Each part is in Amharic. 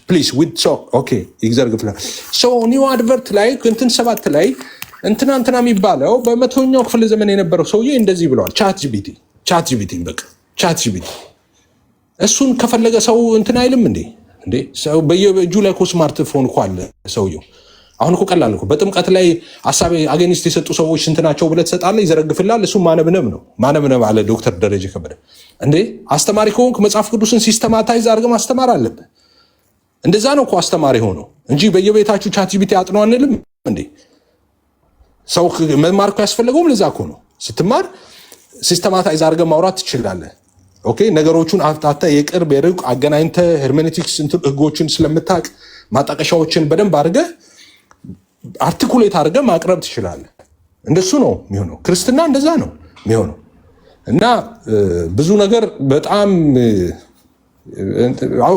ፕሊዝ ዊዝ ሶ ኦኬ ይዘርግፍላ ሶ ኒው አድቨርት ላይ እንትን 7 ላይ እንትና የሚባለው በመቶኛው ክፍለ ዘመን የነበረው ሰውዬ እንደዚህ ብለዋል። ቻት ጂፒቲ በቃ ቻት ጂፒቲ እሱን ከፈለገ ሰው እንትን አይልም እንዴ ሰው በየእጁ ላይ እኮ ስማርትፎን እኮ አለ ሰውየው። አሁን እኮ ቀላል እኮ በጥምቀት ላይ ሐሳብ አገኒስት የሰጡ ሰዎች እንትናቸው ብለህ ትሰጣለህ፣ ይዘረግፍላል። እሱ ማነብነብ አለ ዶክተር ደረጀ ከበደ። እንዴ አስተማሪ ከሆንክ መጽሐፍ ቅዱስን ሲስተማታይዝ አድርገህ ማስተማር አለብህ። እንደዛ ነው እኮ አስተማሪ ሆኖ እንጂ በየቤታችሁ ቻት ጂፒቲ አጥኖ አንልም እንዴ። ሰው መማር እኮ ያስፈልገውም ለዛ እኮ ነው። ስትማር ሲስተማታይዝ አድርገህ ማውራት ትችላለህ። ኦኬ ነገሮቹን አፍታታ የቅርብ የሩቅ አገናኝተ ሄርሜኔቲክስ ህጎችን ስለምታውቅ ማጣቀሻዎችን በደንብ አድርገህ አርቲኩሌት አድርገህ ማቅረብ ትችላለህ። እንደሱ ነው የሚሆነው። ክርስትና እንደዛ ነው የሚሆነው። እና ብዙ ነገር በጣም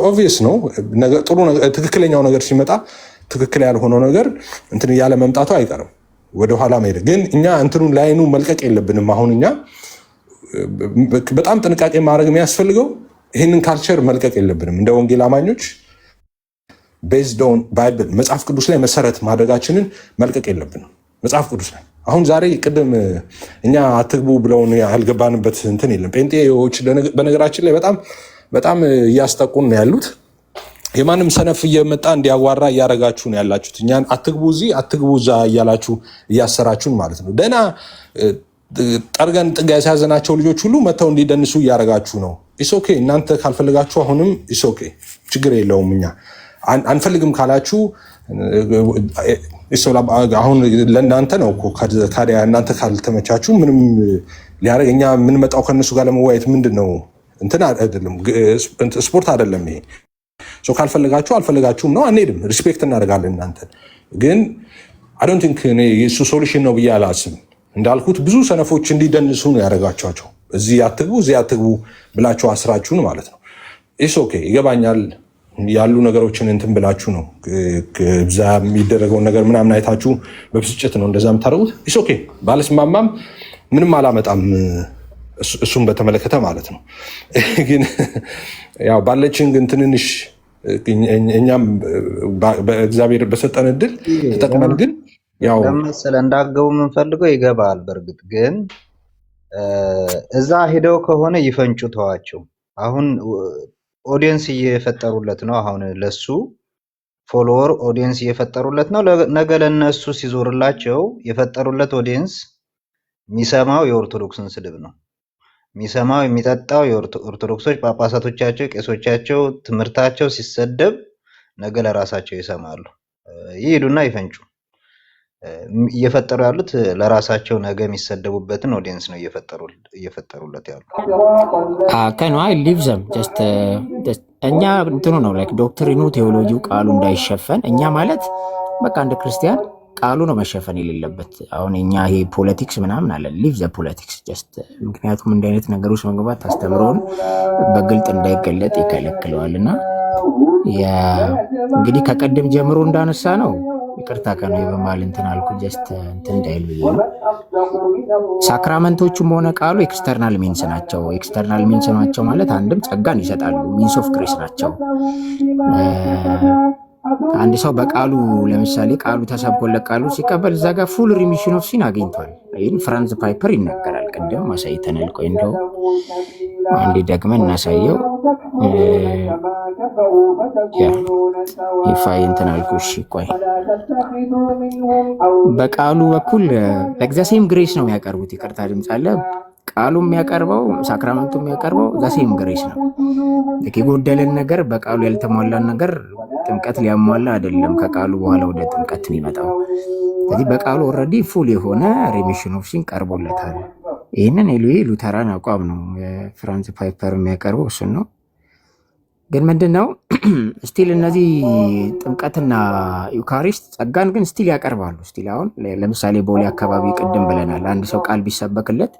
ኦብቪየስ ነው። ጥሩ ትክክለኛው ነገር ሲመጣ ትክክል ያልሆነው ነገር እንትን ያለ መምጣቱ አይቀርም። ወደኋላ መሄድ ግን እኛ እንትኑን ላይኑ መልቀቅ የለብንም። አሁን እኛ በጣም ጥንቃቄ ማድረግ የሚያስፈልገው ይህንን ካልቸር መልቀቅ የለብንም። እንደ ወንጌል አማኞች ቤዝድ ኦን ባይብል መጽሐፍ ቅዱስ ላይ መሰረት ማድረጋችንን መልቀቅ የለብንም። መጽሐፍ ቅዱስ ላይ አሁን ዛሬ ቅድም እኛ አትግቡ ብለውን ያልገባንበት እንትን የለም። ጴንጤዎች በነገራችን ላይ በጣም እያስጠቁን ነው ያሉት። የማንም ሰነፍ እየመጣ እንዲያዋራ እያረጋችሁ ነው ያላችሁት። እኛን አትግቡ እዚህ አትግቡ እዛ እያላችሁ እያሰራችሁን ማለት ነው። ደህና ጠርገን ጥጋ ያሳዘናቸው ልጆች ሁሉ መተው እንዲደንሱ እያረጋችሁ ነው። ኢሶኬ እናንተ ካልፈልጋችሁ አሁንም ኢሶኬ ችግር የለውም። እኛ አንፈልግም ካላችሁ አሁን ለእናንተ ነው እኮ ታዲያ። እናንተ ካልተመቻችሁ ምንም ሊያደርግ እኛ የምንመጣው ከእነሱ ጋር ለመወያየት ምንድን ነው እንትን አይደለም፣ ስፖርት አይደለም ይሄ። ካልፈልጋችሁ አልፈልጋችሁም ነው፣ አንሄድም። ሪስፔክት እናደርጋለን እናንተን። ግን አይ ዶንት ቲንክ እሱ ሶሉሽን ነው ብዬ አላስብም። እንዳልኩት ብዙ ሰነፎች እንዲደንሱ ነው ያደረጋችኋቸው። እዚህ አትግቡ እዚህ አትግቡ ብላችሁ አስራችሁን ማለት ነው። ኢስ ኦኬ ይገባኛል። ያሉ ነገሮችን እንትን ብላችሁ ነው እዛ የሚደረገውን ነገር ምናምን አይታችሁ በብስጭት ነው እንደዛ የምታደርጉት። ኢስ ኦኬ ባለስማማም ምንም አላመጣም እሱን በተመለከተ ማለት ነው። ግን ያው ባለችን ግን ትንንሽ እኛም በእግዚአብሔር በሰጠን እድል ተጠቅመን ግን ያው ለምሳሌ እንዳገቡ የምንፈልገው ይገባል። በእርግጥ ግን እዛ ሄደው ከሆነ ይፈንጩ ተዋቸው። አሁን ኦዲየንስ እየፈጠሩለት ነው። አሁን ለሱ ፎሎወር ኦዲየንስ እየፈጠሩለት ነው። ነገ ለነሱ ሲዞርላቸው የፈጠሩለት ኦዲየንስ የሚሰማው የኦርቶዶክስን ስድብ ነው የሚሰማው። የሚጠጣው የኦርቶዶክሶች ጳጳሳቶቻቸው፣ ቄሶቻቸው ትምህርታቸው ሲሰደብ ነገ ለራሳቸው ይሰማሉ። ይሄዱና ይፈንጩ። እየፈጠሩ ያሉት ለራሳቸው ነገ የሚሰደቡበትን ኦዲየንስ ነው እየፈጠሩለት ያሉ። ከነዋይ ሊቭ ዘም ጀስት እኛ እንትኑ ነው ላይክ ዶክትሪኑ ቴዎሎጂው ቃሉ እንዳይሸፈን እኛ ማለት በቃ እንደ ክርስቲያን ቃሉ ነው መሸፈን የሌለበት። አሁን እኛ ይሄ ፖለቲክስ ምናምን አለ ሊቭ ዘ ፖለቲክስ ጀስት ምክንያቱም እንደ አይነት ነገሮች መግባት አስተምሮን በግልጥ እንዳይገለጥ ይከለክለዋልና እንግዲህ ከቀደም ጀምሮ እንዳነሳ ነው ይቅርታ ከነው በማል እንትን አልኩ ጀስት እንትን እንዳይል ብዬ ነው። ሳክራመንቶቹም ሆነ ቃሉ ኤክስተርናል ሚንስ ናቸው። ኤክስተርናል ሚንስ ናቸው ማለት አንድም ጸጋን ይሰጣሉ፣ ሚንስ ኦፍ ግሬስ ናቸው። አንድ ሰው በቃሉ ለምሳሌ ቃሉ ተሰብኮለት ቃሉ ሲቀበል እዛ ጋር ፉል ሪሚሽን ኦፍ ሲን አግኝቷል። ይህን ፍራንዝ ፓይፐር ይናገራል። ቅድም ማሳይተናል። ቆይ እንደው አንዴ ደግመን እናሳየው። ይፋይ እንትን አልኩ። እሺ ቆይ በቃሉ በኩል ለግዛሴም ግሬስ ነው የሚያቀርቡት። ይቅርታ ድምፅ አለ። ቃሉ የሚያቀርበው ሳክራመንቱ የሚያቀርበው ዛሴም ግሬስ ነው። የጎደለን ነገር በቃሉ ያልተሟላን ነገር ጥምቀት ሊያሟላ አይደለም ከቃሉ በኋላ ወደ ጥምቀት የሚመጣው። ስለዚህ በቃሉ ኦልሬዲ ፉል የሆነ ሪሚሽን ኦፍ ሲን ቀርቦለታል። ይህንን ሉተራን አቋም ነው። ፍራንዝ ፓይፐር የሚያቀርበው እሱን ነው። ግን ምንድነው ስቲል እነዚህ ጥምቀትና ዩካሪስት ጸጋን ግን ስቲል ያቀርባሉ። ስቲል አሁን ለምሳሌ ቦሌ አካባቢ ቅድም ብለናል። አንድ ሰው ቃል ቢሰበክለት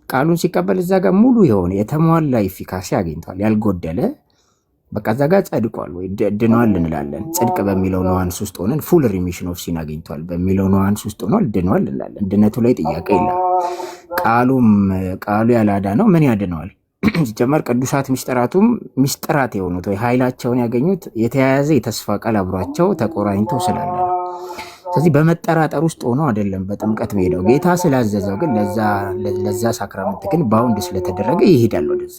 ቃሉን ሲቀበል እዛ ጋር ሙሉ የሆነ የተሟላ ኢፊካሲ አግኝቷል፣ ያልጎደለ በቃ እዛ ጋር ጸድቋል ወይ ድኗል እንላለን። ጽድቅ በሚለው ነዋንስ ውስጥ ሆነን ፉል ሪሚሽን ኦፍ ሲን አግኝቷል በሚለው ነዋንስ ውስጥ ሆኗል፣ ድኗል እንላለን። ድነቱ ላይ ጥያቄ የለም። ቃሉ ያላዳ ነው ምን ያድነዋል? ሲጀመር ቅዱሳት ምስጢራቱም ምስጢራት የሆኑት ወይ ኃይላቸውን ያገኙት የተያያዘ የተስፋ ቃል አብሯቸው ተቆራኝቶ ስላለ ነው። ስለዚህ በመጠራጠር ውስጥ ሆኖ አይደለም በጥምቀት መሄደው ጌታ ስላዘዘው፣ ግን ለዛ ሳክራመንት ግን ባውንድ ስለተደረገ ይሄዳል ወደዛ።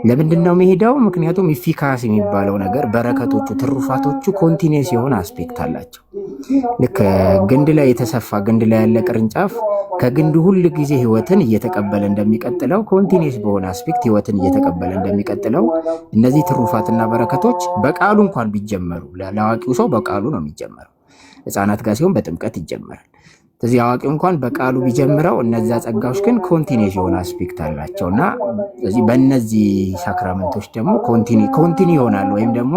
ለምንድን ነው የሚሄደው? ምክንያቱም ኢፊካስ የሚባለው ነገር በረከቶቹ፣ ትሩፋቶቹ ኮንቲኒየስ የሆነ አስፔክት አላቸው። ልክ ግንድ ላይ የተሰፋ ግንድ ላይ ያለ ቅርንጫፍ ከግንዱ ሁል ጊዜ ህይወትን እየተቀበለ እንደሚቀጥለው ኮንቲኒየስ በሆነ አስፔክት ህይወትን እየተቀበለ እንደሚቀጥለው እነዚህ ትሩፋትና በረከቶች በቃሉ እንኳን ቢጀመሩ ለአዋቂው ሰው በቃሉ ነው የሚጀመረው። ህፃናት ጋር ሲሆን በጥምቀት ይጀመራል። ስለዚህ አዋቂው እንኳን በቃሉ ቢጀምረው እነዛ ጸጋዎች ግን ኮንቲኒየስ የሆነ አስፔክት አላቸው እና ስለዚህ በእነዚህ ሳክራመንቶች ደግሞ ኮንቲኒ ይሆናል። ወይም ደግሞ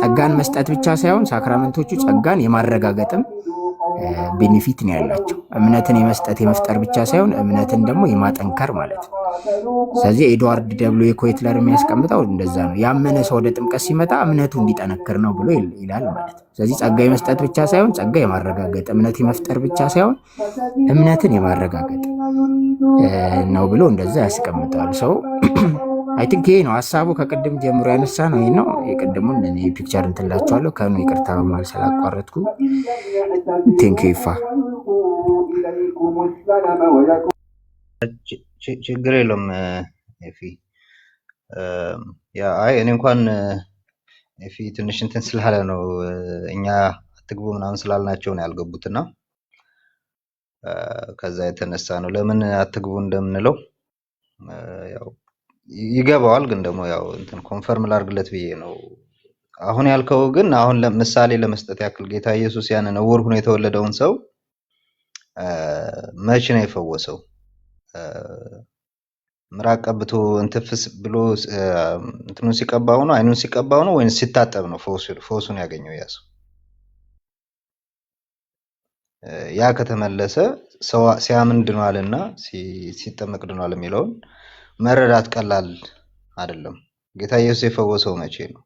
ጸጋን መስጠት ብቻ ሳይሆን ሳክራመንቶቹ ጸጋን የማረጋገጥም ቤኔፊት ነው ያላቸው። እምነትን የመስጠት የመፍጠር ብቻ ሳይሆን እምነትን ደግሞ የማጠንከር ማለት ነው። ስለዚህ ኤድዋርድ ደብሊው ኮይትለር የሚያስቀምጠው እንደዛ ነው። ያመነ ሰው ወደ ጥምቀት ሲመጣ እምነቱ እንዲጠነክር ነው ብሎ ይላል ማለት ነው። ስለዚህ ጸጋ የመስጠት ብቻ ሳይሆን ጸጋ የማረጋገጥ፣ እምነት የመፍጠር ብቻ ሳይሆን እምነትን የማረጋገጥ ነው ብሎ እንደዛ ያስቀምጠዋል ሰው። አይ ቲንክ ይሄ ነው ሀሳቡ። ከቅድም ጀምሮ ያነሳ ነው ይሄ ነው። የቅድሙን እኔ ፒክቸር እንትላችኋለሁ ከኑ ይቅርታ በማለት ስላቋረጥኩ ቴንክ ዩ ይፋ። ችግር የለውም ኤፊ። አይ እኔ እንኳን ኤፊ ትንሽ እንትን ስላለ ነው እኛ አትግቡ ምናምን ስላልናቸው ነው ያልገቡትና ከዛ የተነሳ ነው ለምን አትግቡ እንደምንለው ያው ይገባዋል። ግን ደግሞ ያው እንትን ኮንፈርም ላርግለት ብዬ ነው። አሁን ያልከው ግን አሁን ለምሳሌ ለመስጠት ያክል ጌታ ኢየሱስ ያንን ዕውር ሆኖ የተወለደውን ሰው መቼ ነው የፈወሰው? ምራቅ ቀብቶ እንትፍስ ብሎ እንትኑን ሲቀባው ነው አይኑን ሲቀባው ነው ወይስ ሲታጠብ ነው ፈውሱን ያገኘው ያ ሰው? ያ ከተመለሰ ሰው ሲያምን ድኗልና ሲጠመቅ ድኗል የሚለውን መረዳት ቀላል አይደለም። ጌታ ኢየሱስ የፈወሰው መቼ ነው?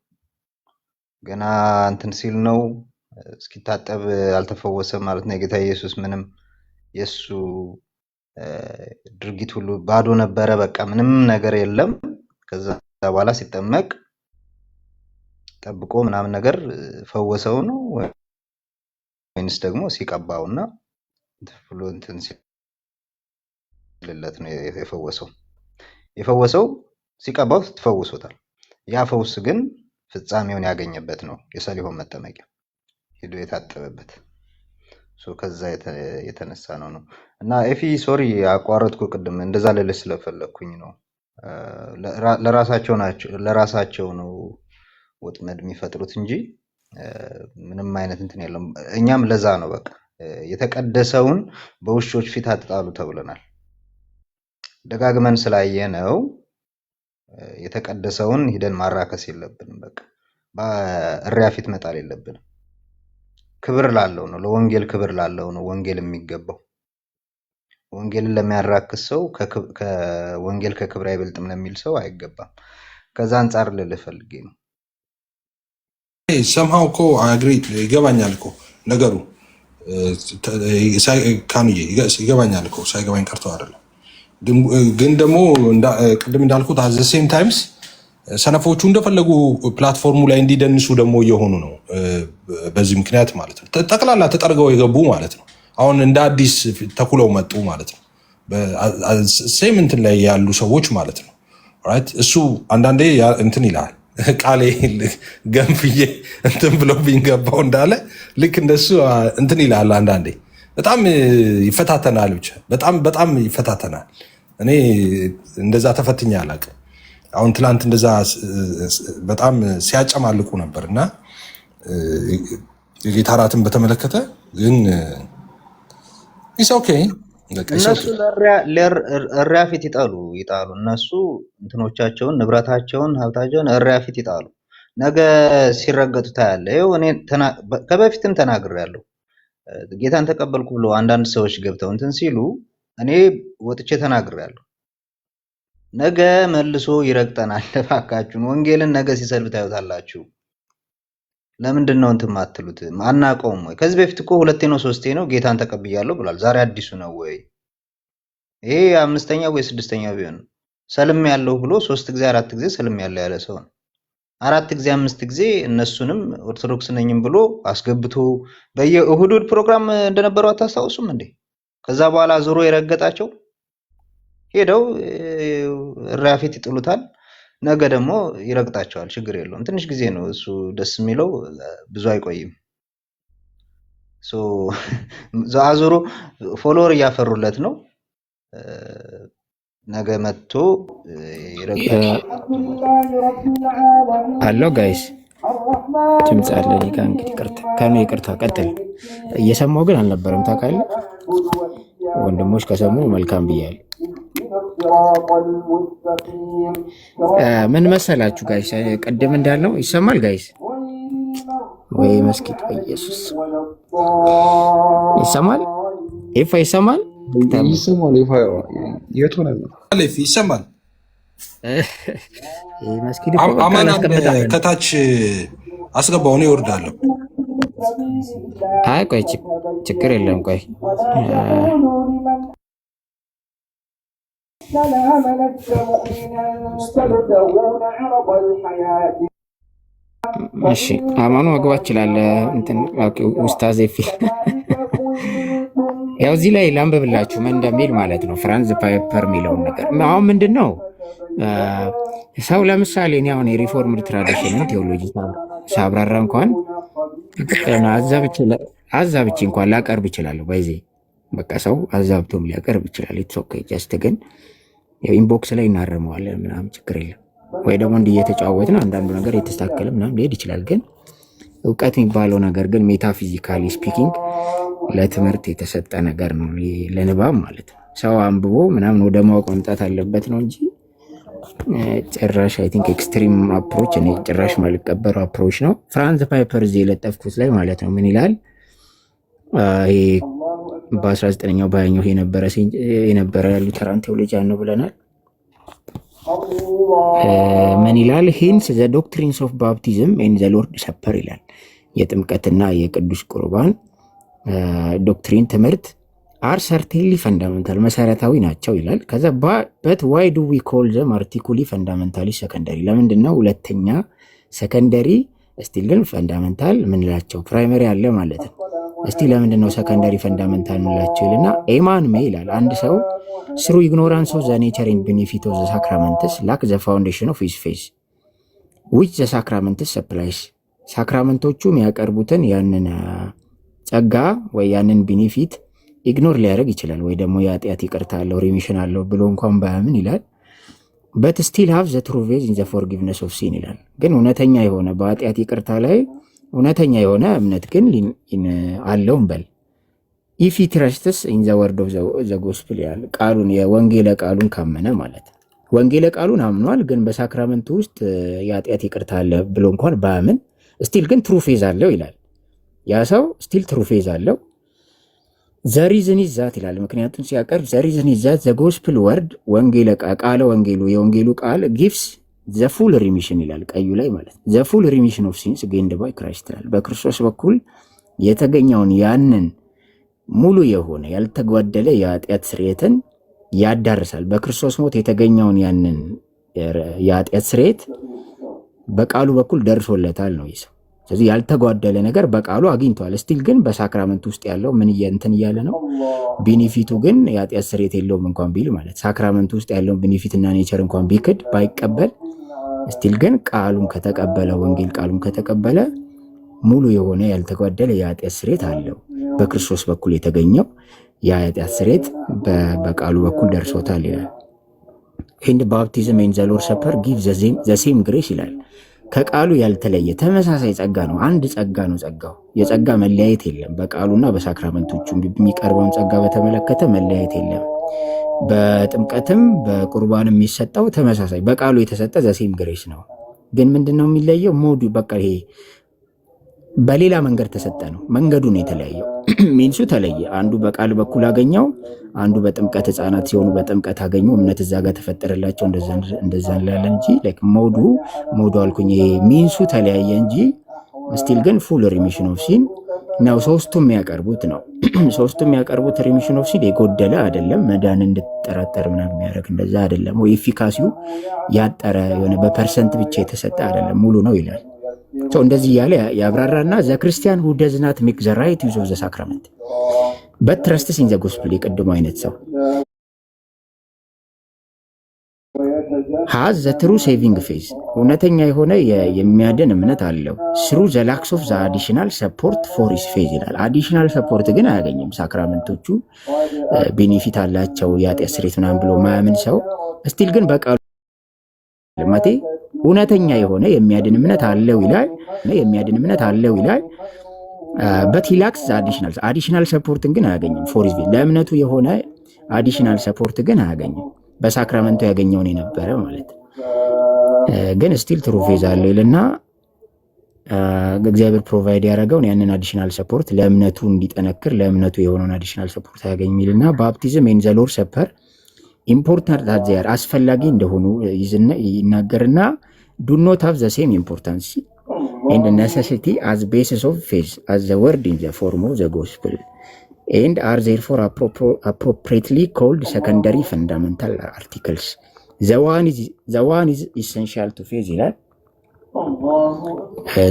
ገና እንትን ሲል ነው። እስኪታጠብ አልተፈወሰም ማለት ነው። የጌታ ኢየሱስ ምንም የሱ ድርጊት ሁሉ ባዶ ነበረ። በቃ ምንም ነገር የለም። ከዛ በኋላ ሲጠመቅ ጠብቆ ምናምን ነገር ፈወሰው ነው ወይንስ ደግሞ ሲቀባውና ብሎ እንትን ሲልለት ነው የፈወሰው? የፈወሰው ሲቀባው ተፈውሶታል። ያ ፈውስ ግን ፍጻሜውን ያገኘበት ነው የሰሊሆም መጠመቂያ ሄዶ የታጠበበት። ከዛ የተነሳ ነው እና ኤፊ ሶሪ አቋረጥኩ ቅድም። እንደዛ ልልህ ስለፈለኩኝ ነው። ለራሳቸው ነው ወጥመድ የሚፈጥሩት እንጂ ምንም አይነት እንትን የለም። እኛም ለዛ ነው በቃ የተቀደሰውን በውሾች ፊት አትጣሉ ተብለናል። ደጋግመን ስላየነው የተቀደሰውን ሂደን ማራከስ የለብንም። በቃ በእሪያ ፊት መጣል የለብንም። ክብር ላለው ነው፣ ለወንጌል ክብር ላለው ነው ወንጌል የሚገባው። ወንጌልን ለሚያራክስ ሰው ከወንጌል ከክብር አይበልጥም ለሚል ሰው አይገባም። ከዛ አንጻር ልልህ ፈልጌ ነው። ሰምሃው እኮ አግሪ ይገባኛል እኮ ነገሩ ካንዬ ይገባኛል እኮ ሳይገባኝ ቀርቶ አይደለም። ግን ደግሞ ቅድም እንዳልኩት አዘ ሴም ታይምስ ሰነፎቹ እንደፈለጉ ፕላትፎርሙ ላይ እንዲደንሱ ደግሞ እየሆኑ ነው። በዚህ ምክንያት ማለት ነው ጠቅላላ ተጠርገው የገቡ ማለት ነው። አሁን እንደ አዲስ ተኩለው መጡ ማለት ነው። ሴም እንትን ላይ ያሉ ሰዎች ማለት ነው። እሱ አንዳንዴ እንትን ይላል ቃሌ ገንፍዬ እንትን ብሎብኝ ገባው እንዳለ ልክ እንደሱ እንትን ይላል። አንዳንዴ በጣም ይፈታተናል፣ ብቻ በጣም ይፈታተናል። እኔ እንደዛ ተፈትኛ አላውቅም። አሁን ትላንት እንደዛ በጣም ሲያጨማልቁ ነበር እና የጌታ እራትን በተመለከተ ግን ኢስ ኦኬ። እነሱ እሪያ ፊት ይጣሉ። እነሱ እንትኖቻቸውን፣ ንብረታቸውን፣ ሀብታቸውን እሪያ ፊት ይጣሉ። ነገ ሲረገጡ ታያለ። ይኸው እኔ ከበፊትም ተናግሬያለሁ። ጌታን ተቀበልኩ ብሎ አንዳንድ ሰዎች ገብተው እንትን ሲሉ እኔ ወጥቼ ተናግሬያለሁ። ነገ መልሶ ይረግጠናል። እባካችሁን ወንጌልን ነገ ሲሰልብ ታዩታላችሁ። ለምንድን ነው እንትን ማትሉት? አናውቀውም ወይ? ከዚህ በፊት እኮ 2 ነው 3 ነው ጌታን ተቀብያለሁ ብሏል። ዛሬ አዲሱ ነው ወይ? ይሄ 5ኛ ወይ 6ኛ ቢሆን ሰልም ያለው ብሎ 3 ጊዜ 4 ጊዜ ሰልም ያለው ያለ ሰው ነው። 4 ጊዜ 5 ጊዜ እነሱንም ኦርቶዶክስ ነኝም ብሎ አስገብቶ በየእሁድ ፕሮግራም እንደነበረው አታስታውሱም እንዴ? ከዛ በኋላ ዞሮ የረገጣቸው ሄደው ራፊት ይጥሉታል። ነገ ደግሞ ይረግጣቸዋል። ችግር የለውም። ትንሽ ጊዜ ነው እሱ ደስ የሚለው፣ ብዙ አይቆይም። ዞሮ ፎሎወር እያፈሩለት ነው። ነገ መጥቶ ይረግጣል። አሎ ጋይስ ድምፅ አለ እኔ ጋ እንግዲህ ይቅርታ ቀጥል። እየሰማሁ ግን አልነበረም ታውቃለህ። ወንድሞች ከሰሙ መልካም ብያለሁ። ምን መሰላችሁ ጋይስ፣ ቅድም እንዳልነው ይሰማል ጋይስ ወይ መስጊድ በኢየሱስ ይሰማል። ይፋ ይሰማል። ይሰማል። የት ሆነ ነው? ይሰማል። መስጊድ አማን ከታች አስገባው ነው ይወርዳለሁ። አይ ቆይ ችግር የለም ቆይ እሺ አማኑ መግባት ይችላል። እንትን ኡስታዝ ፊ ያው እዚህ ላይ ላንብብላችሁ ምን እንደሚል ማለት ነው። ፍራንዝ ፓይፐር የሚለውን ነገር አሁን ምንድነው ሰው ለምሳሌ እኔ አሁን የሪፎርምድ ትራዲሽንን ቴዎሎጂ ሳብራራ እንኳን አዛብቼ እንኳን ላቀርብ ይችላለሁ። በይዜ በቃ ሰው አዛብቶም ሊያቀርብ ይችላል። ኢትስ ኦኬ ጀስት ግን ኢንቦክስ ላይ እናረመዋለን ምናምን ችግር የለም። ወይ ደግሞ እንዲህ እየተጫወትን አንዳንዱ ነገር የተስተካከለ ምናምን ሊሄድ ይችላል። ግን እውቀት የሚባለው ነገር ግን ሜታፊዚካሊ ስፒኪንግ ለትምህርት የተሰጠ ነገር ነው፣ ለንባብ ማለት ነው። ሰው አንብቦ ምናምን ወደ ማወቅ መምጣት አለበት ነው እንጂ ጭራሽ አይ ቲንክ ኤክስትሪም አፕሮች እኔ ጭራሽ ማልቀበረው አፕሮች ነው። ፍራንዝ ፓይፐር እዚህ የለጠፍኩት ላይ ማለት ነው ምን ይላል? ይሄ በ19ኛው በ20ኛው የነበረ ሉተራን ቴዎሎጂያን ነው ብለናል። ምን ይላል? ሂንስ ዘ ዶክትሪንስ ኦፍ ባፕቲዝም ኤንድ ዘ ሎርድ ሰፐር ይላል። የጥምቀትና የቅዱስ ቁርባን ዶክትሪን ትምህርት አር ሰርቴንሊ ፈንዳመንታል መሰረታዊ ናቸው ይላል። ከዛ በት ዋይ ዱ ዊ ኮል ዘም አርቲኩሊ ፈንዳመንታሊ ሰከንደሪ፣ ለምንድን ነው ሁለተኛ ሰከንደሪ ስቲል ግን ፈንዳመንታል ምንላቸው? ፕራይመሪ አለ ማለት ነው። እስቲ ለምንድን ነው ሰከንደሪ ፈንዳመንታል ምንላቸው ይልና ኤማን ሜ ይላል። አንድ ሰው ስሩ ኢግኖራንስ ኦፍ ዘ ኔቸር ኤንድ ቤኔፊት ኦፍ ዘ ሳክራመንትስ ላክ ዘ ፋውንዴሽን ኦፍ ሂዝ ፌዝ ዊች ዘ ሳክራመንትስ ሰፕላይስ፣ ሳክራመንቶቹ የሚያቀርቡትን ያንን ጸጋ ወይ ያንን ቤኔፊት ኢግኖር ሊያደርግ ይችላል። ወይ ደግሞ የኃጢአት ይቅርታ አለው ሪሚሽን አለው ብሎ እንኳን ባያምን ይላል። በት ስቲል ሃቭ ዘ ትሩ ፌዝ ኢን ዘ ፎርጊቭነስ ኦፍ ሲን ይላል። ግን እውነተኛ የሆነ በኃጢአት ይቅርታ ላይ እውነተኛ የሆነ እምነት ግን አለው እንበል። ኢፍ ሂ ትረስትስ ኢን ዘ ወርድ ኦፍ ዘ ጎስፕል ይላል። ቃሉን የወንጌለ ቃሉን ካመነ ማለት ወንጌለ ቃሉን አምኗል፣ ግን በሳክራመንቱ ውስጥ የኃጢአት ይቅርታ አለ ብሎ እንኳን ባያምን ስቲል ግን ትሩ ፌዝ አለው ይላል። ያ ሰው ስቲል ትሩ ፌዝ አለው። ዘሪዝን ይዛት ይላል። ምክንያቱም ሲያቀርብ ዘሪዝን ይዛት ዘ ጎስፕል ወርድ ወንጌለ ቃለ ወንጌሉ የወንጌሉ ቃል ጊቭስ ዘ ፉል ሪሚሽን ይላል። ቀዩ ላይ ማለት ዘ ፉል ሪሚሽን ኦፍ ሲንስ ጌንድ ባይ ክራይስት ይላል። በክርስቶስ በኩል የተገኘውን ያንን ሙሉ የሆነ ያልተጓደለ የኃጢአት ስርየትን ያዳርሳል። በክርስቶስ ሞት የተገኘውን ያንን የኃጢአት ስርየት በቃሉ በኩል ደርሶለታል ነው ይሰው። ስለዚህ ያልተጓደለ ነገር በቃሉ አግኝቷል። ስቲል ግን በሳክራመንት ውስጥ ያለው ምን እንትን እያለ ነው? ቤኔፊቱ ግን የኃጢአት ስርየት የለውም እንኳን ቢል ማለት ሳክራመንት ውስጥ ያለውን ቤኔፊትና ኔቸር እንኳን ቢክድ ባይቀበል ስቲል ግን ቃሉን ከተቀበለ ወንጌል ቃሉን ከተቀበለ ሙሉ የሆነ ያልተጓደለ የኃጢአት ስርየት አለው። በክርስቶስ በኩል የተገኘው የኃጢአት ስርየት በቃሉ በኩል ደርሶታል ይላል። ኤንድ ባፕቲዝም ኤንድ ዘ ሎርድ ሰፐር ጊቭ ዘ ሴም ግሬስ ይላል። ከቃሉ ያልተለየ ተመሳሳይ ጸጋ ነው። አንድ ጸጋ ነው። ጸጋው የጸጋ መለያየት የለም። በቃሉና በሳክራመንቶቹ የሚቀርበውን ጸጋ በተመለከተ መለያየት የለም። በጥምቀትም በቁርባን የሚሰጠው ተመሳሳይ በቃሉ የተሰጠ ዘሴም ግሬስ ነው። ግን ምንድነው የሚለየው? ሞዱ በቃ ይሄ በሌላ መንገድ ተሰጠ ነው። መንገዱ ነው የተለያየው። ሚንሱ ተለየ። አንዱ በቃል በኩል አገኘው፣ አንዱ በጥምቀት ህፃናት ሲሆኑ በጥምቀት አገኙ። እምነት እዛ ጋር ተፈጠረላቸው። እንደዛ እንላለን እንጂ ላይክ ሞዱ አልኩኝ። ይሄ ሚንሱ ተለያየ እንጂ ስቲል ግን ፉል ሪሚሽን ኦፍ ሲን ነው ሶስቱም የሚያቀርቡት ነው። ሶስቱም የሚያቀርቡት ሪሚሽን ኦፍ ሲን የጎደለ አይደለም፣ መዳን እንድትጠራጠር ምናምን የሚያደርግ እንደዛ አይደለም፣ ወይ ኤፊካሲው ያጠረ የሆነ በፐርሰንት ብቻ የተሰጠ አይደለም፣ ሙሉ ነው ይላል። እንደዚህ እያለ ያብራራና ዘ ክርስቲያን ሁ ደዝ ናት ሜክ ዘ ራይት ዩዝ ኦፍ ዘ ሳክራመንት በት ትረስትስ ኢን ዘ ጎስፕል የቅድሙ አይነት ሰው ሃዝ ዘ ትሩ ሴቪንግ ፌዝ እውነተኛ የሆነ የሚያድን እምነት አለው ስሩ ዘ ላክስ ኦፍ ዘ አዲሽናል ሰፖርት ፎር ሂዝ ፌዝ ይላል። አዲሽናል ሰፖርት ግን አያገኝም። ሳክራመንቶቹ ቤኔፊት አላቸው የኃጢአት ስርየት ምናምን ብሎ ማያምን ሰው ስቲል ግን በቃሉ ማቴ እውነተኛ የሆነ የሚያድን እምነት አለው ይላል። በት ሂ ላክስ አዲሽናል ሰፖርትን ግን አያገኝም። ፎር ሂዝ ፌዝ ለእምነቱ የሆነ አዲሽናል ሰፖርት ግን አያገኝም። በሳክራመንቱ ያገኘውን የነበረ ማለት ግን ስቲል ትሩ ፌዝ አለው ይልና እግዚአብሔር ፕሮቫይድ ያደረገውን ያንን አዲሽናል ሰፖርት ለእምነቱ እንዲጠነክር ለእምነቱ የሆነውን አዲሽናል ሰፖርት አያገኝም ይልና ባፕቲዝም ኤንድ ዘ ሎርድ ሰፐር ኢምፖርታንት አዚያር አስፈላጊ እንደሆኑ ይናገርና ዱ ኖት ሃቭ ዘ ሴም ኢምፖርታንስ ኤንድ ኔሴሲቲ አዝ ቤሲስ ኦፍ ፌዝ አዝ ዘ ወርድ ኢን ዘ ፎርም ኦፍ ዘ ጎስፕል and are therefore appropriately called secondary fundamental articles. The one is essential to faith ይላል።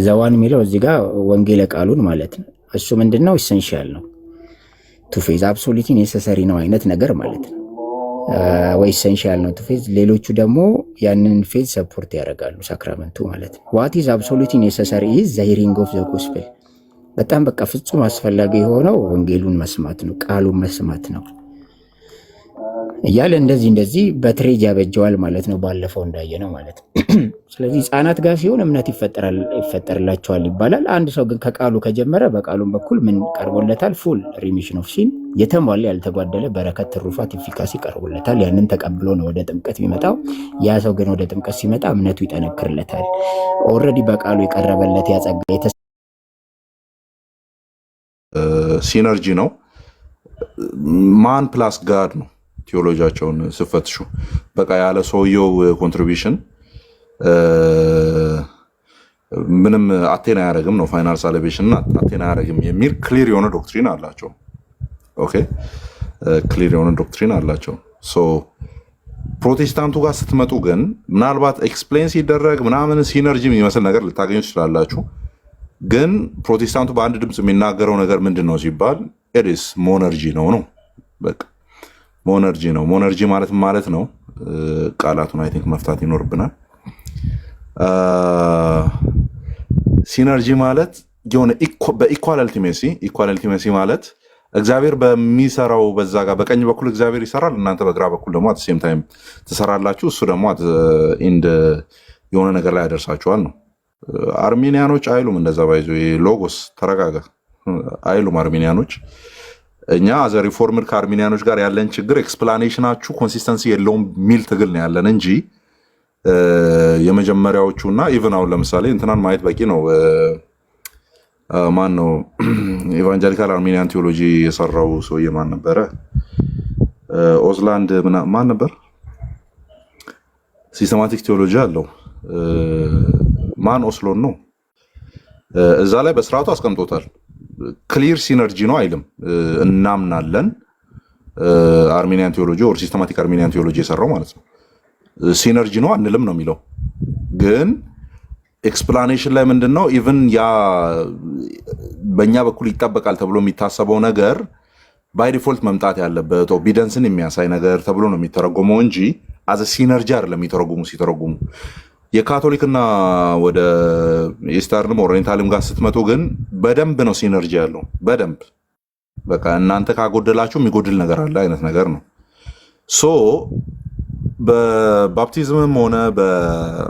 the one የሚለው እዚህ ጋር ወንጌለ ቃሉን ማለት ነው። እሱ ምንድነው? ኢሰንሻል ነው to faith absolutely necessary ነው አይነት ነገር ማለት ነው። ወይ ኢሰንሻል ነው to faith። ሌሎቹ ደግሞ ያንን ፌዝ ሰፖርት ያደርጋሉ ሳክራመንቱ ማለት ነው። what is absolutely necessary is the hearing of the gospel በጣም በቃ ፍጹም አስፈላጊ የሆነው ወንጌሉን መስማት ነው፣ ቃሉን መስማት ነው እያለ እንደዚህ በትሬጅ ያበጀዋል ማለት ነው። ባለፈው እንዳየነው ማለት ነው። ስለዚህ ህፃናት ጋር ሲሆን እምነት ይፈጠርላቸዋል ይባላል። አንድ ሰው ግን ከቃሉ ከጀመረ በቃሉም በኩል ምን ቀርቦለታል? ፉል ሪሚሽን ኦፍ ሲን የተሟላ ያልተጓደለ በረከት፣ ትሩፋት፣ ኢፊካሲ ቀርቦለታል። ያንን ተቀብሎ ነው ወደ ጥምቀት የሚመጣው። ያ ሰው ግን ወደ ጥምቀት ሲመጣ እምነቱ ይጠነክርለታል። ኦልሬዲ በቃሉ የቀረበለት ያጸጋ ሲነርጂ ነው። ማን ፕላስ ጋድ ነው ቴዎሎጂያቸውን ስፈትሹ በቃ ያለ ሰውየው ኮንትሪቢሽን ምንም አቴና አያደርግም ነው። ፋይናል ሳልቬሽን አቴና አያደርግም የሚል ክሊር የሆነ ዶክትሪን አላቸው። ኦኬ ክሊር የሆነ ዶክትሪን አላቸው። ሶ ፕሮቴስታንቱ ጋር ስትመጡ ግን ምናልባት ኤክስፕሌን ሲደረግ ምናምን ሲነርጂ የሚመስል ነገር ልታገኙ ትችላላችሁ። ግን ፕሮቴስታንቱ በአንድ ድምፅ የሚናገረው ነገር ምንድን ነው ሲባል ኤዲስ ሞነርጂ ነው። በቃ ሞነርጂ ነው። ሞነርጂ ማለት ነው ቃላቱን አይ ቲንክ መፍታት ይኖርብናል። ሲነርጂ ማለት የሆነ በኢኳል አልቲሜሲ ማለት እግዚአብሔር በሚሰራው በዛ ጋር በቀኝ በኩል እግዚአብሔር ይሰራል፣ እናንተ በግራ በኩል ደግሞ አት ሴም ታይም ትሰራላችሁ። እሱ ደግሞ ኢንድ የሆነ ነገር ላይ ያደርሳችኋል ነው። አርሜኒያኖች አይሉም እንደዛ ባይዞ ሎጎስ ተረጋጋ አይሉም አርሜኒያኖች። እኛ አዘ ሪፎርምድ ከአርሜኒያኖች ጋር ያለን ችግር ኤክስፕላኔሽናችሁ ኮንሲስተንሲ የለውም የሚል ትግል ነው ያለን እንጂ የመጀመሪያዎቹ እና ኢቨን አሁን ለምሳሌ እንትናን ማየት በቂ ነው። ማን ነው ኢቫንጀሊካል አርሜኒያን ቴዎሎጂ የሰራው ሰውዬ ማን ነበረ? ኦዝላንድ ማን ነበር? ሲስተማቲክ ቴዎሎጂ አለው ማን ኦስሎን ነው። እዛ ላይ በስርዓቱ አስቀምጦታል። ክሊር ሲነርጂ ነው አይልም። እናምናለን አርሜኒያን ቴዎሎጂ ኦር ሲስተማቲክ አርሜኒያን ቴዎሎጂ የሰራው ማለት ነው። ሲነርጂ ነው አንልም ነው የሚለው። ግን ኤክስፕላኔሽን ላይ ምንድነው ኢቭን ያ በእኛ በኩል ይጠበቃል ተብሎ የሚታሰበው ነገር ባይ ዲፎልት መምጣት ያለበት ኦቢደንስን የሚያሳይ ነገር ተብሎ ነው የሚተረጎመው እንጂ አዘ ሲነርጂ አይደለም ሲተረጉሙ የካቶሊክና ወደ ኢስተርንም ኦሪየንታልም ጋር ስትመጡ ግን በደንብ ነው ሲነርጂ ያለው። በደንብ በቃ እናንተ ካጎደላችሁ የሚጎድል ነገር አለ አይነት ነገር ነው። ሶ በባፕቲዝምም ሆነ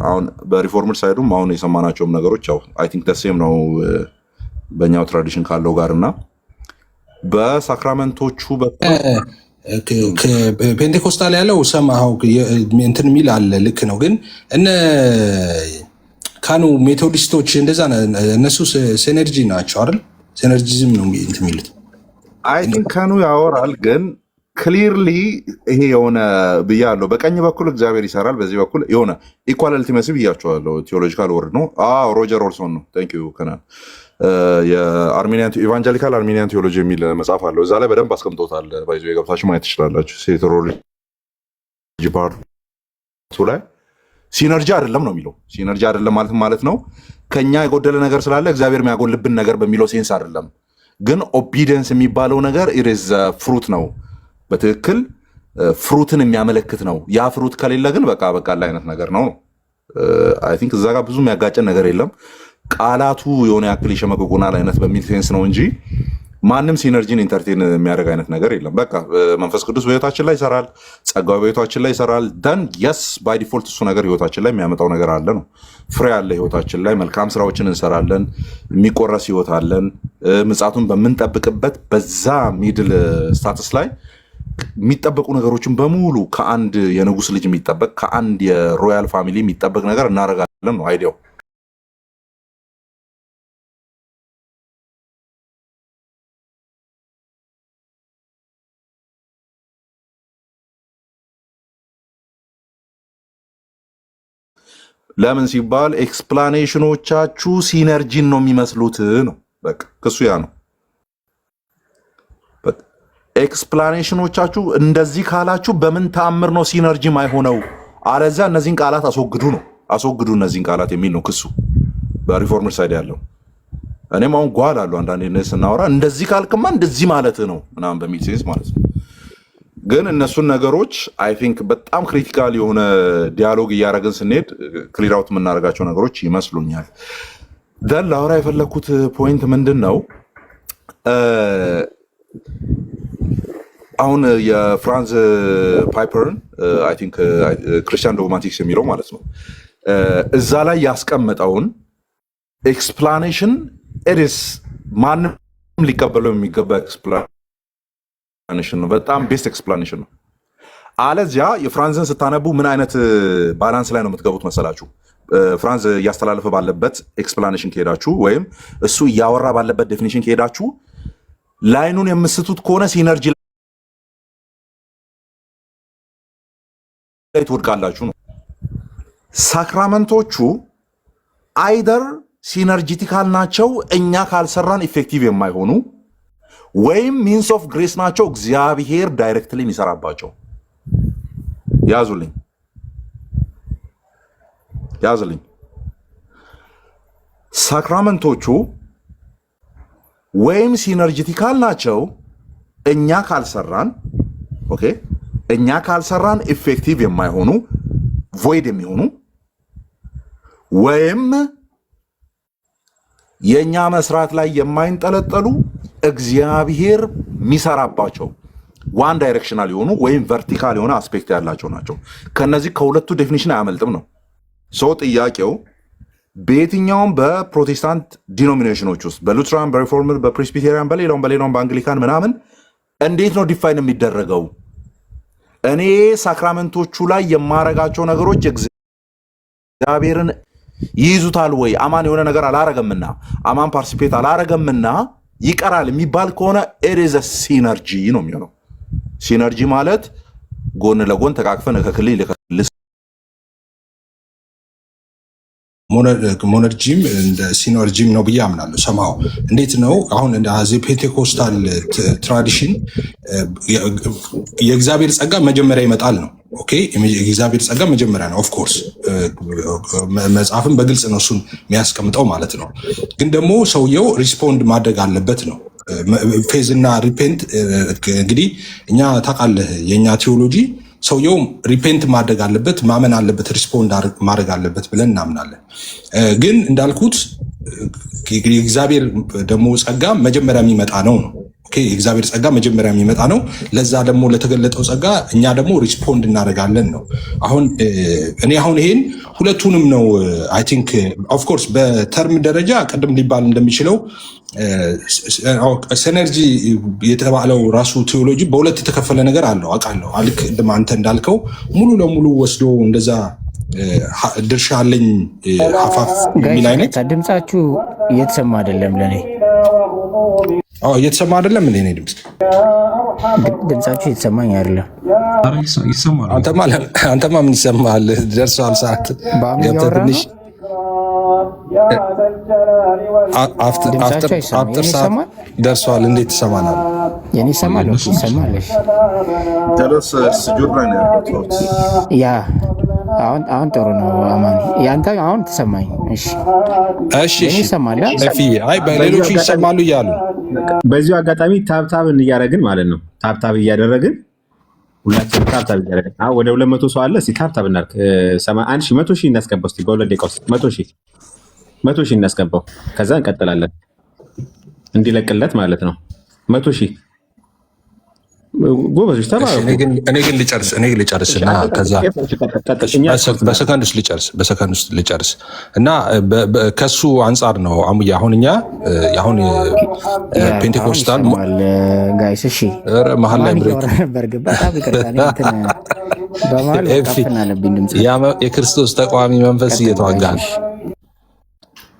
አሁን በሪፎርምድ ሳይዱም አሁን የሰማናቸውም ነገሮች ያው አይ ቲንክ ደሴም ነው በእኛው ትራዲሽን ካለው ጋር እና በሳክራመንቶቹ ፔንቴኮስታል ያለው ሰማው እንትን የሚል አለ። ልክ ነው። ግን እነ ካኑ ሜቶዲስቶች እንደዛ እነሱ ሲነርጂ ናቸው አይደል? ሲነርጂዝም ነው እንትን የሚሉት። አይ ቲንክ ካኑ ያወራል። ግን ክሊርሊ ይሄ የሆነ ብያለሁ። በቀኝ በኩል እግዚአብሔር ይሰራል፣ በዚህ በኩል የሆነ ኢኳል አልቲሜሲ ብያቸዋለሁ። ቴዎሎጂካል ወርድ ነው። ሮጀር ኦልሶን ነው። ቴንክ ዩ ከናን የአርሜኒያን ኢቫንጀሊካል አርሜኒያን ቴዎሎጂ የሚል መጽሐፍ አለው። እዛ ላይ በደንብ አስቀምጦታል። ባይዞ የገብታችሁ ማየት ትችላላችሁ። ሴትሮሎጂ ፓርቱ ላይ ሲነርጂ አይደለም ነው የሚለው። ሲነርጂ አይደለም ማለት ነው ከኛ የጎደለ ነገር ስላለ እግዚአብሔር የሚያጎልብን ነገር በሚለው ሴንስ አይደለም። ግን ኦቢዲየንስ የሚባለው ነገር ኢዝ ፍሩት ነው። በትክክል ፍሩትን የሚያመለክት ነው። ያ ፍሩት ከሌለ ግን በቃ አይነት ነገር ነው። አይ ቲንክ እዛ ጋር ብዙ የሚያጋጨን ነገር የለም። ቃላቱ የሆነ ያክል ይሸመቅቁናል አይነት በሚል ሴንስ ነው እንጂ ማንም ሲነርጂን ኢንተርቴን የሚያደርግ አይነት ነገር የለም። በቃ መንፈስ ቅዱስ በህይወታችን ላይ ይሰራል፣ ጸጋው በህይወታችን ላይ ይሰራል። ደን የስ ባይ ዲፎልት እሱ ነገር ህይወታችን ላይ የሚያመጣው ነገር አለ ነው። ፍሬ አለ ህይወታችን ላይ፣ መልካም ስራዎችን እንሰራለን፣ የሚቆረስ ህይወት አለን። ምጽአቱን በምንጠብቅበት በዛ ሚድል ስታትስ ላይ የሚጠበቁ ነገሮችን በሙሉ ከአንድ የንጉስ ልጅ የሚጠበቅ ከአንድ የሮያል ፋሚሊ የሚጠበቅ ነገር እናደርጋለን ነው አይዲያው። ለምን ሲባል ኤክስፕላኔሽኖቻችሁ ሲነርጂን ነው የሚመስሉት ነው። በቃ ክሱ ያ ነው። ኤክስፕላኔሽኖቻችሁ እንደዚህ ካላችሁ በምን ተአምር ነው ሲነርጂ ማይሆነው? አለዚያ እነዚህን ቃላት አስወግዱ ነው። አስወግዱ እነዚህን ቃላት የሚል ነው ክሱ በሪፎርመር ሳይድ ያለው። እኔም አሁን ጓል አሉ አንዳንዴ ስናወራ እንደዚህ ካልክማ እንደዚህ ማለት ነው ምናምን በሚል ሴንስ ማለት ነው። ግን እነሱን ነገሮች አይ ቲንክ በጣም ክሪቲካል የሆነ ዲያሎግ እያደረግን ስንሄድ ክሊር አውት የምናደርጋቸው ነገሮች ይመስሉኛል። ደን ላውራ የፈለግኩት ፖይንት ምንድን ነው? አሁን የፍራንዝ ፓይፐርን አይ ቲንክ ክርስቲያን ዶግማቲክስ የሚለው ማለት ነው እዛ ላይ ያስቀመጠውን ኤክስፕላኔሽን ኢትስ ማንም ሊቀበለው የሚገባ ኤክስፕላኔሽን ነው። በጣም ቤስት ኤክስፕላኔሽን ነው። አለዚያ የፍራንዝን ስታነቡ ምን አይነት ባላንስ ላይ ነው የምትገቡት መሰላችሁ? ፍራንዝ እያስተላለፈ ባለበት ኤክስፕላኔሽን ከሄዳችሁ ወይም እሱ እያወራ ባለበት ዴፊኒሽን ከሄዳችሁ ላይኑን የምትስቱት ከሆነ ሲነርጂ ላይ ትወድቃላችሁ ነው። ሳክራመንቶቹ አይደር ሲነርጂቲካል ናቸው፣ እኛ ካልሰራን ኢፌክቲቭ የማይሆኑ ወይም ሚንስ ኦፍ ግሬስ ናቸው፣ እግዚአብሔር ዳይሬክትሊ የሚሰራባቸው። ያዙልኝ። ሳክራመንቶቹ ወይም ሲነርጂቲካል ናቸው እኛ ካልሰራን፣ ኦኬ፣ እኛ ካልሰራን ኢፌክቲቭ የማይሆኑ ቮይድ የሚሆኑ ወይም የኛ መስራት ላይ የማይንጠለጠሉ እግዚአብሔር የሚሰራባቸው ዋን ዳይሬክሽናል የሆኑ ወይም ቨርቲካል የሆነ አስፔክት ያላቸው ናቸው። ከነዚህ ከሁለቱ ዴፊኒሽን አያመልጥም ነው። ሰው ጥያቄው በየትኛውም በፕሮቴስታንት ዲኖሚኔሽኖች ውስጥ በሉትራን፣ በሪፎርመር፣ በፕሬስቢቴሪያን፣ በሌላውም በአንግሊካን ምናምን እንዴት ነው ዲፋይን የሚደረገው? እኔ ሳክራመንቶቹ ላይ የማረጋቸው ነገሮች እግዚአብሔርን ይይዙታል ወይ? አማን የሆነ ነገር አላረገምና አማን ፓርቲሲፔት አላረገምና ይቀራል የሚባል ከሆነ ኤሬዘ ሲነርጂ ነው የሚሆነው። ሲነርጂ ማለት ጎን ለጎን ተቃቅፈን ከክልል ለክልል ሞነርጂም እንደ ሲነርጂም ነው ብዬ አምናለሁ። ሰማው እንዴት ነው አሁን እንደ ፔንቴኮስታል ትራዲሽን የእግዚአብሔር ጸጋ መጀመሪያ ይመጣል ነው። ኦኬ፣ የእግዚአብሔር ጸጋ መጀመሪያ ነው። ኦፍኮርስ መጽሐፍን በግልጽ ነው እሱን የሚያስቀምጠው ማለት ነው። ግን ደግሞ ሰውየው ሪስፖንድ ማድረግ አለበት ነው። ፌዝ እና ሪፔንት እንግዲህ እኛ ታውቃለህ፣ የእኛ ቴዎሎጂ ሰውየው ሪፔንት ማድረግ አለበት፣ ማመን አለበት፣ ሪስፖንድ ማድረግ አለበት ብለን እናምናለን። ግን እንዳልኩት የእግዚአብሔር ደግሞ ጸጋ መጀመሪያ የሚመጣ ነው ነው። የእግዚአብሔር ጸጋ መጀመሪያ የሚመጣ ነው። ለዛ ደግሞ ለተገለጠው ጸጋ እኛ ደግሞ ሪስፖንድ እናደርጋለን ነው። እኔ አሁን ይሄን ሁለቱንም ነው አይ ቲንክ ኦፍኮርስ በተርም ደረጃ ቅድም ሊባል እንደሚችለው ሲነርጂ የተባለው ራሱ ቴዎሎጂ በሁለት የተከፈለ ነገር አለው አውቃለሁ። ልክ አንተ እንዳልከው ሙሉ ለሙሉ ወስዶ እንደዛ ድርሻ አለኝ ሀፋፍ የሚል አይነት ድምጻችሁ እየተሰማ አይደለም ለኔ። እየተሰማ አይደለም እንዴ? እኔ ድምጻችሁ የተሰማኝ አይደለም። ይሰማል። አንተማ ምን ይሰማል? ደርሷል ሰዓት ገብተህ ትንሽ አፍጥር ሰዓት ደርሷል። እንዴት ትሰማናል? የኔ ይሰማል። ይሰማል። ጀለስ ስጁድ ላይ ነው ያለሁት። ያ አሁን ጥሩ ነው። አማኒ ያንተ አሁን ተሰማኝ። እሺ የኔ ይሰማል። አይ በሌሎቹ ይሰማሉ እያሉ በዚሁ አጋጣሚ ታብታብን እያደረግን ማለት ነው። ታብታብ እያደረግን ሁላችንም ታብታብ እያደረግን ወደ 200 ሰው አለ። እስኪ ታብታብ እናድርግ። 100 ሺህ እናስገባው እስኪ በ2 ደቂቃ ውስጥ 100 ሺህ እናስገባው። ከዛ እንቀጥላለን እንዲለቅለት ማለት ነው። 100 ሺህ ጎበዞች ተባሉ። እኔ ግን ልጨርስና ከዛ በሰከንድ ውስጥ ልጨርስ እና ከሱ አንጻር ነው አሙያ አሁን እኛ አሁን ፔንቴኮስታል ጋይስ እሺ መሀል ላይ የክርስቶስ ተቃዋሚ መንፈስ እየተዋጋ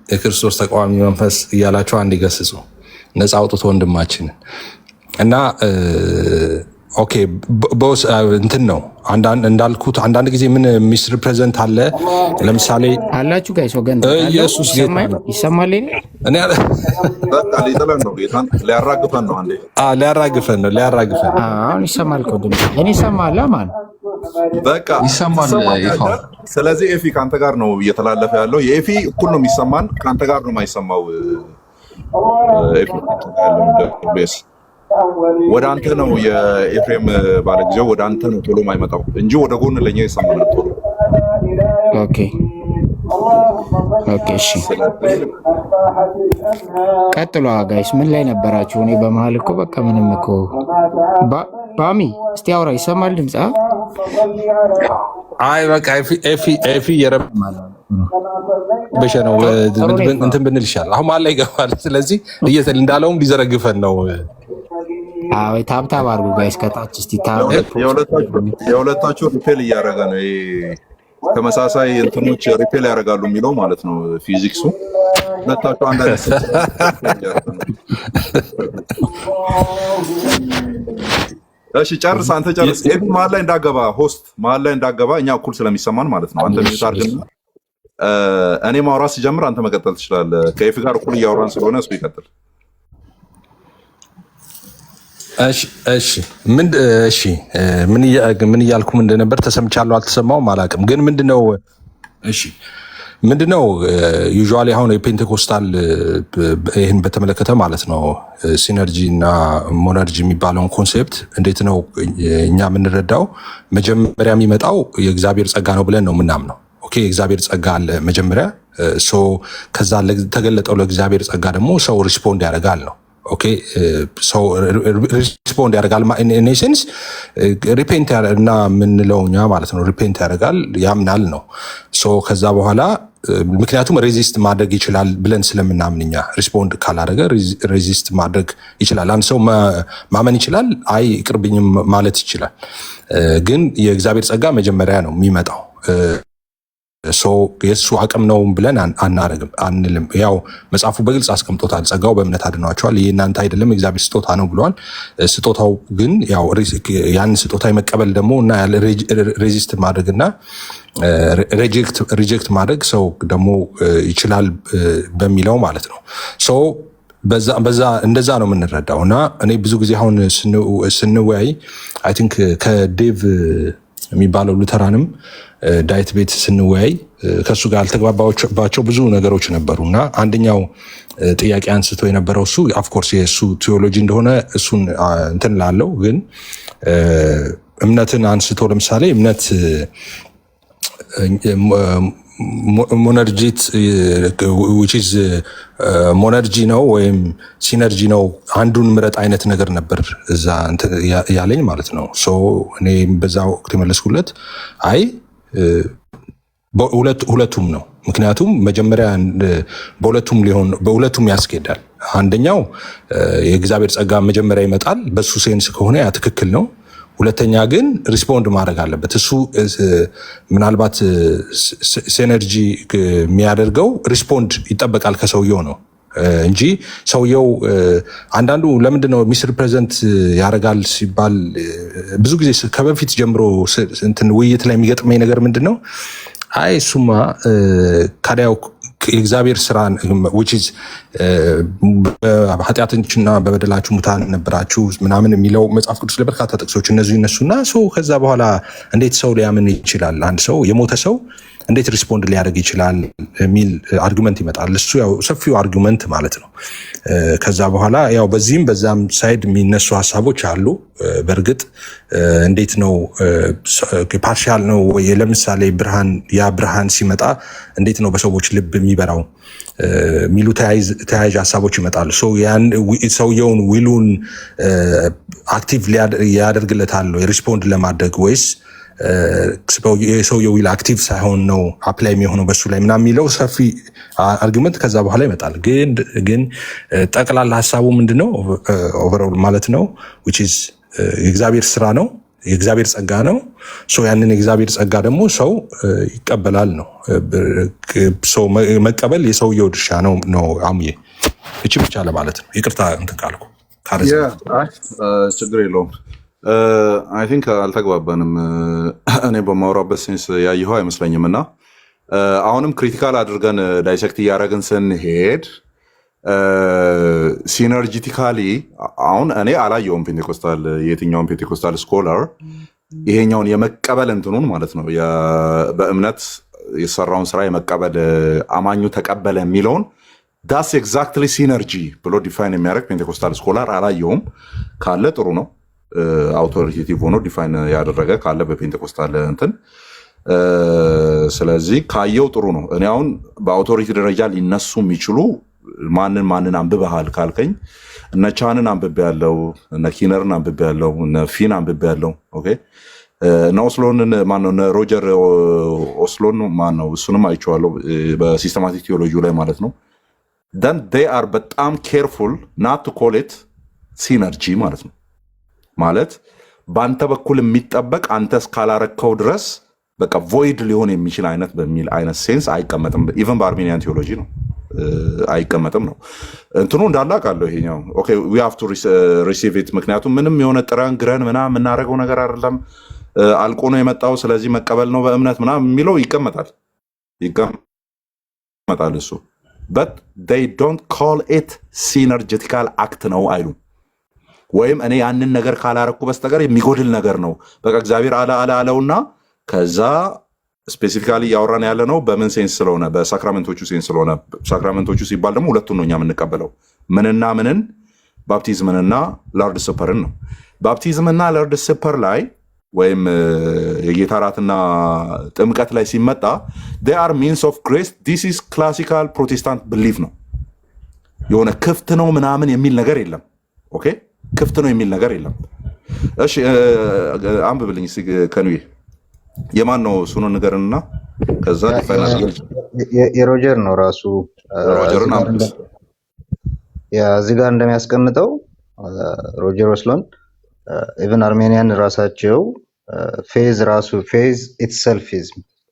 የክርስቶስ ተቃዋሚ መንፈስ እያላቸው አንድ ይገስጹ ነፃ አውጥቶ ወንድማችንን እና ኦኬ እንትን ነው እንዳልኩት አንዳንድ ጊዜ ምን ሚስ ሪፕሬዘንት አለ። ለምሳሌ አላችሁ ጋይስ ወገን ኢየሱስ ይሰማል። እኔ ሊጥለን ነው ጌታን ሊያራግፈን ነው። አንዴ ሊያራግፈን ነው። አሁን ይሰማል እኮ ድምፅ እኔ ይሰማል። ማን በቃ ይሰማል። ስለዚህ ኤፊ ከአንተ ጋር ነው እየተላለፈ ያለው። የኤፊ እኩል ነው የሚሰማን፣ ከአንተ ጋር ነው የማይሰማው። ወደ አንተ ነው የኤፍሬም ባለጊዜው ወደ አንተ ነው ቶሎ የማይመጣው እንጂ ወደ ጎን ለኛ ይሰማናል ቶሎ። ኦኬ እሺ ቀጥሎ ጋይስ ምን ላይ ነበራችሁ? እኔ በመሀል እኮ በቃ ምንም እኮ ባሚ እስቲ አውራ ይሰማል ድምፅ? አይ በቃ ኤፊ የረበሸ ነው እንትን ብንል ይሻላል። አሁን መሀል ላይ ይገባል። ስለዚህ እንዳለውም ሊዘረግፈን ነው። አይ ታብታብ አድርጉ ጋይስ ከታች እስቲ ታብ የሁለታችሁ ሪፔል እያደረገ ነው። ተመሳሳይ እንትኖች ሪፔል ያደርጋሉ የሚለው ማለት ነው ፊዚክሱ። ሁለታችሁ አንድ አይነት እሺ ጨርስ፣ አንተ ጨርስ። ኤፊ መሀል ላይ እንዳገባ ሆስት መሀል ላይ እንዳገባ እኛ እኩል ስለሚሰማን ማለት ነው። አንተ ሚታርግና እኔ ማውራት ሲጀምር አንተ መቀጠል ትችላለህ። ከኤፊ ጋር እኩል እያወራን ስለሆነ እሱ ይቀጥል። እሺ ምን እያልኩም እንደነበር ተሰምቻለሁ አልተሰማውም አላውቅም። ግን ምንድነው ዩዥዋሊ አሁን የፔንቴኮስታል ይህን በተመለከተ ማለት ነው ሲነርጂ እና ሞነርጂ የሚባለውን ኮንሴፕት እንዴት ነው እኛ የምንረዳው? መጀመሪያ የሚመጣው የእግዚአብሔር ጸጋ ነው ብለን ነው የምናምነው። ኦኬ የእግዚአብሔር ጸጋ አለ መጀመሪያ። ከዛ ተገለጠው ለእግዚአብሔር ጸጋ ደግሞ ሰው ሪስፖንድ ያደርጋል ነው። ኦኬ ሰው ሪስፖንድ ያደርጋል ኢኔሴንስ ሪፔንት እና የምንለው እኛ ማለት ነው። ሪፔንት ያደርጋል ያምናል ነው። ከዛ በኋላ ምክንያቱም ሬዚስት ማድረግ ይችላል ብለን ስለምናምን እኛ ሪስፖንድ ካላደረገ ሬዚስት ማድረግ ይችላል። አንድ ሰው ማመን ይችላል፣ አይ ይቅርብኝም ማለት ይችላል። ግን የእግዚአብሔር ጸጋ መጀመሪያ ነው የሚመጣው። የእሱ አቅም ነው ብለን አናረግም አንልም። ያው መጽሐፉ በግልጽ አስቀምጦታል። ጸጋው በእምነት አድኗቸዋል፣ ይህ እናንተ አይደለም የእግዚአብሔር ስጦታ ነው ብለዋል። ስጦታው ግን ያው ያን ስጦታ የመቀበል ደግሞ እና ሬዚስት ማድረግና ሪጀክት ማድረግ ሰው ደግሞ ይችላል በሚለው ማለት ነው። በዛ እንደዛ ነው የምንረዳው። እና እኔ ብዙ ጊዜ አሁን ስንወያይ አይ ቲንክ ከዴቭ የሚባለው ሉተራንም ዳዊት ቤት ስንወያይ ከእሱ ጋር ያልተግባባቸው ብዙ ነገሮች ነበሩ። እና አንደኛው ጥያቄ አንስቶ የነበረው እሱ ኦፍኮርስ የእሱ ቴዎሎጂ እንደሆነ እሱን እንትን ላለው ግን እምነትን አንስቶ ለምሳሌ እምነት ሞነርጂት ዊችዝ ሞነርጂ ነው ወይም ሲነርጂ ነው አንዱን ምረጥ አይነት ነገር ነበር እዛ ያለኝ ማለት ነው። እኔ በዛ ወቅት የመለስኩለት አይ ሁለቱም ነው። ምክንያቱም መጀመሪያ በሁለቱም ያስኬዳል። አንደኛው የእግዚአብሔር ጸጋ መጀመሪያ ይመጣል፣ በሱ ሴንስ ከሆነ ያ ትክክል ነው። ሁለተኛ ግን ሪስፖንድ ማድረግ አለበት። እሱ ምናልባት ሲነርጂ የሚያደርገው ሪስፖንድ ይጠበቃል ከሰውየው ነው እንጂ ሰውየው አንዳንዱ ለምንድነው ሚስ ሪፕሬዘንት ያደርጋል ሲባል ብዙ ጊዜ ከበፊት ጀምሮ እንትን ውይይት ላይ የሚገጥመኝ ነገር ምንድነው አይ እሱማ ካዲያው የእግዚአብሔር ስራ which is ኃጢአተኞችና በበደላችሁ ሙታን ነበራችሁ ምናምን የሚለው መጽሐፍ ቅዱስ ለበርካታ ጥቅሶች እነዚህ ይነሱና ከዛ በኋላ እንዴት ሰው ሊያምን ይችላል? አንድ ሰው የሞተ ሰው እንዴት ሪስፖንድ ሊያደርግ ይችላል የሚል አርጊመንት ይመጣል። እሱ ያው ሰፊው አርጊመንት ማለት ነው። ከዛ በኋላ ያው በዚህም በዛም ሳይድ የሚነሱ ሀሳቦች አሉ። በእርግጥ እንዴት ነው ፓርሻል ነው ወይ? ለምሳሌ ብርሃን ሲመጣ እንዴት ነው በሰዎች ልብ የሚበራው የሚሉ ተያያዥ ሀሳቦች ይመጣሉ። ሰውየውን ዊሉን አክቲቭ ያደርግለታል ሪስፖንድ ለማድረግ ወይስ የሰውየው ዊል አክቲቭ ሳይሆን ነው አፕላይ የሚሆነው በሱ ላይ ምናምን የሚለው ሰፊ አርጊመንት ከዛ በኋላ ይመጣል። ግን ጠቅላላ ሀሳቡ ምንድነው ኦቨርኦል ማለት ነው which is የእግዚአብሔር ስራ ነው፣ የእግዚአብሔር ጸጋ ነው። ያንን የእግዚአብሔር ጸጋ ደግሞ ሰው ይቀበላል ነው። ሰው መቀበል የሰውየው ድርሻ ነው። አሙዬ እቺ ብቻ ለማለት ነው። ይቅርታ እንትን ካልኩ ችግር የለውም። አይ ቲንክ አልተግባባንም። እኔ በማውራበት ሴንስ ያየኸው አይመስለኝም። እና አሁንም ክሪቲካል አድርገን ዳይሴክት እያደረግን ስንሄድ ሲነርጂቲካሊ አሁን እኔ አላየውም ፔንቴኮስታል የትኛውን ፔንቴኮስታል ስኮላር ይሄኛውን የመቀበል እንትኑን ማለት ነው በእምነት የሰራውን ስራ የመቀበል አማኙ ተቀበለ የሚለውን ዳስ ኤግዛክትሊ ሲነርጂ ብሎ ዲፋይን የሚያደርግ ፔንቴኮስታል ስኮላር አላየውም። ካለ ጥሩ ነው። አውቶሪቴቲቭ ሆኖ ዲፋይን ያደረገ ካለ በፔንቴኮስታል እንትን ስለዚህ ካየው ጥሩ ነው። እኔ አሁን በአውቶሪቲ ደረጃ ሊነሱ የሚችሉ ማንን አንብበሃል ካልከኝ እነ ቻንን አንብቤያለሁ፣ እነ ኪነርን አንብቤያለሁ፣ እነ ፊን አንብቤያለሁ። ኦኬ እነ ኦስሎንን ማነው እነ ሮጀር ኦስሎን ማነው እሱንም አይቼዋለሁ በሲስተማቲክ ቴዎሎጂ ላይ ማለት ነው። then they are በጣም ኬርፉል not to call it ሲነርጂ ማለት ነው። ማለት በአንተ በኩል የሚጠበቅ አንተ እስካላረከው ድረስ በቃ ቮይድ ሊሆን የሚችል አይነት በሚል አይነት ሴንስ አይቀመጥም። ኢቨን በአርሜኒያን ቴዎሎጂ ነው አይቀመጥም ነው እንትኑ እንዳለ አውቃለሁ። ይሄኛው ኦኬ we have to receive it ምክንያቱም ምንም የሆነ ጥረን ግረን ምናምን የምናደርገው ነገር አይደለም፣ አልቆ ነው የመጣው፣ ስለዚህ መቀበል ነው በእምነት ምናምን የሚለው ይቀመጣል እሱ but they don't call it synergetical act ነው አይሉም። ወይም እኔ ያንን ነገር ካላረኩ በስተቀር የሚጎድል ነገር ነው በቃ እግዚአብሔር አለውና ከዛ ስፔሲፊካሊ ያወራን ያለ ነው በምን ሴንስ ስለሆነ በሳክራመንቶቹ ሴንስ ስለሆነ ሳክራመንቶቹ ሲባል ደግሞ ሁለቱን ነው እኛ የምንቀበለው ምንና ምንን ባፕቲዝምንና ሎርድ ሱፐርን ነው። ባፕቲዝምና ሎርድ ሱፐር ላይ ወይም የጌታ እራትና ጥምቀት ላይ ሲመጣ they are means of grace. this is classical protestant belief ነው። የሆነ ክፍት ነው ምናምን የሚል ነገር የለም። ኦኬ ክፍት ነው የሚል ነገር የለም። እሺ አንብብልኝ እስኪ ከኑዬ የማን ነው እሱን ንገርንና ከዛ ዲፋይናል የሮጀር ነው ራሱ ሮጀርን አንብብ። እዚህ ጋር እንደሚያስቀምጠው ሮጀር ኦስሎን ኢቨን አርሜኒያን ራሳቸው ፌዝ ራሱ ፌዝ ኢትሰልፍ ኢዝ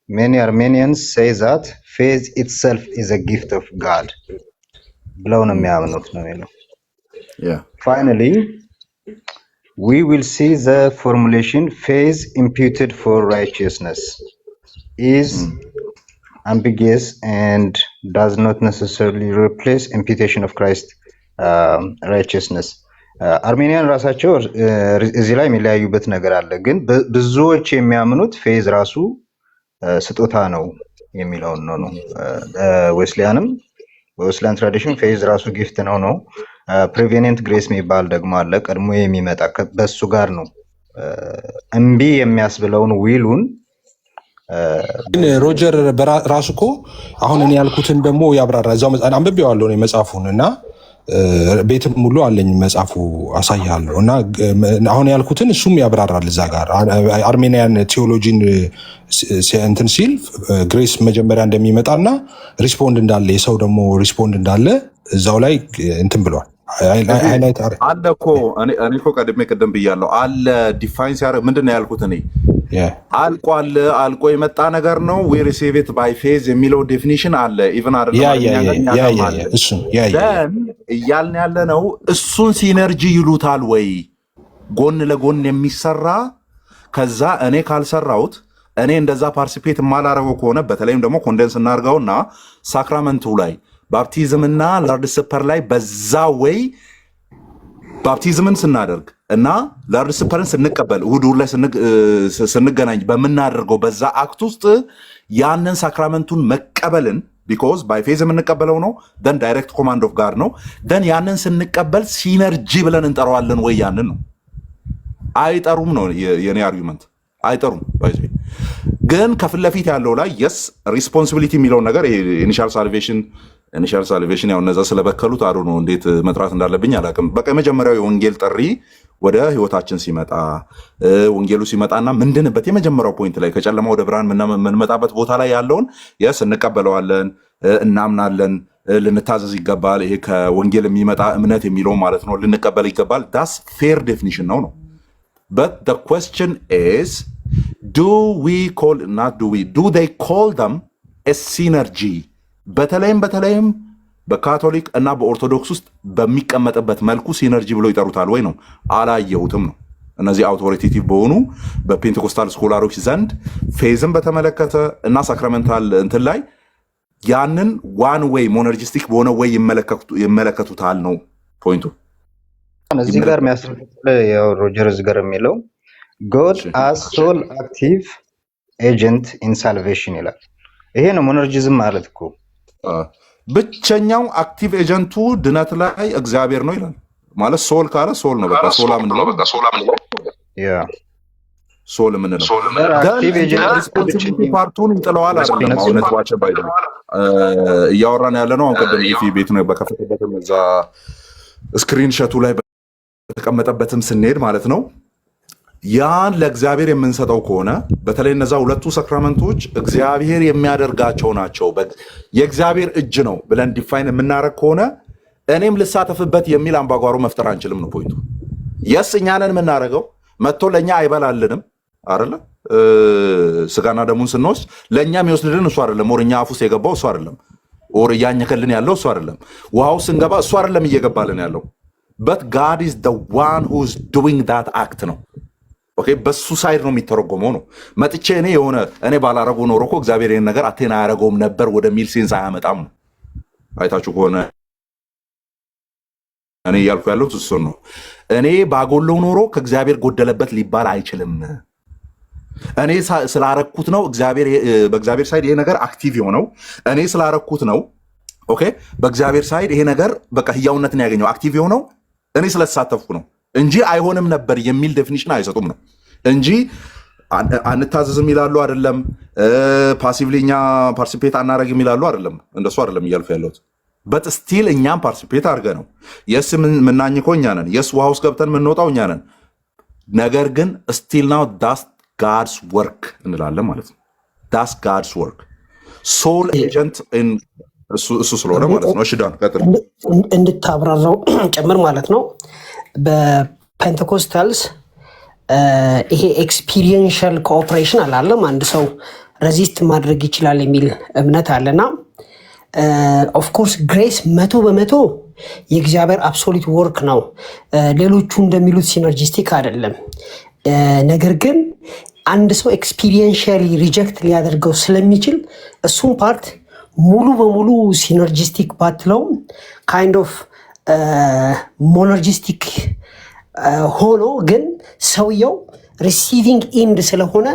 many Armenians say that faith itself is a gift of God ብለው ነው የሚያምኑት ነው የሚለው። Finally, we will see the formulation faith imputed for righteousness is ambiguous and does not necessarily replace imputation of Christ righteousness. አርሜኒያን ራሳቸው እዚህ ላይ የሚለያዩበት ነገር አለ። ግን ብዙዎች የሚያምኑት ፌዝ ራሱ ስጦታ ነው የሚለውን ነው። ዌስሊያንም በዌስሊያን ትራዲሽን ፌዝ ራሱ ጊፍት ነው። ፕሪቬኔንት ግሬስ የሚባል ደግሞ አለ፣ ቀድሞ የሚመጣ በሱ ጋር ነው እምቢ የሚያስብለውን ዊሉን። ግን ሮጀር ራሱ እኮ አሁን እኔ ያልኩትን ደግሞ ያብራራ። እዛው አንብቤዋለሁ እኔ መጽሐፉን እና ቤትም ሙሉ አለኝ መጽሐፉ አሳያለሁ። እና አሁን ያልኩትን እሱም ያብራራል እዛ ጋር አርሜኒያን ቴዎሎጂን እንትን ሲል ግሬስ መጀመሪያ እንደሚመጣና ሪስፖንድ እንዳለ የሰው ደግሞ ሪስፖንድ እንዳለ እዛው ላይ እንትን ብሏል። አለ እኮ እኔ እኮ ቀድሜ ቅድም ብያለሁ አለ ዲፋይን ሲያደርግ ምንድን ነው ያልኩት እኔ አልቋል አልቆ የመጣ ነገር ነው። we receive it by faith የሚለው ዴፊኒሽን አለ። ኢቭን እያልን ያለ ነው። እሱን ሲነርጂ ይሉታል ወይ ጎን ለጎን የሚሰራ ከዛ እኔ ካልሰራሁት እኔ እንደዛ ፓርቲሲፔት የማላረገው ከሆነ በተለይም ደግሞ ኮንደንስ እናርጋውና ሳክራመንቱ ላይ ባፕቲዝምና ሎርድ ስፐር ላይ በዛ ወይ ባፕቲዝምን ስናደርግ እና ሎርድ ስፐርን ስንቀበል እሑድ ላይ ስንገናኝ በምናደርገው በዛ አክት ውስጥ ያንን ሳክራመንቱን መቀበልን ቢኮዝ ባይ ፌዝ የምንቀበለው ነው። ደን ዳይሬክት ኮማንድ ኦፍ ጋድ ነው። ደን ያንን ስንቀበል ሲነርጂ ብለን እንጠራዋለን ወይ? ያንን ነው። አይጠሩም ነው የኔ አርጊመንት። አይጠሩም። ግን ከፊት ለፊት ያለው ላይ የስ ሪስፖንሲቢሊቲ የሚለውን ነገር ኢኒሻል ሳልቬሽን ያው እነዛ ስለበከሉት አሩ ነው እንዴት መጥራት እንዳለብኝ አላውቅም። በቃ የመጀመሪያው የወንጌል ጥሪ ወደ ህይወታችን ሲመጣ ወንጌሉ ሲመጣና ምንድንበት የመጀመሪያው ፖይንት ላይ ከጨለማ ወደ ብርሃን የምንመጣበት ቦታ ላይ ያለውን የስ እንቀበለዋለን፣ እናምናለን፣ ልንታዘዝ ይገባል። ይሄ ከወንጌል የሚመጣ እምነት የሚለው ማለት ነው። ልንቀበል ይገባል። ዳስ ፌር ዴፊኒሽን ነው። But the question is, do they call them a synergy? በተለይም በካቶሊክ እና በኦርቶዶክስ ውስጥ በሚቀመጥበት መልኩ ሲነርጂ ብሎ ይጠሩታል ወይ ነው? አላየሁትም ነው። እነዚህ አውቶሪቴቲቭ በሆኑ በፔንቴኮስታል ስኮላሮች ዘንድ ፌዝን በተመለከተ እና ሳክራመንታል እንትን ላይ ያንን ዋን ዌይ ሞነርጂስቲክ በሆነ ወይ ይመለከቱታል ነው ፖይንቱ። እዚህ ጋር የሚያስፈልግ ሮጀር እዚህ ጋር የሚለው God as sole active agent in salvation ይላል። ይሄ ነው ሞነርጂዝም ማለት እኮ። ብቸኛው አክቲቭ ኤጀንቱ ድነት ላይ እግዚአብሔር ነው ይላል። ማለት ሶል ካለ ሶል ነው። በቃ ሶላ ምን ነው? ሶል ምን ነው? አክቲቭ ኤጀንት ፓርቱን እንጥለዋል አይደለም። አሁን ነጥባችን ባይደ እያወራን ያለ ነው። አሁን ቀደም ይፊ ቤት ነው በከፈተበትም እዛ ስክሪን ሾቱ ላይ በተቀመጠበትም ስንሄድ ማለት ነው ያን ለእግዚአብሔር የምንሰጠው ከሆነ በተለይ እነዛ ሁለቱ ሰክራመንቶች እግዚአብሔር የሚያደርጋቸው ናቸው፣ የእግዚአብሔር እጅ ነው ብለን ዲፋይን የምናደርግ ከሆነ እኔም ልሳተፍበት የሚል አምባጓሮ መፍጠር አንችልም ነው ፖይንቱ። የስ እኛንን የምናደርገው መጥቶ ለእኛ አይበላልንም አይደለ? ስጋና ደሙን ስንወስድ ለእኛ የሚወስድልን እሱ አይደለም። ወር እኛ አፉስ የገባው እሱ አይደለም። ወር እያኘከልን ያለው እሱ አይደለም። ውሃው ስንገባ እሱ አይደለም እየገባልን ያለው። but God is the one who is doing that act ነው። ኦኬ፣ በሱ ሳይድ ነው የሚተረጎመው ነው። መጥቼ እኔ ባላረገው ኖሮ እኮ እግዚአብሔር ይሄን ነገር አቴና ያረገውም ነበር ወደሚል ሴንስ አያመጣም ነው። አይታችሁ ከሆነ እኔ እያልኩ ያለሁት እሱ ነው። እኔ ባጎለው ኖሮ ከእግዚአብሔር ጎደለበት ሊባል አይችልም። እኔ ስላረኩት ነው በእግዚአብሔር ሳይድ ይሄ ነገር አክቲቭ የሆነው እኔ ስላረኩት ነው። ኦኬ፣ በእግዚአብሔር ሳይድ ይሄ ነገር በቃ ህያውነትን ያገኘው አክቲቭ የሆነው እኔ ስለተሳተፍኩ ነው እንጂ አይሆንም ነበር የሚል ዴፊኒሽን አይሰጡም ነው እንጂ አንታዘዝም ይላሉ አይደለም። ፓሲቭሊ እኛ ፓርቲሲፔት አናረግም ይላሉ አይደለም። እንደሱ አይደለም እያልኩ ያለሁት። በት ስቲል እኛም ፓርቲሲፔት አድርገ ነው የስ ምናኝከው እኛ ነን። የስ ውሃ ውስጥ ገብተን የምንወጣው እኛ ነን። ነገር ግን ስቲል ናው ዳስ ጋድስ ወርክ እንላለን ማለት ነው። ዳስ ጋድስ ወርክ ሶል ኤጀንት እሱ ስለሆነ ማለት ነው። እሺ ዳን ቀጥል እንድታብራራው ጨምር ማለት ነው። በፔንቴኮስታልስ ይሄ ኤክስፒሪየንሻል ኮኦፕሬሽን አላለም። አንድ ሰው ረዚስት ማድረግ ይችላል የሚል እምነት አለና ኦፍኮርስ ግሬስ 100% የእግዚአብሔር አብሶሉት ወርክ ነው። ሌሎቹ እንደሚሉት ሲነርጂስቲክ አይደለም። ነገር ግን አንድ ሰው ኤክስፒሪየንሻሊ ሪጀክት ሊያደርገው ስለሚችል እሱም ፓርት ሙሉ በሙሉ ሲነርጂስቲክ ባትለውም ካይንድ ኦፍ ሞነርጂስቲክ ሆኖ ግን ሰውየው ሪሲቪንግ ኢንድ ስለሆነ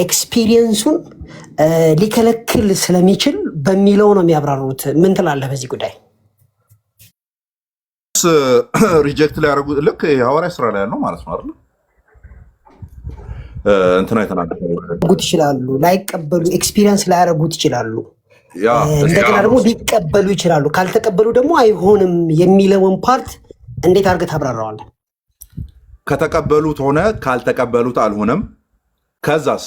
ኤክስፒሪየንሱን ሊከለክል ስለሚችል በሚለው ነው የሚያብራሩት። ምን ትላለህ በዚህ ጉዳይ? ሪጀክት ሊያደርጉ ልክ የሐዋርያ ስራ ላይ ያለው ማለት ነው አይደል? እንትና የተናገሩት ይችላሉ፣ ላይቀበሉ ኤክስፒሪየንስ ላያደርጉት ይችላሉ። እንደገና ደግሞ ሊቀበሉ ይችላሉ። ካልተቀበሉ ደግሞ አይሆንም የሚለውን ፓርት እንዴት አድርገህ ታብራራዋለህ? ከተቀበሉት ሆነ ካልተቀበሉት አልሆነም። ከዛስ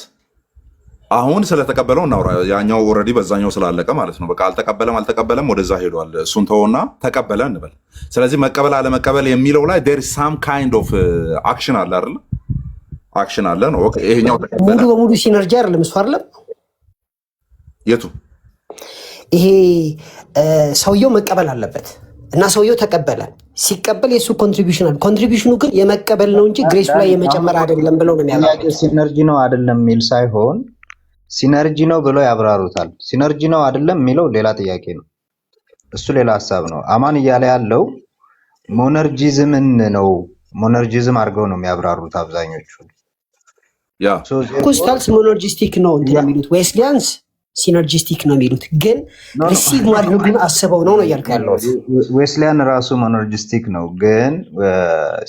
አሁን ስለተቀበለው እናውራ። ያኛው ኦልሬዲ በዛኛው ስላለቀ ማለት ነው። በቃ አልተቀበለም ወደዛ ሄዷል። እሱን ተወውና ተቀበለ እንበል። ስለዚህ መቀበል አለመቀበል የሚለው ላይ there is some kind of action አለ አይደል? አክሽን አለ ነው። ኦኬ ይሄኛው ሙሉ በሙሉ ሲነርጂ አይደለም እሱ አይደለም። የቱ ይሄ ሰውየው መቀበል አለበት እና ሰውየው ተቀበለ። ሲቀበል የሱ ኮንትሪቢዩሽን አለ። ኮንትሪቢዩሽኑ ግን የመቀበል ነው እንጂ ግሬስ ላይ የመጨመር አይደለም ብለው ነው የሚያብራሩት። ሲነርጂ ነው አይደለም የሚል ሳይሆን ሲነርጂ ነው ብለው ያብራሩታል። ሲነርጂ ነው አይደለም የሚለው ሌላ ጥያቄ ነው። እሱ ሌላ ሀሳብ ነው። አማን እያለ ያለው ሞነርጂዝምን ነው። ሞነርጂዝም አድርገው ነው የሚያብራሩት አብዛኞቹ። ያ ኮስታልስ ሞኖርጂስቲክ ነው እንትን የሚሉት ዌስሊያንስ ሲነርጂስቲክ ነው የሚሉት፣ ግን ሪሲቭ ማድረጉን አስበው ነው እያልኩ ያለሁት። ዌስሊያን ራሱ ሞኖርጂስቲክ ነው፣ ግን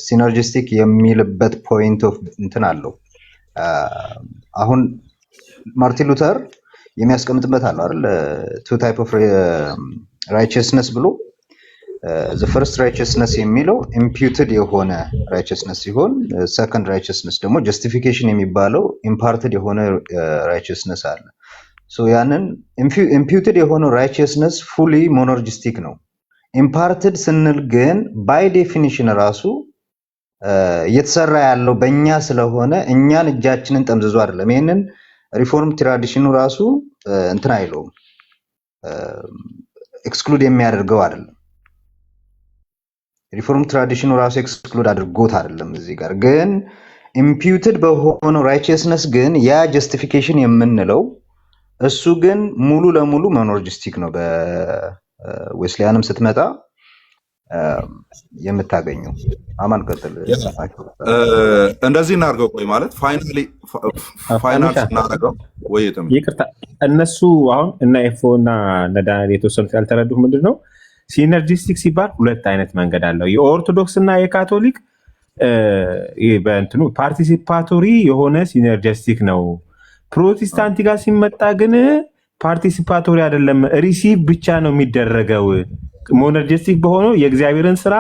ሲነርጂስቲክ የሚልበት ፖይንት ኦፍ እንትን አለው። አሁን ማርቲን ሉተር የሚያስቀምጥበት አለው አይደል? ቱ ታይፕ ኦፍ ራይቸስነስ ብሎ ዘ ፈርስት ራይቸስነስ የሚለው ኢምፒውትድ የሆነ ራይቸስነስ ሲሆን ሰከንድ ራይቸስነስ ደግሞ ጀስቲፊኬሽን የሚባለው ኢምፓርትድ የሆነ ራይቸስነስ አለ። ሶ ያንን ኢምፒውትድ የሆነው ራይቸስነስ ፉሊ ሞኖርጂስቲክ ነው። ኢምፓርትድ ስንል ግን ባይ ዴፊኒሽን ራሱ እየተሰራ ያለው በእኛ ስለሆነ እኛን እጃችንን ጠምዝዞ አይደለም። ይህንን ሪፎርም ትራዲሽኑ ራሱ እንትን አይለውም፣ ኤክስክሉድ የሚያደርገው አይደለም። ሪፎርም ትራዲሽኑ ራሱ ኤክስክሉድ አድርጎት አይደለም። እዚህ ጋር ግን ኢምፒውትድ በሆነው ራይቸስነስ ግን ያ ጀስቲፊኬሽን የምንለው እሱ ግን ሙሉ ለሙሉ ሞኖርጂስቲክ ነው። በዌስሊያንም ስትመጣ የምታገኘው። አማን ቀጥል። እንደዚህ እናድርገው። ቆይ ማለት ፋይናል እናደርገው ወይ ይቅርታ፣ እነሱ አሁን እና ኤፎ እና ነዳን የተወሰኑት ያልተረዱት ምንድን ነው? ሲነርጂስቲክ ሲባል ሁለት አይነት መንገድ አለው። የኦርቶዶክስ እና የካቶሊክ በእንትኑ ፓርቲሲፓቶሪ የሆነ ሲነርጂስቲክ ነው። ፕሮቴስታንት ጋር ሲመጣ ግን ፓርቲሲፓቶሪ አይደለም፣ ሪሲቭ ብቻ ነው የሚደረገው። ሞኖርጂስቲክ በሆነው የእግዚአብሔርን ስራ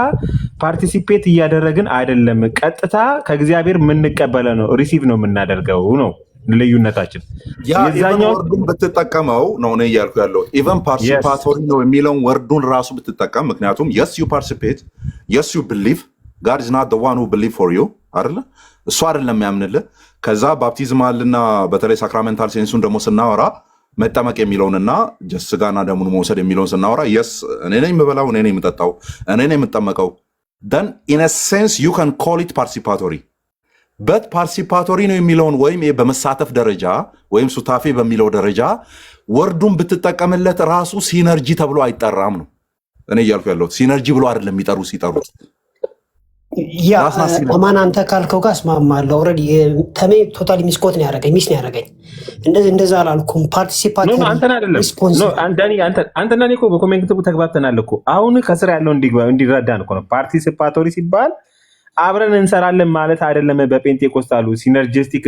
ፓርቲሲፔት እያደረግን አይደለም፣ ቀጥታ ከእግዚአብሔር የምንቀበለ ነው፣ ሪሲቭ ነው የምናደርገው ነው ልዩነታችን። የዛኛው ወርዱን ብትጠቀመው ነው እኔ እያልኩ ያለው። ኢቨን ፓርቲሲፓቶሪ ነው የሚለውን ወርዱን ራሱ ብትጠቀም፣ ምክንያቱም የስ ዩ ፓርቲሲፔት የስ ዩ ብሊቭ ጋድ ኢዝ ናት ዘ ዋን ሁ ብሊቭ ፎር ዩ አይደለ? እሱ አይደለም ያምንልህ። ከዛ ባፕቲዝማልና በተለይ ሳክራሜንታል ሴንሱን ደግሞ ስናወራ መጠመቅ የሚለውንና ስጋና ደሙን መውሰድ የሚለውን ስናወራ የስ እኔ ነኝ የምበላው፣ እኔ ነኝ የምጠጣው፣ እኔ ነኝ የምጠመቀው። ደን ኢን አ ሴንስ ዩ ካን ኮል ኢት ፓርቲሲፓቶሪ በት ፓርቲሲፓቶሪ ነው የሚለውን ወይም በመሳተፍ ደረጃ ወይም ሱታፌ በሚለው ደረጃ ወርዱን ብትጠቀምለት ራሱ ሲነርጂ ተብሎ አይጠራም ነው እኔ እያልኩ ያለሁት። ሲነርጂ ብሎ አይደለም የሚጠሩ ሲጠሩት። ያ አማን አንተ ካልከው ጋር እስማማለሁ። ኦልሬዲ ተሜ ቶታሊ ሚስኮት ነው ያደረገኝ፣ ሚስ ነው ያደረገኝ። እንደዛ አላልኩም። ፓርቲሲፓቶሪ አንተና አይደለም አንተና እኔ እኮ በኮሜንት ተግባብተናል እኮ። አሁን ከስር ያለው እንዲረዳን እኮ ነው። ፓርቲሲፓቶሪ ሲባል አብረን እንሰራለን ማለት አይደለም። በፔንቴኮስታሉ ሲነርጂስቲክ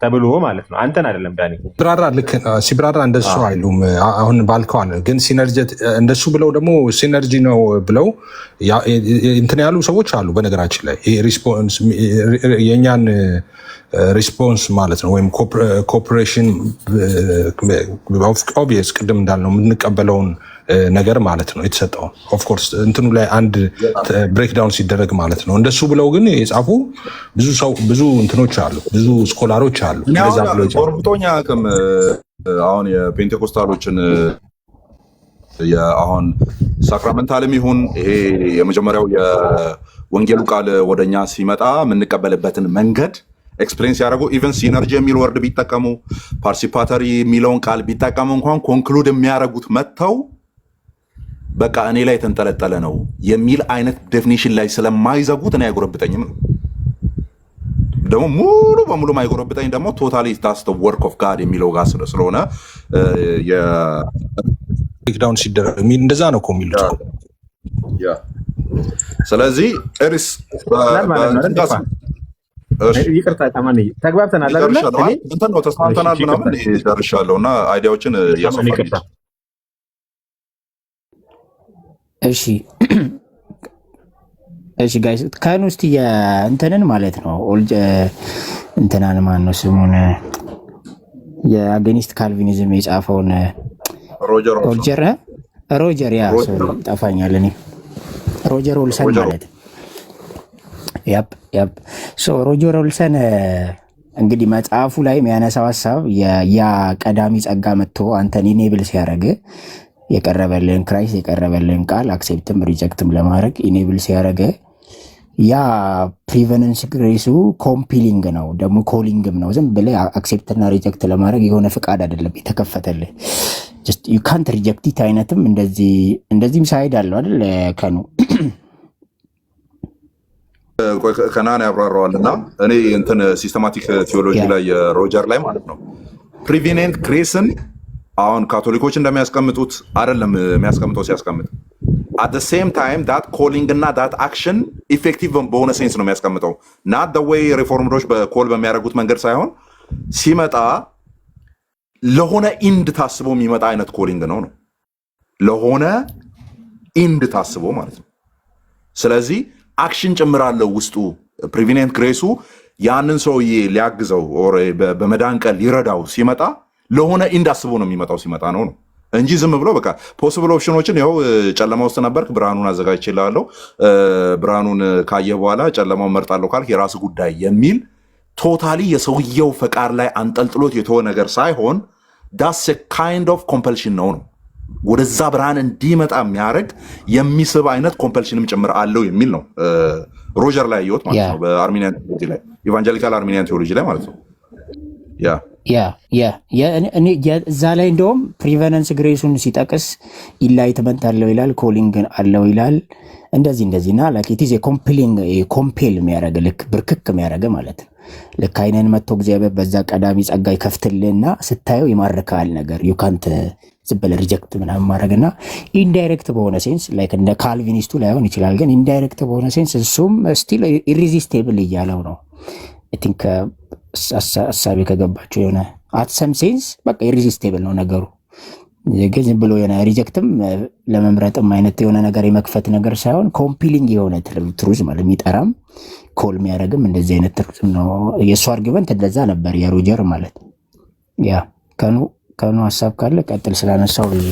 ተብሎ ማለት ነው። አንተን አይደለም ዳኒ ሲብራራ ልክ ሲብራራ እንደሱ አይሉም። አሁን ባልከዋል ግን ሲነርጂ እንደሱ ብለው ደግሞ ሲነርጂ ነው ብለው እንትን ያሉ ሰዎች አሉ። በነገራችን ላይ ሪስፖንስ የኛን ሪስፖንስ ማለት ነው ወይም ኮኦፕሬሽን ኦብቪየስ ቅድም እንዳልነው የምንቀበለውን ነገር ማለት ነው የተሰጠውን ኦፍኮርስ እንትኑ ላይ አንድ ብሬክዳውን ሲደረግ ማለት ነው። እንደሱ ብለው ግን የጻፉ ብዙ እንትኖች አሉ፣ ብዙ ስኮላሮች አሉ። ኦርቶኛ ቅም አሁን የፔንቴኮስታሎችን አሁን ሳክራመንታልም ይሁን ይሄ የመጀመሪያው የወንጌሉ ቃል ወደኛ ሲመጣ የምንቀበልበትን መንገድ ኤክስፕሌን ሲያደርጉ ኢቨን ሲነርጂ የሚል ወርድ ቢጠቀሙ ፓርቲሲፓተሪ የሚለውን ቃል ቢጠቀሙ እንኳን ኮንክሉድ የሚያደርጉት መጥተው በቃ እኔ ላይ የተንጠለጠለ ነው የሚል አይነት ዴፊኒሽን ላይ ስለማይዘጉት እኔ አይጎረብጠኝም ነው። ደግሞ ሙሉ በሙሉ ማይጎረብጠኝ ደግሞ ቶታሊ ታስ ዘ ወርክ ኦፍ ጋድ የሚለው ጋር ስለሆነ ብሬክዳውን ሲደረግ እንደዛ ነው እኮ የሚሉት። ስለዚህ እርስ ይቅርታ ታማን ተግባብተናል አይደል? እንትን ነው ተስማምተናል ምናምን ደርሻለሁ እና አይዲያዎችን እያሰፋን። እሺ ጋይስ ካን ውስጥ የእንትንን ማለት ነው እንትናን ማን ነው ስሙን የአጌኒስት ካልቪኒዝም የጻፈውን ሮጀር ያ ጠፋኛል እኔ ሮጀር ኦልሰን ማለት ያፕ ሮጀር ኦልሰን እንግዲህ መጽሐፉ ላይ የሚያነሳው ሀሳብ ያ ቀዳሚ ጸጋ መጥቶ አንተን ኢኔብል ሲያደርግ የቀረበልን ክራይስት የቀረበልን ቃል አክሴፕትም ሪጀክትም ለማድረግ ኢኔብል ሲያደርግ ያ ፕሪቨነንስ ግሬሱ ኮምፒሊንግ ነው፣ ደግሞ ኮሊንግም ነው። ዝም ብለህ አክሴፕትና ሪጀክት ለማድረግ የሆነ ፍቃድ አይደለም የተከፈተልህ። ዩ ካንት ሪጀክት ኢት አይነትም እንደዚህም ሳይድ አለው አይደል ከኑ ከናን ያብራራዋል። እና እኔ እንትን ሲስተማቲክ ቴዎሎጂ ላይ የሮጀር ላይ ማለት ነው ፕሪቬኔንት ግሬስን አሁን ካቶሊኮች እንደሚያስቀምጡት አይደለም የሚያስቀምጠው። ሲያስቀምጥ አት ሴም ታይም ዳት ኮሊንግ እና ዳት አክሽን ኢፌክቲቭ በሆነ ሴንስ ነው የሚያስቀምጠው። ናት ደ ዌይ ሪፎርመሮች በኮል በሚያደርጉት መንገድ ሳይሆን ሲመጣ ለሆነ ኢንድ ታስቦ የሚመጣ አይነት ኮሊንግ ነው ለሆነ ኢንድ ታስቦ ማለት ነው። ስለዚህ አክሽን ጨምራለው ውስጡ ፕሪቬኔንት ግሬሱ ያንን ሰውዬ ሊያግዘው በመዳን ቀን ሊረዳው ሲመጣ ለሆነ ኢንድ አስቦ ነው የሚመጣው ሲመጣ ነው እንጂ ዝም ብሎ በቃ ፖሲብል ኦፕሽኖችን ያው ጨለማ ውስጥ ነበርክ ብርሃኑን አዘጋጅቼልሃለሁ ብርሃኑን ካየህ በኋላ ጨለማውን መርጣለሁ ካልክ የራስ ጉዳይ የሚል ቶታሊ የሰውየው ፈቃድ ላይ አንጠልጥሎት የተወ ነገር ሳይሆን ዳስ ካይንድ ኦፍ ኮምፐልሽን ነው ወደዛ ብርሃን እንዲመጣ የሚያደርግ የሚስብ አይነት ኮምፐልሽንም ጭምር አለው የሚል ነው ሮጀር ላይ ያየሁት ማለት ነው። በአርሜኒያን ቴዎሎጂ ላይ ኢቫንጀሊካል አርሜኒያን ቴዎሎጂ ላይ ማለት ነው። እዛ ላይ እንደውም ፕሪቨነንስ ግሬሱን ሲጠቅስ ኢንላይትመንት አለው ይላል፣ ኮሊንግ አለው ይላል። እንደዚህና ላኪት ኢዝ ኮምፔል የሚያደርግ ልክ ብርክክ የሚያደርግ ማለት ነው። ልክ አይነን መጥቶ እግዚአብሔር በዛ ቀዳሚ ጸጋ ይከፍትልና ስታየው ይማርካል ነገር ዩካንት ዝም ብለህ ሪጀክት ምናምን ማድረግና ኢንዳይሬክት በሆነ ሴንስ ላይክ እንደ ካልቪኒስቱ ላይሆን ይችላል፣ ግን ኢንዳይሬክት በሆነ ሴንስ እሱም ስቲል ኢሪዚስቴብል እያለው ነው። አይ ቲንክ ሀሳቤ ከገባቸው የሆነ አትሰም ሴንስ በቃ ኢሪዚስቴብል ነው ነገሩ። ግን ዝም ብሎ የሆነ ሪጀክትም ለመምረጥም አይነት የሆነ ነገር የመክፈት ነገር ሳይሆን ኮምፒሊንግ የሆነ ትሩዝ ማለት የሚጠራም ኮል የሚያደርግም እንደዚህ አይነት ትሩዝ ነው። የእሱ አርጊመንት እንደዛ ነበር የሮጀር ማለት ያ ከኑ ሀሳብ ካለ ቀጥል ስላነሳው ልዩ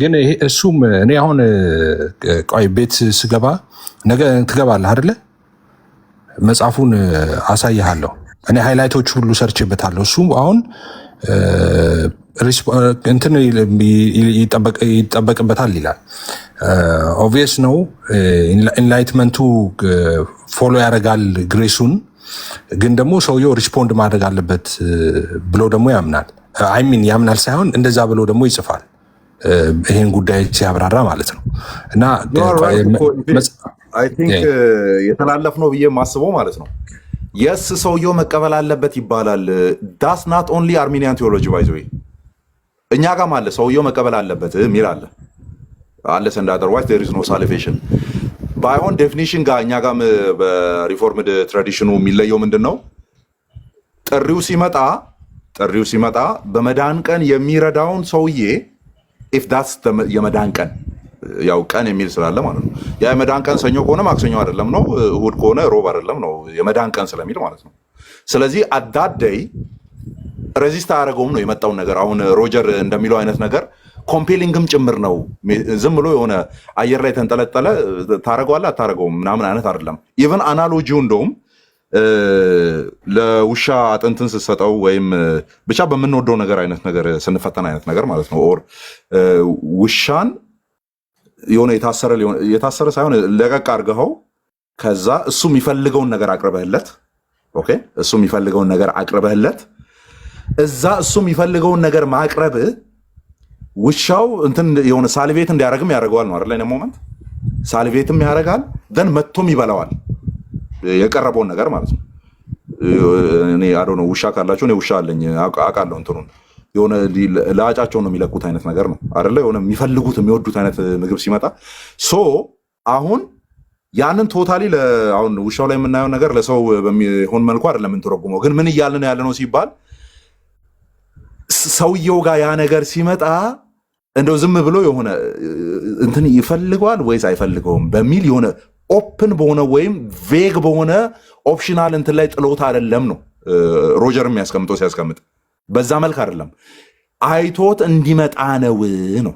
ግን ይሄ እሱም እኔ አሁን ቆይ ቤት ስገባ ነገ ትገባለህ አይደለ? መጽሐፉን አሳይሃለሁ። እኔ ሃይላይቶች ሁሉ ሰርችበታለሁ። እሱ አሁን እንትን ይጠበቅበታል ይላል። ኦብቪየስ ነው ኢንላይትመንቱ ፎሎ ያደርጋል ግሬሱን፣ ግን ደግሞ ሰውየው ሪስፖንድ ማድረግ አለበት ብሎ ደግሞ ያምናል። አይሚን ያምናል ሳይሆን እንደዛ ብሎ ደግሞ ይጽፋል። ይሄን ጉዳይ ሲያብራራ ማለት ነው። እና አይ ቲንክ የተላለፍ ነው ብዬ ማስበው ማለት ነው የስ ሰውየው መቀበል አለበት ይባላል። ዳስ ናት ኦንሊ አርሜኒያን ቴዎሎጂ ባይ ዘ ዌይ እኛ ጋም አለ ሰውየው መቀበል አለበት የሚል አለ ሰንድ አዘርዋይዝ ዜር ኢዝ ኖ ሳልቬሽን ባይሆን ዴፊኒሽን ጋር እኛ ጋም በሪፎርምድ ትራዲሽኑ የሚለየው ምንድን ነው? ጥሪው ሲመጣ በመዳን ቀን የሚረዳውን ሰውዬ ኢፍ ዳትስ የመዳን ቀን ያው ቀን የሚል ስላለ ማለት ነው። ያ የመዳን ቀን ሰኞ ከሆነ ማክሰኞ አይደለም ነው፣ እሁድ ከሆነ ሮብ አይደለም ነው፣ የመዳን ቀን ስለሚል ማለት ነው። ስለዚህ አዳደይ ሬዚስት አያደርገውም ነው የመጣውን ነገር። አሁን ሮጀር እንደሚለው አይነት ነገር ኮምፔሊንግም ጭምር ነው። ዝም ብሎ የሆነ አየር ላይ ተንጠለጠለ ታረገዋለህ አታረገውም ምናምን አይነት አይደለም። ኢቨን አናሎጂው እንደውም ለውሻ አጥንትን ስትሰጠው ወይም ብቻ በምንወደው ነገር አይነት ነገር ስንፈተን አይነት ነገር ማለት ነው። ኦር ውሻን የሆነ የታሰረ ሳይሆን ለቀቅ አድርገኸው ከዛ እሱ የሚፈልገውን ነገር አቅርበህለት፣ ኦኬ እሱ የሚፈልገውን ነገር አቅርበህለት እዛ እሱ የሚፈልገውን ነገር ማቅረብ ውሻው እንትን የሆነ ሳልቬት እንዲያደርግም ያደርገዋል ነው አይደል? ሞመንት ሳልቬትም ያደርጋል ደን መጥቶም ይበላዋል የቀረበውን ነገር ማለት ነው። እኔ አዶ ነው ውሻ ካላችሁ እኔ ውሻ አለኝ አውቃለሁ። እንትኑን የሆነ ለአጫቸው ነው የሚለቁት አይነት ነገር ነው አይደለ? የሆነ የሚፈልጉት የሚወዱት አይነት ምግብ ሲመጣ ሶ አሁን ያንን ቶታሊ አሁን ውሻው ላይ የምናየው ነገር ለሰው በሚሆን መልኩ አይደለም የምንተረጉመው። ግን ምን እያልን ያለ ነው ሲባል ሰውየው ጋር ያ ነገር ሲመጣ እንደው ዝም ብሎ የሆነ እንትን ይፈልገዋል ወይስ አይፈልገውም በሚል የሆነ ኦፕን በሆነ ወይም ቬግ በሆነ ኦፕሽናል እንትን ላይ ጥሎት አይደለም ነው ሮጀር የሚያስቀምጠው። ሲያስቀምጥ በዛ መልክ አይደለም፣ አይቶት እንዲመጣ ነው።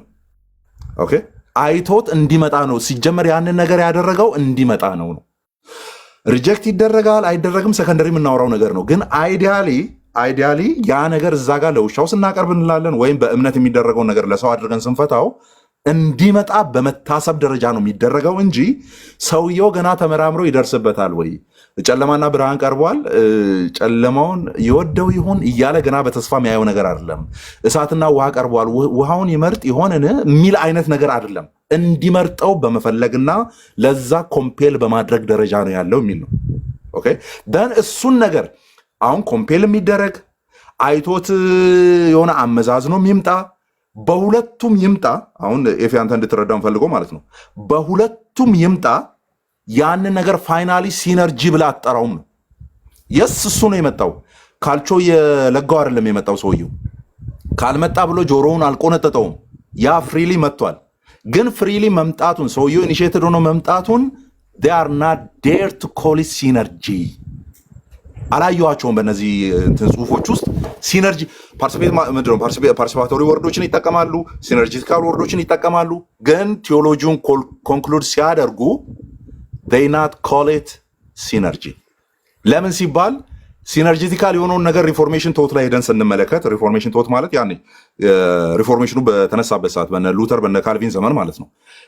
ኦኬ አይቶት እንዲመጣ ነው። ሲጀመር ያንን ነገር ያደረገው እንዲመጣ ነው። ሪጀክት ይደረጋል አይደረግም ሰከንደሪ የምናወራው ነገር ነው። ግን አይዲያሊ ያ ነገር እዛ ጋር ለውሻው ስናቀርብ እንላለን፣ ወይም በእምነት የሚደረገውን ነገር ለሰው አድርገን ስንፈታው እንዲመጣ በመታሰብ ደረጃ ነው የሚደረገው እንጂ ሰውየው ገና ተመራምሮ ይደርስበታል ወይ ጨለማና ብርሃን ቀርቧል ጨለማውን ይወደው ይሆን እያለ ገና በተስፋ የሚያየው ነገር አይደለም። እሳትና ውሃ ቀርቧል ውሃውን ይመርጥ ይሆንን የሚል አይነት ነገር አይደለም። እንዲመርጠው በመፈለግና ለዛ ኮምፔል በማድረግ ደረጃ ነው ያለው የሚል ነው። ኦኬ ደን እሱን ነገር አሁን ኮምፔል የሚደረግ አይቶት የሆነ አመዛዝኖ ይምጣ በሁለቱም ይምጣ። አሁን ኤፊ አንተ እንድትረዳው ፈልገው ማለት ነው። በሁለቱም ይምጣ ያንን ነገር ፋይናሊ ሲነርጂ ብላ አጠራውም ነው። የስ እሱ ነው የመጣው። ካልቾ የለጋው አይደለም የመጣው ሰውየው። ካልመጣ ብሎ ጆሮውን አልቆነጠጠውም። ያ ፍሪሊ መጥቷል። ግን ፍሪሊ መምጣቱን ሰውየው ኢኒሺየትድ ሆኖ መምጣቱን they are not dare to call it synergy አላየኋቸውም። በእነዚህ ጽሁፎች ውስጥ ሲነርጂ ፓርቲሲፓቶሪ ወርዶችን ይጠቀማሉ፣ ሲነርጂቲካል ወርዶችን ይጠቀማሉ። ግን ቴዎሎጂውን ኮንክሉድ ሲያደርጉ they not call it synergy። ለምን ሲባል ሲነርጂቲካል የሆነውን ነገር ሪፎርሜሽን ቶት ላይ ሄደን ስንመለከት ሪፎርሜሽን ቶት ማለት ያኔ ሪፎርሜሽኑ በተነሳበት ሰዓት በነ ሉተር በነ ካልቪን ዘመን ማለት ነው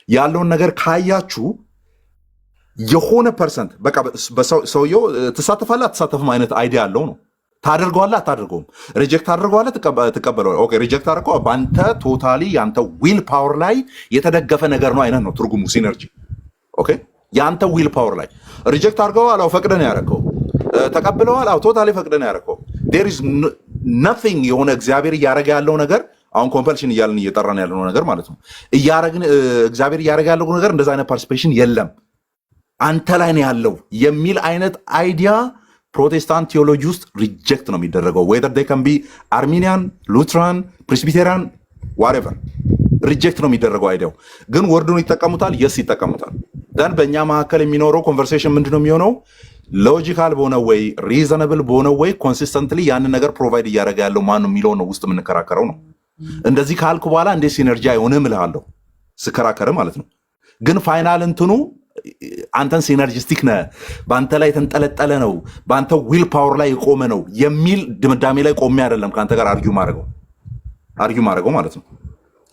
ያለውን ነገር ካያችሁ የሆነ ፐርሰንት በቃ ሰውየው ትሳተፋለህ አትሳተፍም አይነት አይዲያ ያለው ነው። ታደርገዋለህ አታደርገውም፣ ሪጀክት አድርገዋለህ ትቀበለዋለህ። ኦኬ ሪጀክት አድርገው በአንተ ቶታሊ ያንተ ዊል ፓወር ላይ የተደገፈ ነገር ነው አይነት ነው ትርጉሙ ሲነርጂ። ኦኬ ያንተ ዊል ፓወር ላይ ሪጀክት አድርገዋል፣ አው ፈቅደን ያደረከው ተቀብለዋል፣ አው ቶታሊ ፈቅደን ያደረከው there is nothing የሆነ እግዚአብሔር እያደረገ ያለው ነገር አሁን ኮምፐልሽን እያልን እየጠራን ያለው ነገር ማለት ነው እያደረግን እግዚአብሔር እያደረገ ያለው ነገር እንደዛ አይነት ፓርቲሲፔሽን የለም አንተ ላይ ነው ያለው የሚል አይነት አይዲያ ፕሮቴስታንት ቴዎሎጂ ውስጥ ሪጀክት ነው የሚደረገው። whether they can be Arminian, Lutheran, Presbyterian, whatever ሪጀክት ነው የሚደረገው አይዲያው። ግን ወርዱን ይጠቀሙታል፣ የስ ይጠቀሙታል። ደን በእኛ መካከል የሚኖረው ኮንቨርሴሽን ምንድነው የሚሆነው? ሎጂካል በሆነ ወይ ሪዘነብል በሆነ ወይ ኮንሲስተንትሊ ያንን ነገር ፕሮቫይድ እያደረገ ያለው ማን ነው የሚለው ነው ውስጥ የምንከራከረው ነው። እንደዚህ ካልኩ በኋላ እንዴት ሲነርጂ አይሆንም እልሃለሁ ስከራከር ማለት ነው። ግን ፋይናል እንትኑ አንተን ሲነርጂስቲክ ነህ፣ በአንተ ላይ የተንጠለጠለ ነው፣ በአንተ ዊል ፓወር ላይ የቆመ ነው የሚል ድምዳሜ ላይ ቆሜ አይደለም ከአንተ ጋር አርጊው ማድረገው ማለት ነው።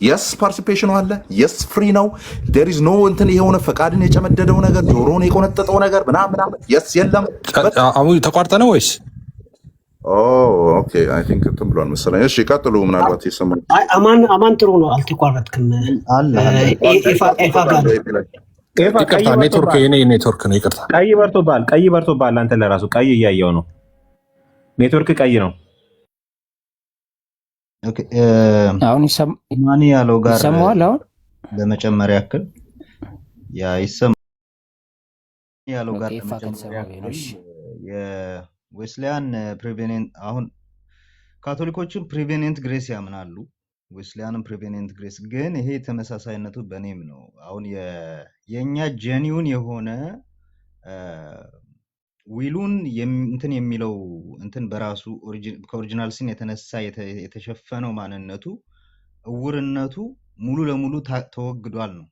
የስ ፓርቲሲፔሽኑ አለ፣ የስ ፍሪ ነው። ዴር ኢዝ ኖ እንትን የሆነ ፈቃድን የጨመደደው ነገር ጆሮን የቆነጠጠው ነገር ምናምን የስ የለም። ተቋርጠ ነው ወይስ? ኦኬ አይ ቲንክ እንትን ብሏል መሰለኝ። እሺ ቀጥሉ። ምናልባት ይሰማል። አማን ጥሩ ነው፣ አልተቋረጥክም። ይቅርታ ኔትወርክ የኔ ኔትወርክ ነው። ይቅርታ ቀይ በርቶባል። አንተ ለራሱ ቀይ እያየው ነው። ኔትወርክ ቀይ ነው። አሁን ማን ያለው ጋር ይሰማዋል? አሁን ለመጨመር ያክል ያ ይሰማል ያለው ጋር የዌስሊያን ፕሪቬኔንት አሁን ካቶሊኮችን ፕሪቬኔንት ግሬስ ያምናሉ፣ ዌስሊያንም ፕሪቬኔንት ግሬስ። ግን ይሄ ተመሳሳይነቱ በኔም ነው። አሁን የኛ ጄኒውን የሆነ ዊሉን እንትን የሚለው እንትን በራሱ ከኦሪጂናል ሲን የተነሳ የተሸፈነው ማንነቱ እውርነቱ ሙሉ ለሙሉ ተወግዷል ነው።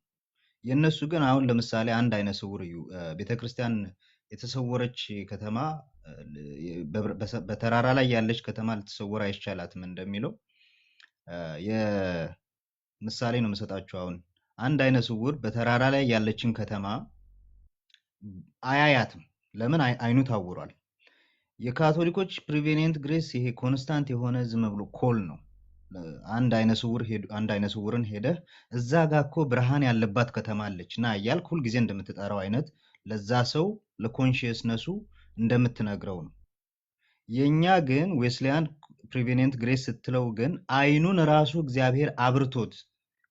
የነሱ ግን አሁን ለምሳሌ አንድ አይነ ስውር እዩ ቤተክርስቲያን የተሰወረች ከተማ በተራራ ላይ ያለች ከተማ ልትሰወር አይቻላትም እንደሚለው የምሳሌ ነው የምሰጣችሁ። አሁን አንድ አይነ ስውር በተራራ ላይ ያለችን ከተማ አያያትም። ለምን? አይኑ ታውሯል። የካቶሊኮች ፕሪቬኔንት ግሬስ ይሄ ኮንስታንት የሆነ ዝም ብሎ ኮል ነው። አንድ አይነ ስውርን ሄደህ እዛ ጋር እኮ ብርሃን ያለባት ከተማ አለች ና እያልክ ሁልጊዜ እንደምትጠራው አይነት ለዛ ሰው ለኮንሽየስነሱ እንደምትነግረው ነው። የኛ ግን ዌስሊያን ፕሪቬኔንት ግሬስ ስትለው ግን አይኑን ራሱ እግዚአብሔር አብርቶት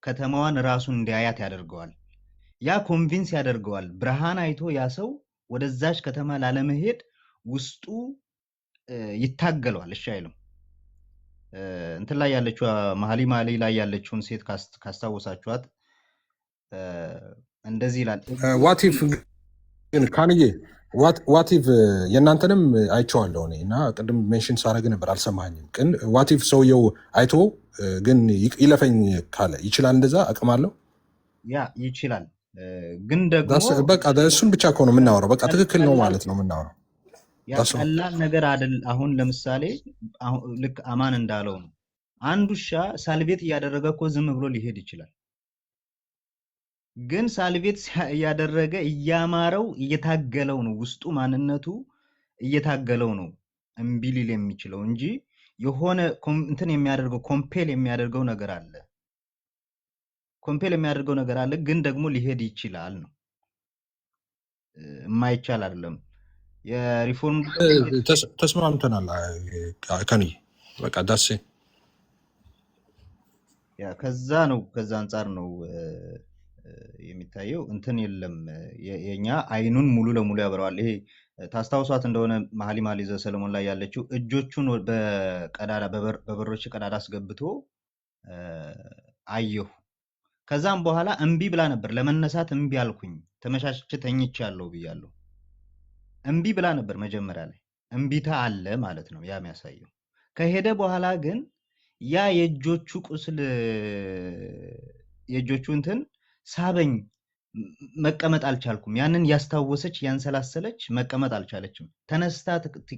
ከተማዋን ራሱን እንዲያያት ያደርገዋል። ያ ኮንቪንስ ያደርገዋል። ብርሃን አይቶ ያ ሰው ወደዛች ከተማ ላለመሄድ ውስጡ ይታገለዋል። እሺ አይልም። እንትን ላይ ያለችው መሀሊ ላይ ያለችውን ሴት ካስታወሳችኋት እንደዚህ ይላል። ዋቲፍ ግን ካንዬ ዋቲፍ የእናንተንም አይቼዋለሁ እኔ እና ቅድም ሜንሽን ሳረግ ነበር አልሰማኝም። ግን ዋቲፍ ሰውየው አይቶ ግን ይለፈኝ ካለ ይችላል፣ እንደዛ አቅም አለው። ያ ይችላል። ግን ደግሞ በቃ እሱን ብቻ እኮ ነው የምናወራው። በቃ ትክክል ነው ማለት ነው የምናወራው። ቀላል ነገር አይደል። አሁን ለምሳሌ ልክ አማን እንዳለው ነው። አንድ ውሻ ሳልቬት እያደረገ እኮ ዝም ብሎ ሊሄድ ይችላል። ግን ሳልቬት እያደረገ እያማረው እየታገለው ነው፣ ውስጡ ማንነቱ እየታገለው ነው እምቢ ሊል የሚችለው እንጂ የሆነ እንትን የሚያደርገው ኮምፔል የሚያደርገው ነገር አለ። ኮምፔል የሚያደርገው ነገር አለ፣ ግን ደግሞ ሊሄድ ይችላል ነው። የማይቻል አይደለም። የሪፎርም ተስማምተናል። ከኒ በቃ ዳሴ ከዛ አንጻር ነው የሚታየው። እንትን የለም የኛ አይኑን ሙሉ ለሙሉ ያበራዋል። ይሄ ታስታውሷት እንደሆነ መሀሊ ማሊዘ ሰለሞን ላይ ያለችው እጆቹን በቀዳዳ በበሮች ቀዳዳ አስገብቶ አየሁ። ከዛም በኋላ እምቢ ብላ ነበር። ለመነሳት እምቢ አልኩኝ፣ ተመቻችቼ ተኝቻለሁ ብያለሁ። እምቢ ብላ ነበር መጀመሪያ ላይ። እምቢታ አለ ማለት ነው ያ የሚያሳየው። ከሄደ በኋላ ግን ያ የእጆቹ ቁስል የእጆቹ እንትን ሳበኝ፣ መቀመጥ አልቻልኩም። ያንን ያስታወሰች ያንሰላሰለች መቀመጥ አልቻለችም። ተነስታ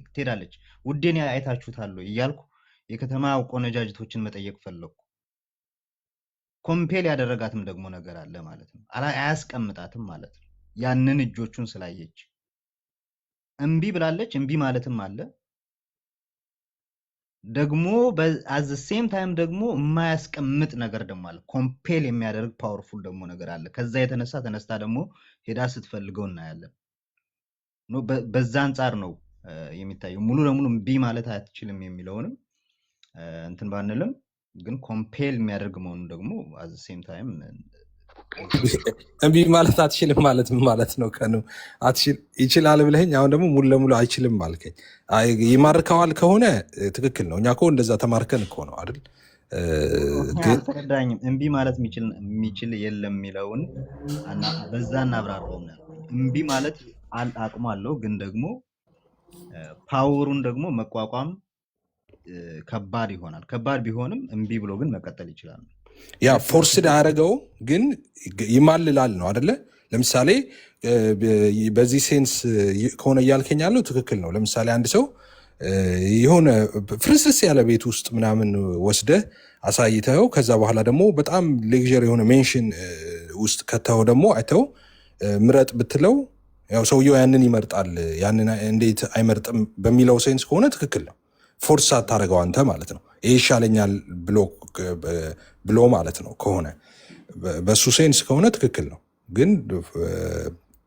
ትሄዳለች። ውዴን አይታችሁታል እያልኩ የከተማ ቆነጃጅቶችን መጠየቅ ፈለግኩ። ኮምፔል ያደረጋትም ደግሞ ነገር አለ ማለት ነው። አያስቀምጣትም ማለት ነው። ያንን እጆቹን ስላየች እምቢ ብላለች። እምቢ ማለትም አለ ደግሞ አዝ ሴም ታይም ደግሞ የማያስቀምጥ ነገር ደግሞ አለ። ኮምፔል የሚያደርግ ፓወርፉል ደግሞ ነገር አለ። ከዛ የተነሳ ተነስታ ደግሞ ሄዳ ስትፈልገው እናያለን። በዛ አንጻር ነው የሚታየው። ሙሉ ለሙሉ እምቢ ማለት አትችልም የሚለውንም እንትን ባንልም፣ ግን ኮምፔል የሚያደርግ መሆኑ ደግሞ አዝ ሴም ታይም እምቢ ማለት አትችልም ማለት ምን ማለት ነው? ይችላል ብለኸኝ አሁን ደግሞ ሙሉ ለሙሉ አይችልም አልከኝ። ይማርከዋል ከሆነ ትክክል ነው። እኛ እኮ እንደዛ ተማርከን እኮ ነው አይደል? አልተረዳኝም። እምቢ ማለት የሚችል የለም የሚለውን በዛ እናብራራው። እምቢ ማለት አቅሙ አለው፣ ግን ደግሞ ፓወሩን ደግሞ መቋቋም ከባድ ይሆናል። ከባድ ቢሆንም እምቢ ብሎ ግን መቀጠል ይችላል። ያ ፎርስድ አያደረገው ግን ይማልላል ነው አደለ? ለምሳሌ በዚህ ሴንስ ከሆነ እያልከኝ ያለው ትክክል ነው። ለምሳሌ አንድ ሰው የሆነ ፍርስርስ ያለ ቤት ውስጥ ምናምን ወስደህ አሳይተው ከዛ በኋላ ደግሞ በጣም ሌክዠር የሆነ ሜንሽን ውስጥ ከተው ደግሞ አይተው ምረጥ ብትለው ያው ሰውየው ያንን ይመርጣል። ያንን እንዴት አይመርጥም በሚለው ሴንስ ከሆነ ትክክል ነው። ፎርስ አታደርገው አንተ ማለት ነው። ይህ ይሻለኛል ብሎ ማለት ነው ከሆነ በሱ ሴንስ ከሆነ ትክክል ነው። ግን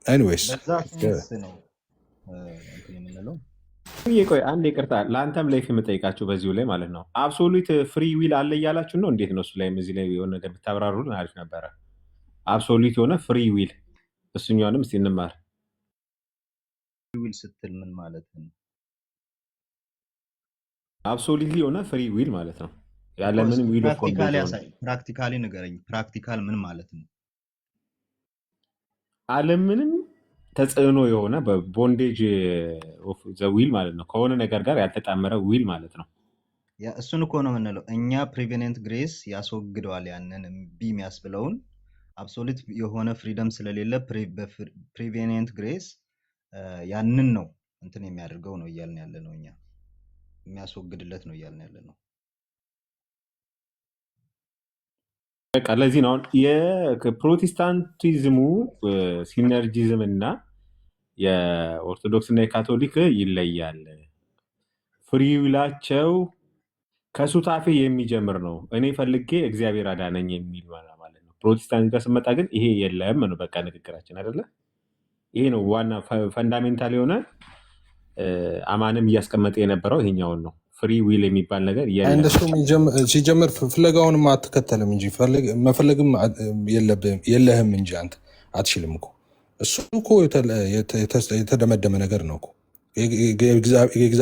ኤኒዌይስ ቆይ አንድ ይቅርታ፣ ለአንተም ላይፍ የምጠይቃቸው በዚሁ ላይ ማለት ነው። አብሶሉት ፍሪ ዊል አለ እያላችሁ ነው? እንዴት ነው? እሱ ላይም እዚህ ላይ የሆነ ነገር ብታብራሩልን አሪፍ ነበረ። አብሶሉት የሆነ ፍሪ ዊል እሱኛውንም እስኪ እንማር። ዊል ስትል ምን ማለት ነው? አብሶሉትሊ የሆነ ፍሪ ዊል ማለት ነው። ያለምንም ዊል ኦፍ ፕራክቲካሊ ንገረኝ። ፕራክቲካል ምን ማለት ነው? አለምንም ተጽዕኖ የሆነ በቦንዴጅ ኦፍ ዘ ዊል ማለት ነው። ከሆነ ነገር ጋር ያልተጣመረ ዊል ማለት ነው። እሱን እኮ ነው የምንለው እኛ። ፕሪቬኔንት ግሬስ ያስወግደዋል ያንን እምቢ የሚያስብለውን። አብሶሉት የሆነ ፍሪደም ስለሌለ ፕሪቬኔንት ግሬስ ያንን ነው እንትን የሚያደርገው ነው እያልን ያለ ነው እኛ። የሚያስወግድለት ነው እያልን ያለ ነው። በቃ ለዚህ ነው የፕሮቴስታንቲዝሙ ሲነርጂዝም እና የኦርቶዶክስ እና የካቶሊክ ይለያል። ፍሪዊላቸው ከሱታፌ የሚጀምር ነው። እኔ ፈልጌ እግዚአብሔር አዳነኝ የሚል ማለት ነው። ፕሮቴስታንት ጋር ስመጣ ግን ይሄ የለም ነው በቃ ንግግራችን አይደለ? ይሄ ነው ዋና ፈንዳሜንታል የሆነ አማንም እያስቀመጠ የነበረው ይሄኛውን ነው። ፍሪ ዊል የሚባል ነገር እንደሱም ሲጀምር ፍለጋውንም አትከተልም እንጂ መፈለግም የለህም እንጂ አንተ አትችልም እኮ። እሱ እኮ የተደመደመ ነገር ነው እኮ።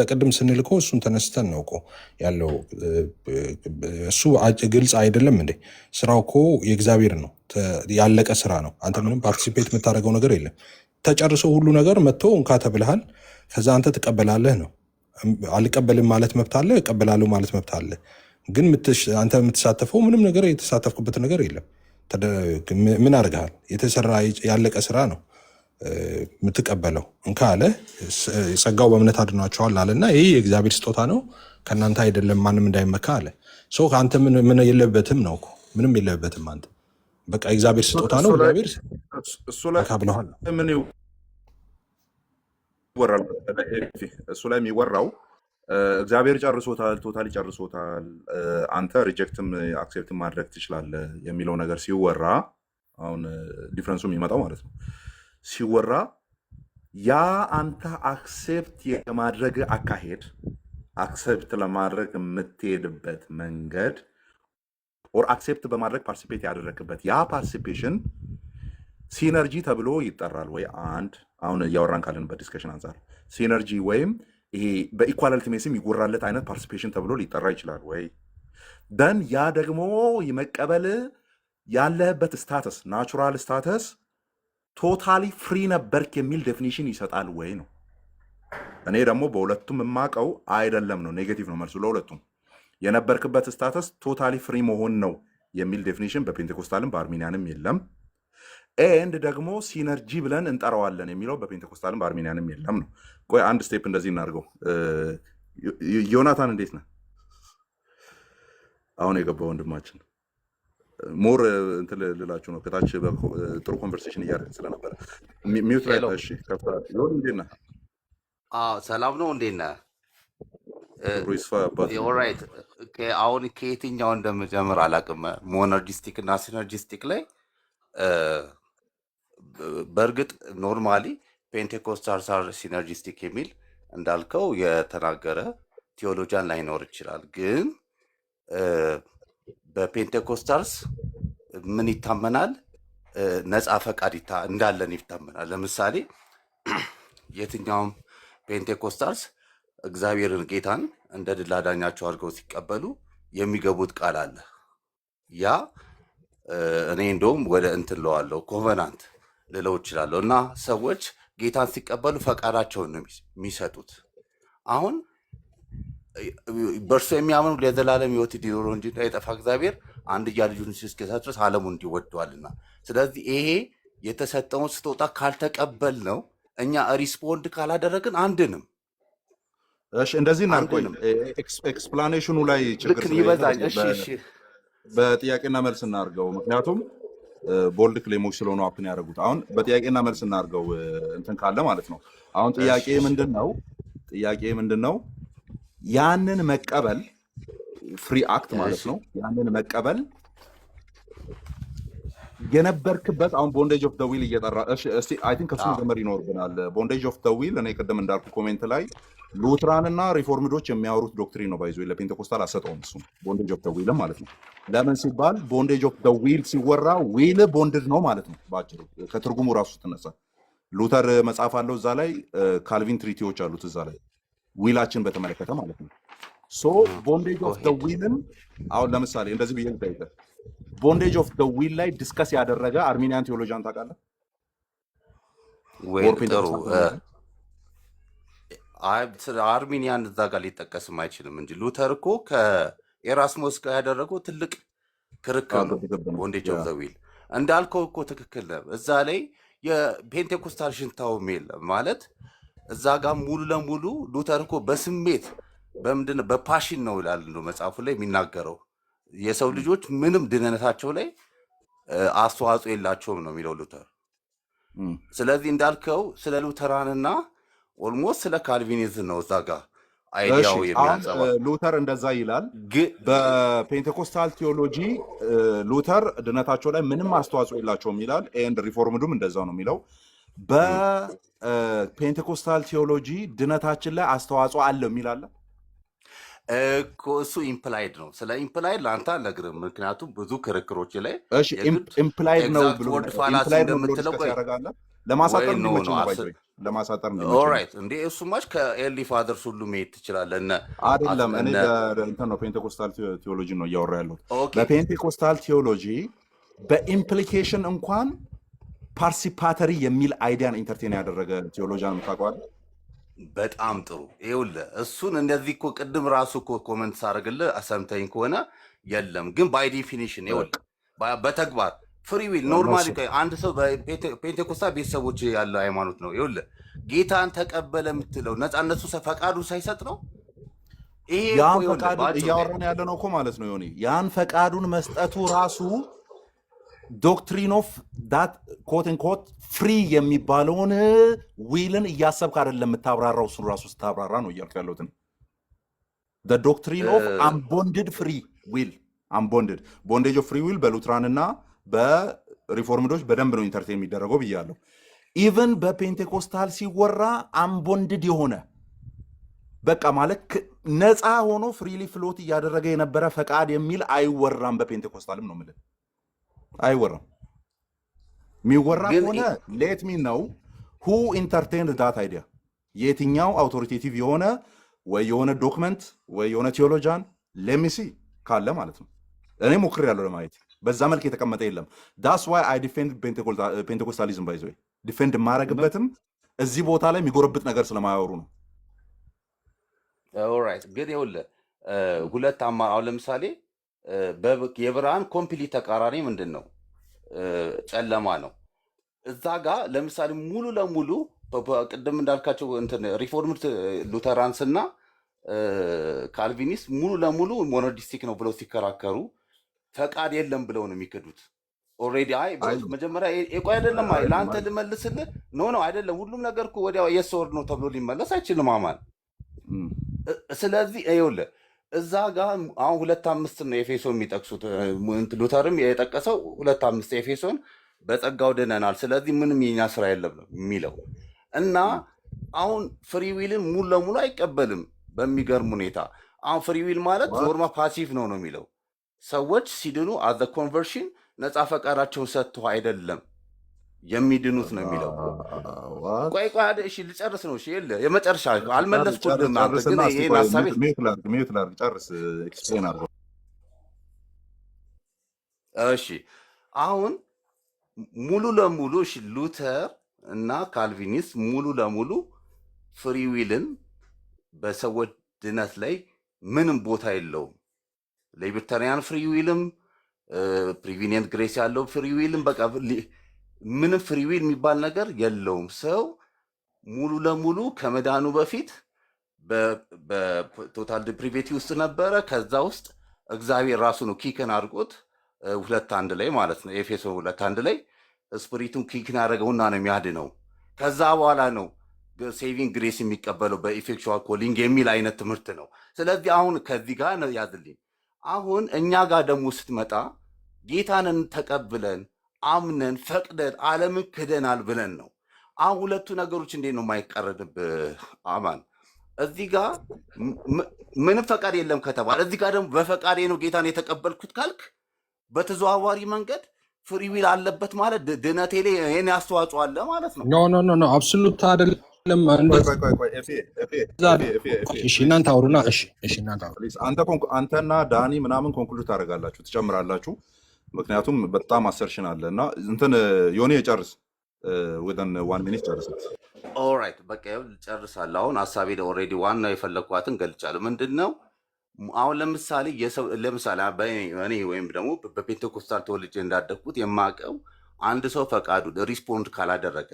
ቅድም ስንል እኮ እሱን ተነስተን ነው እኮ ያለው። እሱ ግልጽ አይደለም እንዴ? ስራው እኮ የእግዚአብሔር ነው፣ ያለቀ ስራ ነው። አንተ ምንም ፓርቲሲፔት የምታደርገው ነገር የለም። ተጨርሶ ሁሉ ነገር መጥቶ እንካ ተብልሃል። ከዛ አንተ ትቀበላለህ ነው። አልቀበልም ማለት መብት አለ፣ እቀበላለሁ ማለት መብት አለ። ግን አንተ የምትሳተፈው ምንም ነገር የተሳተፍኩበት ነገር የለም። ምን አድርገሃል? የተሰራ ያለቀ ስራ ነው የምትቀበለው። እንካ አለ ጸጋው በእምነት አድኗቸዋል አለና ይህ የእግዚአብሔር ስጦታ ነው ከእናንተ አይደለም ማንም እንዳይመካ አለ። ከአንተ ምን የለበትም ነው እኮ ምንም የለበትም አንተ በቃ እግዚአብሔር ስጦታ ነው። እግዚአብሔር ብለዋል። ምን ይወራል? እሱ ላይ የሚወራው እግዚአብሔር ጨርሶታል፣ ቶታሊ ጨርሶታል፣ አንተ ሪጀክትም አክሴፕትም ማድረግ ትችላለህ የሚለው ነገር ሲወራ አሁን ዲፍረንሱ የሚመጣው ማለት ነው ሲወራ ያ አንተ አክሴፕት የማድረግ አካሄድ አክሴፕት ለማድረግ የምትሄድበት መንገድ ኦር አክሴፕት በማድረግ ፓርቲሲፔት ያደረግበት ያ ፓርቲሲፔሽን ሲነርጂ ተብሎ ይጠራል ወይ? አንድ አሁን እያወራን ካለንበት ዲስከሽን አንጻር ሲነርጂ ወይም ይሄ በኢኳል አልቲሜሲም ይጎራለት አይነት ፓርቲሲፔሽን ተብሎ ሊጠራ ይችላል ወይ? ደን ያ ደግሞ የመቀበል ያለህበት ስታተስ ናቹራል ስታተስ ቶታሊ ፍሪ ነበርክ የሚል ዴፊኒሽን ይሰጣል ወይ ነው። እኔ ደግሞ በሁለቱም የማውቀው አይደለም ነው፣ ኔጌቲቭ ነው መልሱ ለሁለቱም። የነበርክበት ስታተስ ቶታሊ ፍሪ መሆን ነው የሚል ዴፊኒሽን በፔንቴኮስታልም በአርሜኒያንም የለም። ኤንድ ደግሞ ሲነርጂ ብለን እንጠራዋለን የሚለው በፔንቴኮስታልም በአርሜኒያንም የለም ነው። ቆይ አንድ ስቴፕ እንደዚህ እናድርገው። ዮናታን እንዴት ነህ? አሁን የገባው ወንድማችን ሞር እንትን ልላችሁ ነው። ከታች ጥሩ ኮንቨርሴሽን እያደረግን ስለነበረ ሚውት ላይ እሺ፣ ከፍታ ዮን እንዴት ነህ? ሰላም ነው። እንዴት ነህ? ይስፋ አባት ኦልራይት። አሁን ከየትኛው እንደምጀምር አላውቅም። ሞነርጂስቲክ እና ሲነርጂስቲክ ላይ በእርግጥ ኖርማሊ ፔንቴኮስታልስ አር ሲነርጂስቲክ የሚል እንዳልከው የተናገረ ቴዎሎጂያን ላይኖር ይችላል። ግን በፔንቴኮስታልስ ምን ይታመናል? ነፃ ፈቃድ እንዳለን ይታመናል። ለምሳሌ የትኛውም ፔንቴኮስታልስ እግዚአብሔርን ጌታን እንደ ድል አዳኛቸው አድርገው ሲቀበሉ የሚገቡት ቃል አለ። ያ እኔ እንደውም ወደ እንትን ለዋለው ኮቨናንት ልለው እችላለሁ። እና ሰዎች ጌታን ሲቀበሉ ፈቃዳቸውን ነው የሚሰጡት። አሁን በእርሱ የሚያምኑ ለዘላለም ሕይወት እንዲኖሩ እንጂ የጠፋ እግዚአብሔር አንድያ ልጁን እስኪሰጥ ድረስ ዓለሙን እንዲወደዋልና። ስለዚህ ይሄ የተሰጠውን ስጦታ ካልተቀበል ነው እኛ ሪስፖንድ ካላደረግን አንድንም። እሺ እንደዚህ እናድርገው። ኤክስፕላኔሽኑ ላይ ችግር ይበዛኝ። በጥያቄና መልስ እናድርገው። ምክንያቱም ቦልድ ክሌሞች ስለሆኑ አፕን ያደረጉት አሁን በጥያቄና መልስ እናድርገው እንትን ካለ ማለት ነው። አሁን ጥያቄ ምንድን ነው? ያንን መቀበል ፍሪ አክት ማለት ነው። ያንን መቀበል የነበርክበት አሁን ቦንዴጅ ኦፍ ደ ዊል እየጠራ እስቲ አይ ቲንክ ከሱ መጀመር ይኖርብናል። ቦንዴጅ ኦፍ ደ ዊል እኔ ቅድም እንዳልኩ ኮሜንት ላይ ሉትራንና ሪፎርምዶች የሚያወሩት ዶክትሪን ነው። ባይዞ ለፔንቴኮስታል አሰጠውም እሱ ቦንዴጅ ኦፍ ደ ዊል ማለት ነው። ለምን ሲባል ቦንዴጅ ኦፍ ደ ዊል ሲወራ ዊል ቦንድድ ነው ማለት ነው ባጭሩ፣ ከትርጉሙ ራሱ ስትነሳ። ሉተር መጽሐፍ አለው እዛ ላይ፣ ካልቪን ትሪቲዎች አሉት እዛ ላይ ዊላችን በተመለከተ ማለት ነው። ሶ ቦንዴጅ ኦፍ ደ ዊልን አሁን ለምሳሌ እንደዚህ ብዬ ልጠይቅህ፣ ቦንዴጅ ኦፍ ደ ዊል ላይ ዲስከስ ያደረገ አርሜኒያን ቴዎሎጂያን ታውቃለህ? ጥሩ አርሜኒያን እዛ ጋር ሊጠቀስም አይችልም እንጂ ሉተር እኮ ከኤራስሞስ ጋር ያደረገው ትልቅ ክርክር ነው። ቦንዴጅ ኦፍ ዘ ዊል እንዳልከው እኮ ትክክል ነው። እዛ ላይ የፔንቴኮስታል ሽንታውም የለም ማለት እዛ ጋር ሙሉ ለሙሉ ሉተር እኮ በስሜት በምንድን በፓሽን ነው ይላል መጽሐፉ ላይ የሚናገረው። የሰው ልጆች ምንም ድነነታቸው ላይ አስተዋጽኦ የላቸውም ነው የሚለው ሉተር። ስለዚህ እንዳልከው ስለ ሉተራንና ኦልሞስት ስለ ካልቪኒዝም ነው እዛ ጋር አይዲያው የሚያንጸባ። ሉተር እንደዛ ይላል። በፔንቴኮስታል ቴዎሎጂ ሉተር ድነታቸው ላይ ምንም አስተዋጽኦ የላቸውም ይላል። ኤንድ ሪፎርምዱም እንደዛ ነው የሚለው። በፔንቴኮስታል ቴዎሎጂ ድነታችን ላይ አስተዋጽኦ አለው የሚላለ እሱ ኢምፕላይድ ነው። ስለ ኢምፕላይድ ለአንተ አልነግርም፣ ምክንያቱም ብዙ ክርክሮች ላይ ኢምፕላይድ ነው ብሎ ያደርጋለ። ለማሳጠር ለማሳጠር ኦልራይት እንዴ እሱማች ከኤርሊ ፋዘርስ ሁሉ መሄድ ትችላለህ። አይደለም እኔ እንትን ነው ፔንቴኮስታል ቴዎሎጂ ነው እያወራ ያለሁት። በፔንቴኮስታል ቴዎሎጂ በኢምፕሊኬሽን እንኳን ፓርቲሲፓተሪ የሚል አይዲያን ኢንተርቴን ያደረገ ቴዎሎጂያን ታውቀዋለህ? በጣም ጥሩ። ይኸውልህ እሱን እንደዚህ እኮ ቅድም ራሱ እኮ ኮመንት ሳደርግልህ ሰምተኝ ከሆነ የለም ግን ባይ ዴፊኒሽን ይኸውልህ በተግባር ፍሪ ዊል ኖርማሊ አንድ ሰው በፔንቴኮስታል ቤተሰቦች ያለው ሃይማኖት ነው። ይኸውልህ ጌታን ተቀበለ የምትለው ነፃነቱ ፈቃዱ ሳይሰጥ ነው። ይሄ ያን ፈቃዱን እያወራን ያለ ነው እኮ ማለት ነው። ዮኒ ያን ፈቃዱን መስጠቱ ራሱ ዶክትሪን ኦፍ ዳት ኮት ኤንድ ኮት ፍሪ የሚባለውን ዊልን እያሰብክ አይደለም የምታብራራው። እሱን ራሱ ስታብራራ ነው እያልኩ ያለሁት። ዶክትሪን ኦፍ አንቦንድድ ፍሪ ዊል አንቦንድድ ቦንዴጅ ኦፍ ፍሪ ዊል በሉትራን እና በሪፎርምዶች በደንብ ነው ኢንተርቴን የሚደረገው ብያለሁ። ኢቨን በፔንቴኮስታል ሲወራ አንቦንድድ የሆነ በቃ ማለት ነፃ ሆኖ ፍሪሊ ፍሎት እያደረገ የነበረ ፈቃድ የሚል አይወራም። በፔንቴኮስታልም ነው የምልህ አይወራም። የሚወራ ከሆነ ሌት ሚ ነው ሁ ኢንተርቴንድ ዳት አይዲያ የትኛው አውቶሪቴቲቭ የሆነ ወይ የሆነ ዶክመንት ወይ የሆነ ቴዎሎጂያን ሌሚሲ ካለ ማለት ነው። እኔ ሞክሬያለሁ ለማየት በዛ መልክ የተቀመጠ የለም። ዳስ ዋይ አይ ዲፌንድ ፔንቴኮስታሊዝም ባይ ዘ ወይ ዲፌንድ የማደርግበትም እዚህ ቦታ ላይ የሚጎረብጥ ነገር ስለማያወሩ ነው። ኦልራይት ግን ይኸውልህ ሁለት አሁን ለምሳሌ የብርሃን ኮምፕሊት ተቃራኒ ምንድን ነው? ጨለማ ነው። እዛ ጋር ለምሳሌ ሙሉ ለሙሉ ቅድም እንዳልካቸው እንትን ሪፎርምድ ሉተራንስ እና ካልቪኒስት ሙሉ ለሙሉ ሞኖዲስቲክ ነው ብለው ሲከራከሩ ፈቃድ የለም ብለው ነው የሚክዱት። ኦልሬዲ አይ መጀመሪያ ቆይ አይደለም አይ ለአንተ ልመልስልህ ኖ አይደለም ሁሉም ነገር እኮ ወዲያው የስ ወርድ ነው ተብሎ ሊመለስ አይችልም አማን። ስለዚህ ይኸውልህ እዛ ጋር አሁን 2:5 ነው ኤፌሶን የሚጠቅሱት። ሉተርም የጠቀሰው 2:5 ኤፌሶን በጸጋው ድነናል፣ ስለዚህ ምንም የኛ ስራ የለም ነው የሚለው እና አሁን ፍሪ ዊልን ሙሉ ለሙሉ አይቀበልም በሚገርም ሁኔታ። አሁን ፍሪ ዊል ማለት ኖርማ ፓሲቭ ነው የሚለው ሰዎች ሲድኑ አዘ ኮንቨርሽን ነፃ ፈቃዳቸውን ሰጥተው አይደለም የሚድኑት ነው የሚለው። ቆይ እሺ ልጨርስ ነው። እሺ የመጨረሻ አልመለስኩልህም። ግን ይሄን ሀሳቤ ሚዩት ላድርግ ጨርስ ኤክስፕሌን አድርገው። እሺ አሁን ሙሉ ለሙሉ እሺ ሉተር እና ካልቪኒስት ሙሉ ለሙሉ ፍሪ ዊልን በሰዎች ድነት ላይ ምንም ቦታ የለውም። ሊበርታሪያን ፍሪ ዊልም ፕሪቪኒየንት ግሬስ ያለው ፍሪ ዊልም በቃ ምንም ፍሪ ዊል የሚባል ነገር የለውም። ሰው ሙሉ ለሙሉ ከመዳኑ በፊት በቶታል ዲፕሪቬቲ ውስጥ ነበረ። ከዛ ውስጥ እግዚአብሔር ራሱ ነው ኪክን አድርጎት 2:1 ላይ ማለት ነው ኤፌሶን 2:1 ላይ ስፕሪቱን ኪክን ያደረገውና ነው የሚያድነው። ከዛ በኋላ ነው ሴቪንግ ግሬስ የሚቀበለው በኢፌክቹዋል ኮሊንግ የሚል አይነት ትምህርት ነው። ስለዚህ አሁን ከዚህ ጋር ያዝልኝ። አሁን እኛ ጋር ደግሞ ስትመጣ ጌታንን ተቀብለን አምነን ፈቅደን ዓለምን ክደናል ብለን ነው። አሁን ሁለቱ ነገሮች እንዴት ነው የማይቀረድብህ አማን? እዚህ ጋር ምንም ፈቃድ የለም ከተባለ እዚህ ጋር ደግሞ በፈቃዴ ነው ጌታን የተቀበልኩት ካልክ በተዘዋዋሪ መንገድ ፍሪ ዊል አለበት ማለት ድነቴ ላይ ይሄን አስተዋጽኦ አለ ማለት ነው። ኖ አብሶሉት አይደለም። እናንተ አውሩና አንተና ዳኒ ምናምን ኮንክሉድ ታደርጋላችሁ፣ ትጨምራላችሁ። ምክንያቱም በጣም አሰርሽን አለ እና እንትን ዮኒ የጨርስ ወደን 1 ሚኒት ጨርሰት። ኦልራይት በቃ ጨርሳለሁ። አሁን ሀሳቤ ኦልሬዲ ዋናው የፈለግኳትን ገልጫለሁ። ምንድን ነው አሁን ለምሳሌ እኔ ወይም ደግሞ በፔንቴኮስታል ተወልጄ እንዳደግኩት የማውቀው አንድ ሰው ፈቃዱን ሪስፖንድ ካላደረገ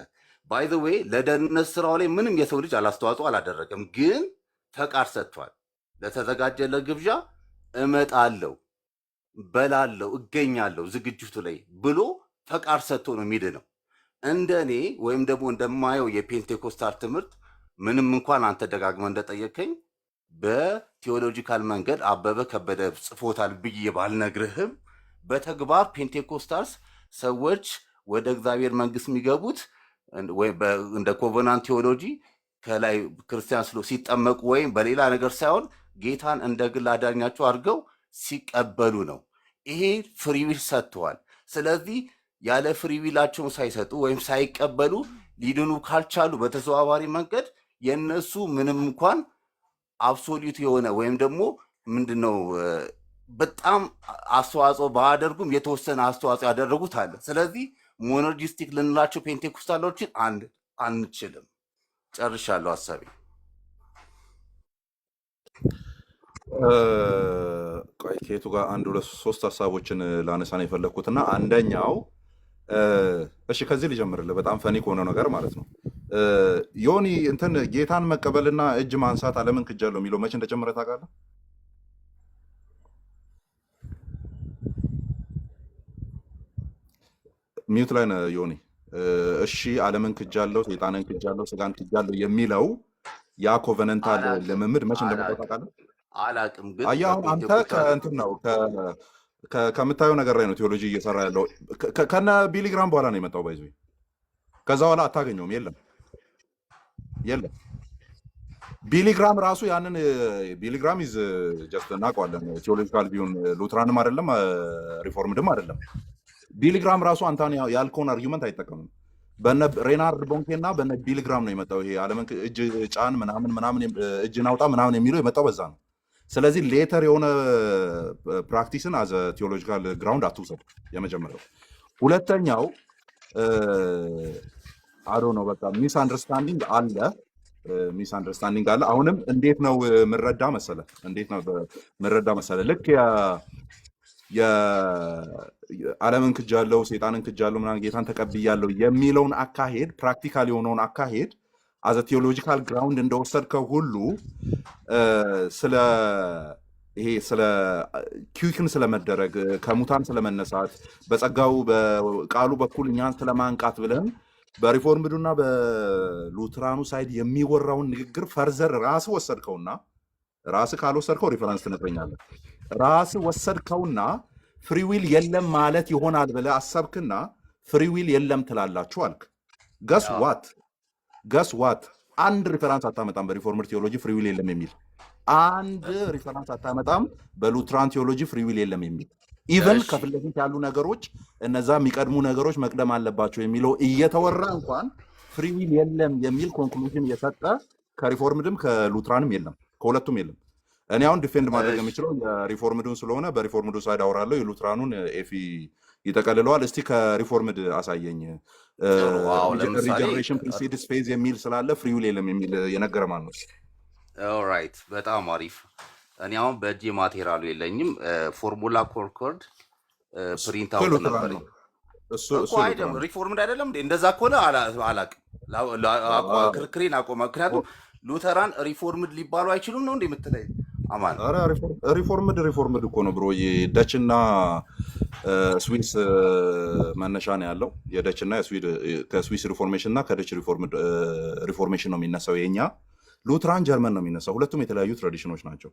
ባይ ዘ ዌይ ለደህንነት ስራው ላይ ምንም የሰው ልጅ አላስተዋጽኦ አላደረገም፣ ግን ፈቃድ ሰጥቷል። ለተዘጋጀለ ግብዣ እመጣለሁ፣ በላለሁ፣ እገኛለሁ ዝግጅቱ ላይ ብሎ ፈቃድ ሰጥቶ ነው የሚድነው። እንደ እኔ ወይም ደግሞ እንደማየው የፔንቴኮስታል ትምህርት ምንም እንኳን አንተ ደጋግመህ እንደጠየቀኝ በቴዎሎጂካል መንገድ አበበ ከበደ ጽፎታል ብዬ ባልነግርህም በተግባር ፔንቴኮስታልስ ሰዎች ወደ እግዚአብሔር መንግስት የሚገቡት እንደ ኮቨናንት ቴዎሎጂ ከላይ ክርስቲያን ስሎ ሲጠመቁ ወይም በሌላ ነገር ሳይሆን ጌታን እንደ ግል አዳኛቸው አድርገው ሲቀበሉ ነው። ይሄ ፍሪዊል ሰጥተዋል። ስለዚህ ያለ ፍሪዊላቸውን ሳይሰጡ ወይም ሳይቀበሉ ሊድኑ ካልቻሉ በተዘዋዋሪ መንገድ የነሱ ምንም እንኳን አብሶሉት የሆነ ወይም ደግሞ ምንድነው በጣም አስተዋጽኦ ባያደርጉም የተወሰነ አስተዋጽኦ ያደረጉት አለ። ስለዚህ ሞኖዲስቲክ ልንላቸው ፔንቴኮስታሎችን አንችልም። ጨርሻለሁ ሀሳቤ። ቆይ ከየቱ ጋር 1 2 3 ሀሳቦችን ላነሳ ነው የፈለግኩትና አንደኛው እሺ ከዚህ ልጀምርልህ። በጣም ፈኒ ከሆነ ነገር ማለት ነው። ዮኒ እንትን ጌታን መቀበልና እጅ ማንሳት ዓለምን ክጃለሁ የሚለው መቼ እንደጀመረ ታውቃለህ? ሚዩት ላይ ነህ ዮኒ። እሺ ዓለምን ክጃለሁ፣ ሰይጣንን ክጃለሁ፣ ስጋን ክጃለሁ የሚለው ያ ኮቨነንታል ልምምድ መቼ እንደመጣ ታውቃለህ? አላቅም ግን አየህ አሁን አንተ ከእንትን ነው ከምታየው ነገር ላይ ነው ቴዎሎጂ እየሰራ ያለው። ከነ ቢሊግራም በኋላ ነው የመጣው ባይዙ። ከዛ በኋላ አታገኘውም። የለም ቢሊግራም ራሱ ያንን ቢሊግራም ይዝ ጀስት እናውቀዋለን። ቴዎሎጂካል ቪውን ሉትራንም አይደለም ሪፎርምድም አይደለም። ቢሊግራም ራሱ አንተ ያልከውን አርጊመንት አይጠቀምም። በነ ሬናርድ ቦንኬ እና በነ ቢሊግራም ነው የመጣው። ይሄ ዓለምን እጅ ጫን ምናምን እጅ ናውጣ ምናምን የሚለው የመጣው በዛ ነው። ስለዚህ ሌተር የሆነ ፕራክቲስን አዘ ቴዎሎጂካል ግራውንድ አትውሰድ። የመጀመሪያው። ሁለተኛው አዶ ነው በቃ ሚስ አንደርስታንዲንግ አለ። አሁንም እንዴት ነው ምረዳ መሰለ ልክ የዓለምን ክጃለሁ፣ ሰይጣንን ክጃለሁ፣ ምናምን ጌታን ተቀብያለሁ የሚለውን አካሄድ ፕራክቲካል የሆነውን አካሄድ አዘ ቴዎሎጂካል ግራውንድ እንደወሰድከው ሁሉ ስለ ኪዊክን ስለመደረግ ከሙታን ስለመነሳት በጸጋው በቃሉ በኩል እኛን ስለማንቃት ብለን በሪፎርምዱና በሉትራኑ ሳይድ የሚወራውን ንግግር ፈርዘር ራስ ወሰድከውና ራስ ካልወሰድከው ሪፈረንስ ትነግረኛለህ። ራስ ወሰድከውና ፍሪዊል የለም ማለት ይሆናል ብለህ አሰብክና ፍሪዊል የለም ትላላችሁ አልክ። ገስ ዋት አንድ ሪፈረንስ አታመጣም። በሪፎርምድ ቴዎሎጂ ፍሪዊል የለም የሚል አንድ ሪፈረንስ አታመጣም። በሉትራን ቴዎሎጂ ፍሪዊል የለም የሚል ኢቨን ከፊት ለፊት ያሉ ነገሮች እነዛ የሚቀድሙ ነገሮች መቅደም አለባቸው የሚለው እየተወራ እንኳን ፍሪዊል የለም የሚል ኮንክሉዥን እየሰጠ ከሪፎርምድም ከሉትራንም የለም፣ ከሁለቱም የለም። እኔ አሁን ዲፌንድ ማድረግ የሚችለው የሪፎርምዱን ስለሆነ በሪፎርምዱ ሳይድ አወራለሁ። የሉትራኑን ኤፊ ይጠቀልለዋል። እስቲ ከሪፎርምድ አሳየኝ። ሪጀነሬሽን ፕሪሲድስ ፌዝ የሚል ስላለ ፍሪዊል የለም የሚል የነገረ ማን ነው? ኦልራይት በጣም አሪፍ። እኔ አሁን በእጄ ማቴሪያሉ የለኝም። ፎርሙላ ኮንኮርድ ፕሪንት አውት ነበር እሱ አይደለም ሪፎርምድ አይደለም እንዴ? እንደዛ ከሆነ አላቅም። ክርክሬን አቆመ። ምክንያቱም ሉተራን ሪፎርምድ ሊባሉ አይችሉም ነው እንዴ የምትለኝ? አማን ሪፎርምድ እኮ ነው ብሮ። ደች እና ስዊስ መነሻ ነው ያለው። የደች እና ከስዊስ ሪፎርሜሽን እና ከደች ሪፎርሜሽን ነው የሚነሳው። የኛ ሉትራን ጀርመን ነው የሚነሳው። ሁለቱም የተለያዩ ትራዲሽኖች ናቸው።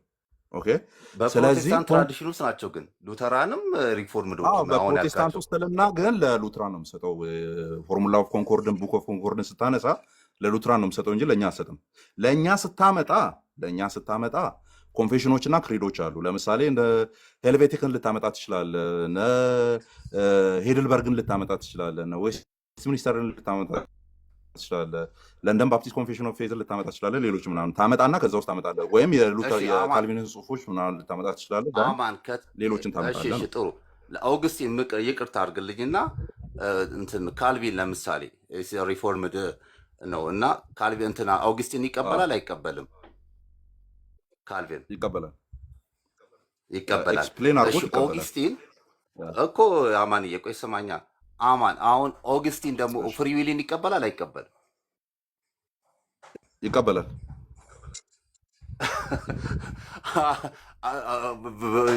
ኦኬ በፕሮቴስታንት ትራዲሽን ውስጥ ናቸው። ግን ሉተራንም ሪፎርምድ በፕሮቴስታንት ውስጥ ልና ግን ለሉትራን ነው የምሰጠው። ፎርሙላ ኦፍ ኮንኮርድን ቡክ ኦፍ ኮንኮርድን ስታነሳ ለሉትራን ነው የምሰጠው እንጂ ለእኛ አሰጥም። ለእኛ ስታመጣ ኮንፌሽኖች እና ክሪዶች አሉ። ለምሳሌ እንደ ሄልቬቲክን ልታመጣ ትችላለ፣ ሄድልበርግን ልታመጣ ትችላለ፣ ዌስትሚኒስተርን ልታመጣ ትችላለ፣ ለንደን ባፕቲስት ኮንፌሽን ኦፍ ፌዝን ልታመጣ ትችላለ። ሌሎች ምናምን ታመጣና ከዛ ውስጥ ታመጣለ። ወይም የካልቪኒስት ጽሁፎች ምናምን ልታመጣ ትችላለ። ሌሎችን ታመጣለ። ጥሩ ለአውግስቲን ይቅርታ አድርግልኝና እንትን ካልቪን ለምሳሌ ሪፎርምድ ነው እና ካልቪን እንትና አውግስቲን ይቀበላል አይቀበልም? ካልቪን ይቀበላል። ኦግስቲን እኮ አማን የቆይ ሰማኛ አማን አሁን ኦግስቲን ደግሞ ፍሪዊልን ይቀበላል አይቀበልም? ይቀበላል።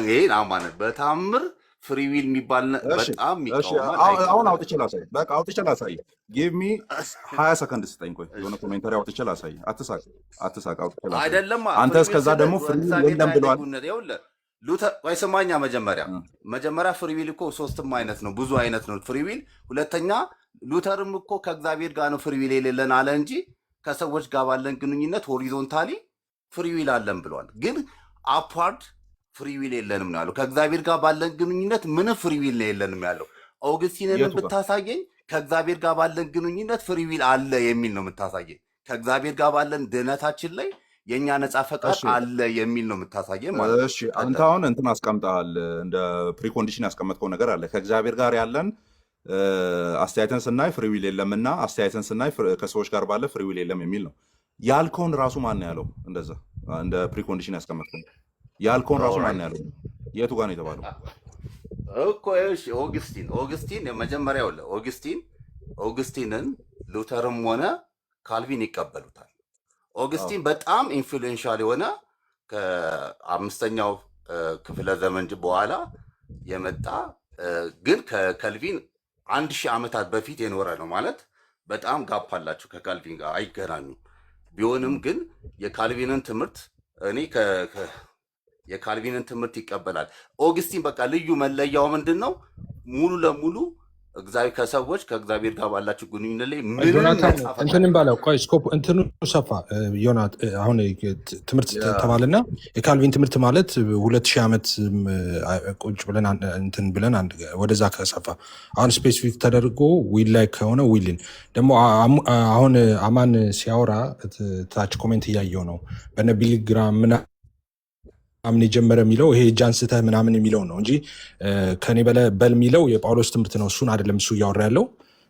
ይሄን አማን በታምር ፍሪዊል የሚባል በጣም አሁን አውጥቼ ላሳይ። ጊቭ ሚ 20 ሰከንድ ስጠኝ። ቆይ የሆነ ኮሜንታሪ አውጥቼ ላሳይ። አትሳቅ። አውጥቼ ላሳይ አይደለም አንተ። እስከዛ ደግሞ ፍሪዊል የለም ብለዋል። ሉተር ወይ ሰማኛ መጀመሪያ ፍሪዊል እኮ ሶስትም አይነት ነው፣ ብዙ አይነት ነው ፍሪዊል። ሁለተኛ ሉተርም እኮ ከእግዚአብሔር ጋር ነው ፍሪዊል የሌለን አለ እንጂ ከሰዎች ጋር ባለን ግንኙነት ሆሪዞንታሊ ፍሪዊል አለን ብለዋል። ግን አፓርድ ፍሪዊል የለንም ነው ያለው። ከእግዚአብሔር ጋር ባለን ግንኙነት ምንም ፍሪዊል ነው የለንም ያለው። ኦግስቲንን ብታሳየኝ ከእግዚአብሔር ጋር ባለን ግንኙነት ፍሪዊል አለ የሚል ነው የምታሳየኝ። ከእግዚአብሔር ጋር ባለን ድህነታችን ላይ የእኛ ነፃ ፈቃድ አለ የሚል ነው የምታሳየን ማለት ነው። አንተ አሁን እንትን አስቀምጠሃል፣ እንደ ፕሪኮንዲሽን ያስቀመጥከው ነገር አለ። ከእግዚአብሔር ጋር ያለን አስተያየትን ስናይ ፍሪዊል የለምና አስተያየትን ስናይ ከሰዎች ጋር ባለ ፍሪዊል የለም የሚል ነው ያልከውን። ራሱ ማን ያለው? እንደዛ እንደ ፕሪኮንዲሽን ያስቀመጥከው ያልከውን ራሱ ማን ያለው? የቱ ጋር ነው የተባለው? እኮ እሺ፣ ኦግስቲን የመጀመሪያው ኦግስቲንን ሉተርም ሆነ ካልቪን ይቀበሉታል። ኦግስቲን በጣም ኢንፍሉዌንሻል የሆነ ከአምስተኛው ክፍለ ዘመን በኋላ የመጣ ግን ከካልቪን 1000 ዓመታት በፊት የኖረ ነው ማለት በጣም ጋፕ አላቸው። ከካልቪን ጋር አይገናኙም። ቢሆንም ግን የካልቪንን ትምህርት እኔ የካልቪንን ትምህርት ይቀበላል። ኦግስቲን በቃ ልዩ መለያው ምንድን ነው? ሙሉ ለሙሉ እግዚአብሔር ከሰዎች ከእግዚአብሔር ጋር ባላቸው ግንኙነት ላይ እንትንም ባለው ቆይ ስኮፕ እንትኑ ሰፋ ዮናት አሁን ትምህርት ተባለና የካልቪን ትምህርት ማለት 2000 ዓመት ቁጭ ብለን እንትን ብለን ወደዛ ከሰፋ አሁን ስፔሲፊክ ተደርጎ ዊል ላይ ከሆነ ዊልን ደግሞ አሁን አማን ሲያወራ ታች ኮሜንት እያየው ነው በነ ቢሊግራም አምን የጀመረ የሚለው ይሄ እጅ አንስተህ ምናምን የሚለው ነው እንጂ ከኔ በል የሚለው የጳውሎስ ትምህርት ነው። እሱን አይደለም እሱ እያወራ ያለው።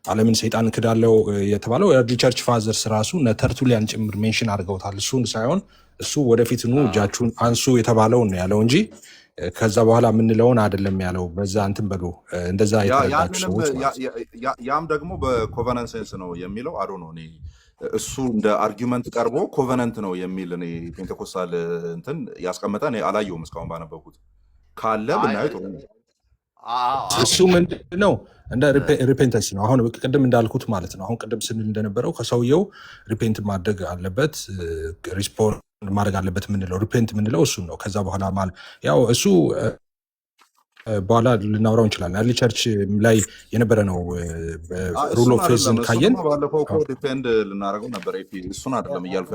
ዓለምን ሰይጣን ክዳለው የተባለው ኤርሊ ቸርች ፋዘርስ ራሱ ተርቱሊያን ጭምር ሜንሽን አድርገውታል። እሱን ሳይሆን እሱ ወደፊት ኑ እጃችሁን አንሱ የተባለውን ነው ያለው እንጂ ከዛ በኋላ የምንለውን አይደለም ያለው። በዛ እንትን በሉ እንደዛ የተረዳችሁ ሰዎች ያም ደግሞ በኮቨናንት ሴንስ ነው የሚለው አዶ ነው። እኔ እሱ እንደ አርጊመንት ቀርቦ ኮቨናንት ነው የሚል እኔ ፔንቴኮስታል እንትን ያስቀመጠ እኔ አላየሁም እስካሁን ባነበብኩት። ካለ ብናየው ጥሩ ነው። እሱ ምንድን ነው እንደ ሪፔንተንስ ነው። አሁን ቅድም እንዳልኩት ማለት ነው። አሁን ቅድም ስንል እንደነበረው ከሰውየው ሪፔንት ማድረግ አለበት፣ ሪስፖንድ ማድረግ አለበት የምንለው ሪፔንት የምንለው እሱን ነው። ከዛ በኋላ ማለት ያው እሱ በኋላ ልናወራው እንችላለን። ኤርሊ ቸርች ላይ የነበረ ነው። ሩል ኦፍ ፌዝን ካየን ባለፈው እኮ ዲፔንድ ልናደርገው ነበር። እሱን አይደለም እያልኩ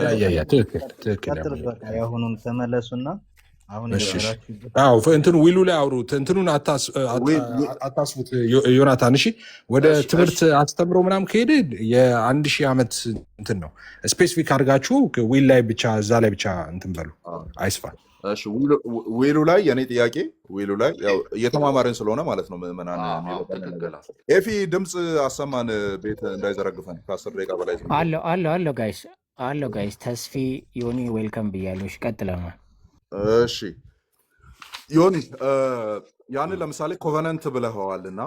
ያሁኑን ተመለሱና አሁን እንትኑ ዊሉ ላይ አውሩት። እንትኑን አታስቡት ዮናታን። እሺ ወደ ትምህርት አስተምሮ ምናምን ከሄደ የ1000 ዓመት እንትን ነው። ስፔሲፊክ አድርጋችሁ ዊል ላይ ብቻ እዛ ላይ ብቻ እንትን በሉ አይስፋል። እሺ ዊሉ ላይ የኔ ጥያቄ ዊሉ ላይ ያው እየተማማርን ስለሆነ ማለት ነው ምዕመናን ኤፊ ድምፅ አሰማን ቤት እንዳይዘረግፈን ከ10 ደቂቃ በላይ አለው ጋይስ ተስፊ ዮኒ ዌልከም ብያለሁ። እሺ ቀጥለናል። እሺ ዮኒ ያንን ለምሳሌ ኮቨነንት ብለኸዋልና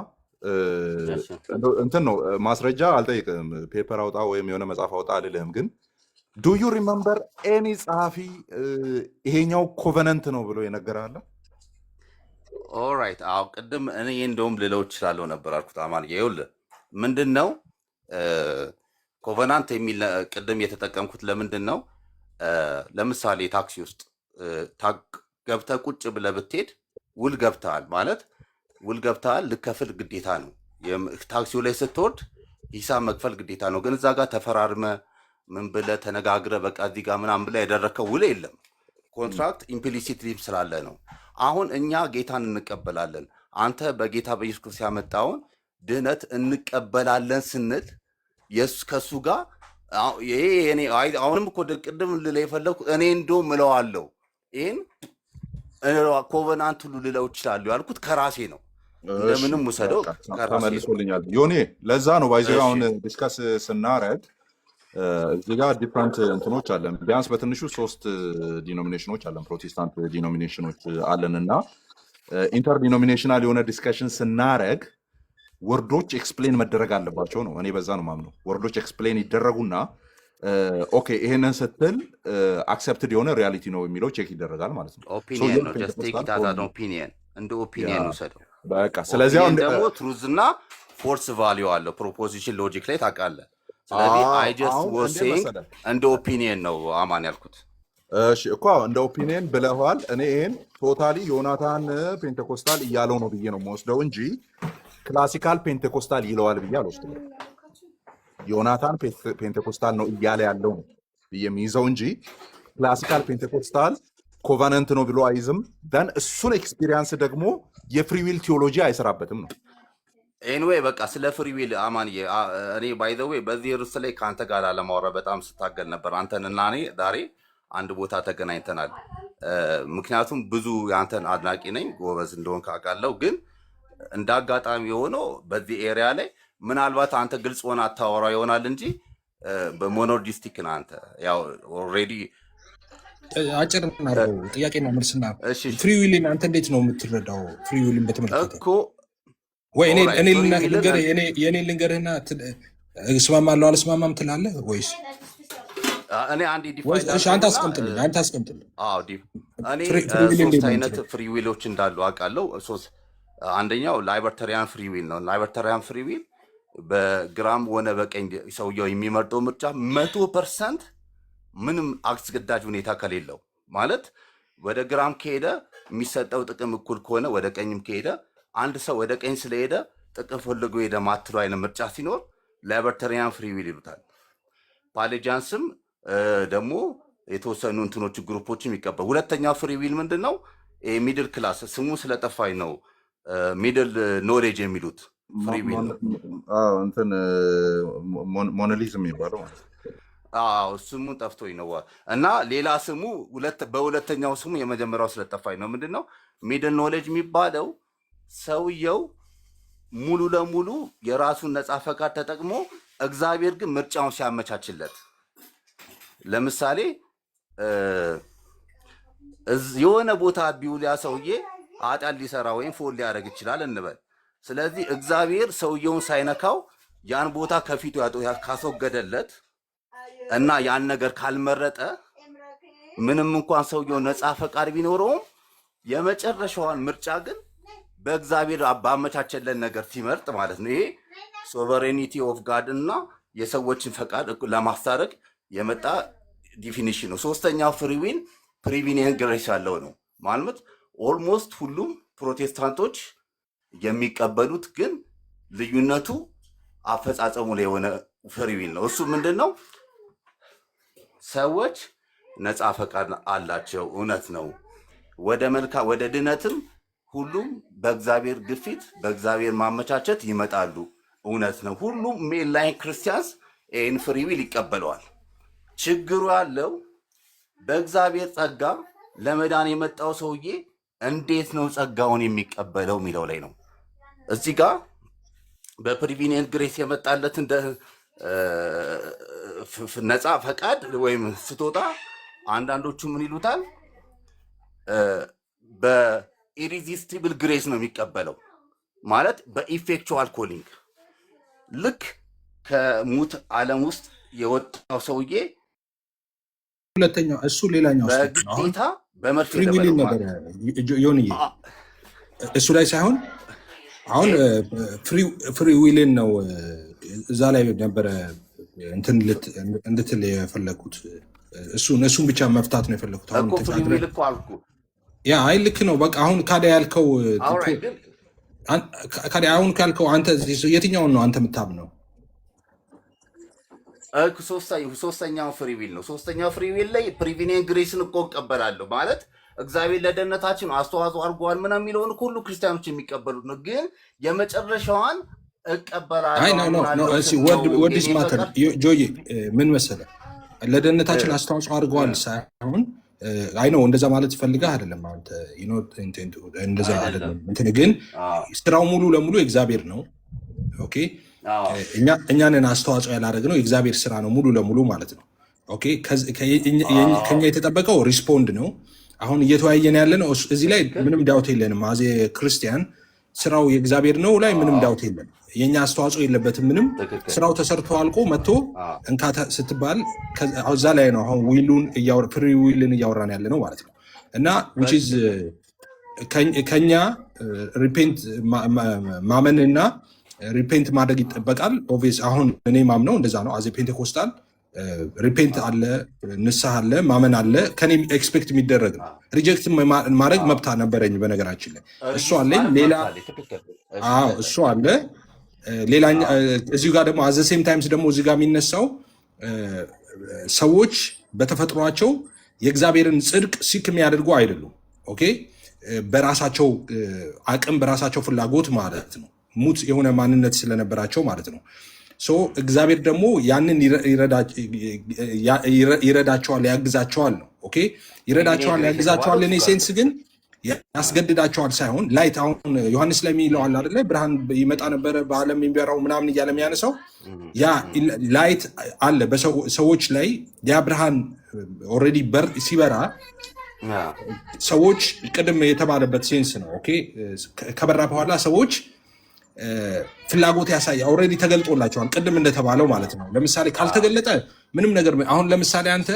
እንትን ነው ማስረጃ አልጠይቅም። ፔፐር አውጣ ወይም የሆነ መጽሐፍ አውጣ አልልህም ግን ዱ ዩ ሪመምበር ኤኒ ጸሐፊ ይሄኛው ኮቨነንት ነው ብሎ የነገራለ? ኦራይት አዎ፣ ቅድም እኔ እንደውም ልለው እችላለሁ ነበር አልኩት። አማን ይኸውልህ ምንድን ነው ኮቨናንት የሚል ቅድም የተጠቀምኩት ለምንድን ነው? ለምሳሌ ታክሲ ውስጥ ገብተህ ቁጭ ብለህ ብትሄድ ውል ገብተሃል ማለት ውል ገብተሃል፣ ልከፍል ግዴታ ነው። ታክሲው ላይ ስትወርድ ሂሳብ መክፈል ግዴታ ነው። ግን እዛ ጋር ተፈራርመ ምን ብለህ ተነጋግረህ በቃ እዚህ ጋር ምናምን ብለህ ያደረግከው ውል የለም። ኮንትራክት ኢምፕሊሲትሊ ስላለ ነው። አሁን እኛ ጌታን እንቀበላለን። አንተ በጌታ በኢየሱስ ክርስቶስ ያመጣውን ድህነት እንቀበላለን ስንል ከሱ ጋር ይሄ እኔ አሁንም እኮ ቅድም ልለው የፈለኩት እኔ እንደውም እለዋለሁ ይሄን ኮቨናንት ሁሉ ልለው እችላለሁ ያልኩት ከራሴ ነው። እንደምንም ውሰደው ከራሴ ተመልሶልኛል። ዮኒ ለዛ ነው ባይዘው አሁን ዲስከስ ስናረግ እዚህ ጋር ዲፍረንት እንትኖች አለን። ቢያንስ በትንሹ 3 ዲኖሚኔሽኖች አለን፣ ፕሮቴስታንት ዲኖሚኔሽኖች አለን እና ኢንተር ዲኖሚኔሽናል የሆነ ዲስከሽን ስናረግ ወርዶች ኤክስፕሌን መደረግ አለባቸው ነው። እኔ በዛ ነው ማምነው። ወርዶች ኤክስፕሌን ይደረጉና ኦኬ ይሄንን ስትል አክሰፕትድ የሆነ ሪያሊቲ ነው የሚለው ቼክ ይደረጋል ማለት ነው። ኦፒኒየን ነው ጀስት ቴክ ኢት አዝ አን ኦፒኒየን እንደ ኦፒኒየን ውሰደው በቃ። ስለዚህ አሁን ደግሞ ትሩዝ እና ፎርስ ቫልዩ አለው ፕሮፖዚሽን ሎጂክ ላይ ታውቃለህ። ስለዚህ አይ ጀስት ዋዝ ሴይንግ እንደ ኦፒኒየን ነው አማን ያልኩት። እሺ እኮ እንደ ኦፒኒየን ብለዋል። እኔ ይሄን ቶታሊ ዮናታን ፔንቴኮስታል እያለው ነው ብዬ ነው የምወስደው እንጂ ክላሲካል ፔንቴኮስታል ይለዋል ብዬ አልወስድም። ዮናታን ፔንቴኮስታል ነው እያለ ያለው ነው ብዬ የሚይዘው እንጂ ክላሲካል ፔንቴኮስታል ኮቨነንት ነው ብሎ አይዝም። ደን እሱን ኤክስፒሪየንስ ደግሞ የፍሪዊል ቲዮሎጂ አይሰራበትም ነው። ኤኒዌይ በቃ ስለ ፍሪዊል አማንዬ እኔ ባይ ዘ ዌይ በዚህ ርዕስ ላይ ከአንተ ጋር ለማውራት በጣም ስታገል ነበር። አንተንና እኔ ዛሬ አንድ ቦታ ተገናኝተናል። ምክንያቱም ብዙ የአንተን አድናቂ ነኝ፣ ጎበዝ እንደሆንክ አውቃለሁ። ግን እንደ አጋጣሚ የሆነው በዚህ ኤሪያ ላይ ምናልባት አንተ ግልጽ ሆነ አታወራ ይሆናል እንጂ በሞኖዲስቲክ ነህ አንተ። ያው ኦልሬዲ አጭር እናድርገው ጥያቄና መልስና ፍሪ ዊልን አንተ እንዴት ነው የምትረዳው? ፍሪ ዊልን በተመለከተ እኮ ወይ ኦልራይት ፍሪ ዊልን የኔ ልንገርህና እስማማለሁ አልስማማም ትላለህ ወይስ? እኔ አንድ ዲፋይን እሺ አንተ አስቀምጥልኝ። አዎ እኔ ፍሪ ዊል እንዴት ሶስት ነው አይነት የምትለው? ፍሪ ዊሎች እንዳሉ አውቃለሁ። አንደኛው ላይበርተሪያን ፍሪ ዊል ነው። ላይበርተሪያን ፍሪ ዊል በግራም ሆነ በቀኝ ሰውየው የሚመርጠው ምርጫ 100% ምንም አስገዳጅ ሁኔታ ከሌለው ማለት ወደ ግራም ከሄደ የሚሰጠው ጥቅም እኩል ከሆነ ወደ ቀኝም ከሄደ አንድ ሰው ወደ ቀኝ ስለሄደ ጥቅም ፈልጎ ሄደ ማትለው አይነት ምርጫ ሲኖር ላይበርተሪያን ፍሪ ዊል ይሉታል። ፓሌጃንስም ደግሞ የተወሰኑ እንትኖች ግሩፖችም ይቀበል። ሁለተኛው ፍሪ ዊል ምንድን ነው? ሚድል ክላስ ስሙ ስለጠፋኝ ነው። ሚድል ኖሌጅ የሚሉት ፍሪ ዊል ነው። እንትን ሞኖሊዝም የሚባለው ማለት ነው። ስሙ ጠፍቶኝ ነው። እና ሌላ ስሙ በሁለተኛው ስሙ የመጀመሪያው ስለጠፋኝ ነው። ምንድን ነው ሚድል ኖሌጅ የሚባለው? ሰውየው ሙሉ ለሙሉ የራሱን ነፃ ፈቃድ ተጠቅሞ እግዚአብሔር ግን ምርጫውን ሲያመቻችለት፣ ለምሳሌ የሆነ ቦታ ቢውል ያ ሰውዬ ኃጢአት ሊሰራ ወይም ፎል ሊያደርግ ይችላል እንበል። ስለዚህ እግዚአብሔር ሰውየውን ሳይነካው ያን ቦታ ከፊቱ ካስወገደለት እና ያን ነገር ካልመረጠ ምንም እንኳን ሰውየው ነፃ ፈቃድ ቢኖረውም የመጨረሻዋን ምርጫ ግን በእግዚአብሔር ባመቻቸለን ነገር ሲመርጥ ማለት ነው። ይሄ ሶቨሬኒቲ ኦፍ ጋድ እና የሰዎችን ፈቃድ ለማስታረቅ የመጣ ዲፊኒሽን ነው። ሶስተኛው ፍሪ ዊል ፕሪቪኒየንት ግሬስ ያለው ነው ማለት ኦልሞስት ሁሉም ፕሮቴስታንቶች የሚቀበሉት ግን ልዩነቱ አፈጻጸሙ ላይ የሆነ ፍሪ ዊል ነው። እሱ ምንድን ነው? ሰዎች ነፃ ፈቃድ አላቸው፣ እውነት ነው። ወደ ድነትም ሁሉም በእግዚአብሔር ግፊት በእግዚአብሔር ማመቻቸት ይመጣሉ፣ እውነት ነው። ሁሉም ሜንላይን ክርስቲያንስ ይህን ፍሪ ዊል ይቀበለዋል። ችግሩ ያለው በእግዚአብሔር ጸጋ ለመዳን የመጣው ሰውዬ እንዴት ነው ጸጋውን የሚቀበለው የሚለው ላይ ነው። እዚህ ጋር በፕሪቪኒየንት ግሬስ የመጣለት እንደ ነፃ ፈቃድ ወይም ስጦታ አንዳንዶቹ ምን ይሉታል? በኢሪዚስቲብል ግሬስ ነው የሚቀበለው ማለት በኢፌክቹዋል ኮሊንግ ልክ ከሙት ዓለም ውስጥ የወጣው ሰውዬ ሁለተኛው እሱ ሌላኛው በግዴታ በመርፌ ፍሪ ዊል ነበር ዮንዬ፣ እሱ ላይ ሳይሆን አሁን ፍሪ ዊልን ነው እዛ ላይ ነበረ እንድትል የፈለኩት። እሱን ብቻ መፍታት ነው የፈለኩት። ያ አይ ልክ ነው። በቃ አሁን ካዲያ ያልከው አሁን ካልከው አንተ የትኛውን ነው አንተ የምታምነው? ሶስተኛው ፍሪ ዊል ነው። ሶስተኛው ፍሪ ዊል ላይ ፕሪቪኒየንት ግሬስን እኮ እቀበላለሁ ማለት እግዚአብሔር ለደህንነታችን አስተዋጽኦ አድርጓል ምናምን የሚለውን ሁሉ ክርስቲያኖች የሚቀበሉት ነው። ግን የመጨረሻዋን ወዲስ ማተር ጆዬ ምን መሰለህ፣ ለደህንነታችን አስተዋጽኦ አድርገዋል ሳይሆን አይ ነው እንደዛ ማለት ፈልገህ አይደለም አንተ እንደዛ አይደለም። እንትን ግን ስራው ሙሉ ለሙሉ የእግዚአብሔር ነው። ኦኬ እኛንን አስተዋጽኦ ያላደረግነው የእግዚአብሔር ስራ ነው ሙሉ ለሙሉ ማለት ነው። ኦኬ ከኛ የተጠበቀው ሪስፖንድ ነው። አሁን እየተወያየን ያለ ነው እዚህ ላይ ምንም ዳውት የለንም። አዜ ክርስቲያን ስራው የእግዚአብሔር ነው ላይ ምንም ዳውት የለም። የኛ አስተዋጽኦ የለበትም ምንም። ስራው ተሰርቶ አልቆ መጥቶ እንካታ ስትባል እዛ ላይ ነው አሁን ፍሪ ዊልን እያወራን ያለ ነው ማለት ነው። እና which is ከኛ ሪፔንት ማመንና ሪፔንት ማድረግ ይጠበቃል። ኦብቪየስ አሁን እኔ ማምነው እንደዛ ነው። አዜ ፔንቴኮስታል ሪፔንት አለ፣ ንስሐ አለ፣ ማመን አለ። ከኔ ኤክስፔክት የሚደረግ ነው። ሪጀክት ማድረግ መብት ነበረኝ በነገራችን ላይ እሱ አለኝ። ሌላ እሱ አለ። ሌላኛ እዚሁ ጋር ደግሞ አዘ ሴም ታይምስ ደግሞ እዚህ ጋር የሚነሳው ሰዎች በተፈጥሯቸው የእግዚአብሔርን ጽድቅ ሲክ የሚያደርጉ አይደሉም። ኦኬ በራሳቸው አቅም በራሳቸው ፍላጎት ማለት ነው። ሙት የሆነ ማንነት ስለነበራቸው ማለት ነው። እግዚአብሔር ደግሞ ያንን ይረዳቸዋል፣ ያግዛቸዋል ነው። ኦኬ ይረዳቸዋል፣ ያግዛቸዋል። እኔ ሴንስ ግን ያስገድዳቸዋል ሳይሆን ላይት አሁን ዮሐንስ ላይ የሚለዋል አይደለ? ብርሃን ይመጣ ነበረ በዓለም የሚበራው ምናምን እያለ የሚያነሳው ያ ላይት አለ በሰዎች ላይ ያ ብርሃን ኦልሬዲ በር ሲበራ ሰዎች ቅድም የተባለበት ሴንስ ነው። ኦኬ ከበራ በኋላ ሰዎች ፍላጎት ያሳያ ኦልሬዲ ተገልጦላቸዋል። ቅድም እንደተባለው ማለት ነው። ለምሳሌ ካልተገለጠ ምንም ነገር አሁን ለምሳሌ አንተ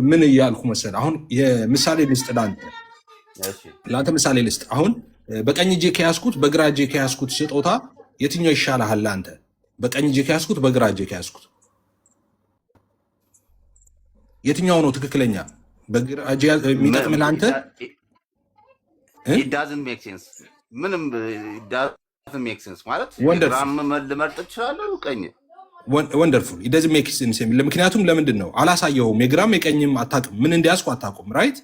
ምን እያልኩ መሰለህ? አሁን የምሳሌ ልስጥ ለአንተ ምሳሌ ልስጥ። አሁን በቀኝ እጄ ከያዝኩት በግራ እጄ ከያዝኩት ስጦታ የትኛው ይሻልሃል አንተ? በቀኝ እጄ ከያዝኩት በግራ እጄ ከያዝኩት የትኛው ነው ትክክለኛ? በግራ እጄ የሚጠቅምህ አንተ? ምንም ዳዝንት ሜክ ሴንስ ማለት ግራም ልመርጥ እችላለሁ ቀኝ ወንደርፉል ኢት ዳዝንት ሜክ ሴንስ። ምክንያቱም ለምንድን ነው አላሳየውም? የግራም የቀኝም አታውቅም፣ ምን እንዲያዝኩ አታውቁም። ራይት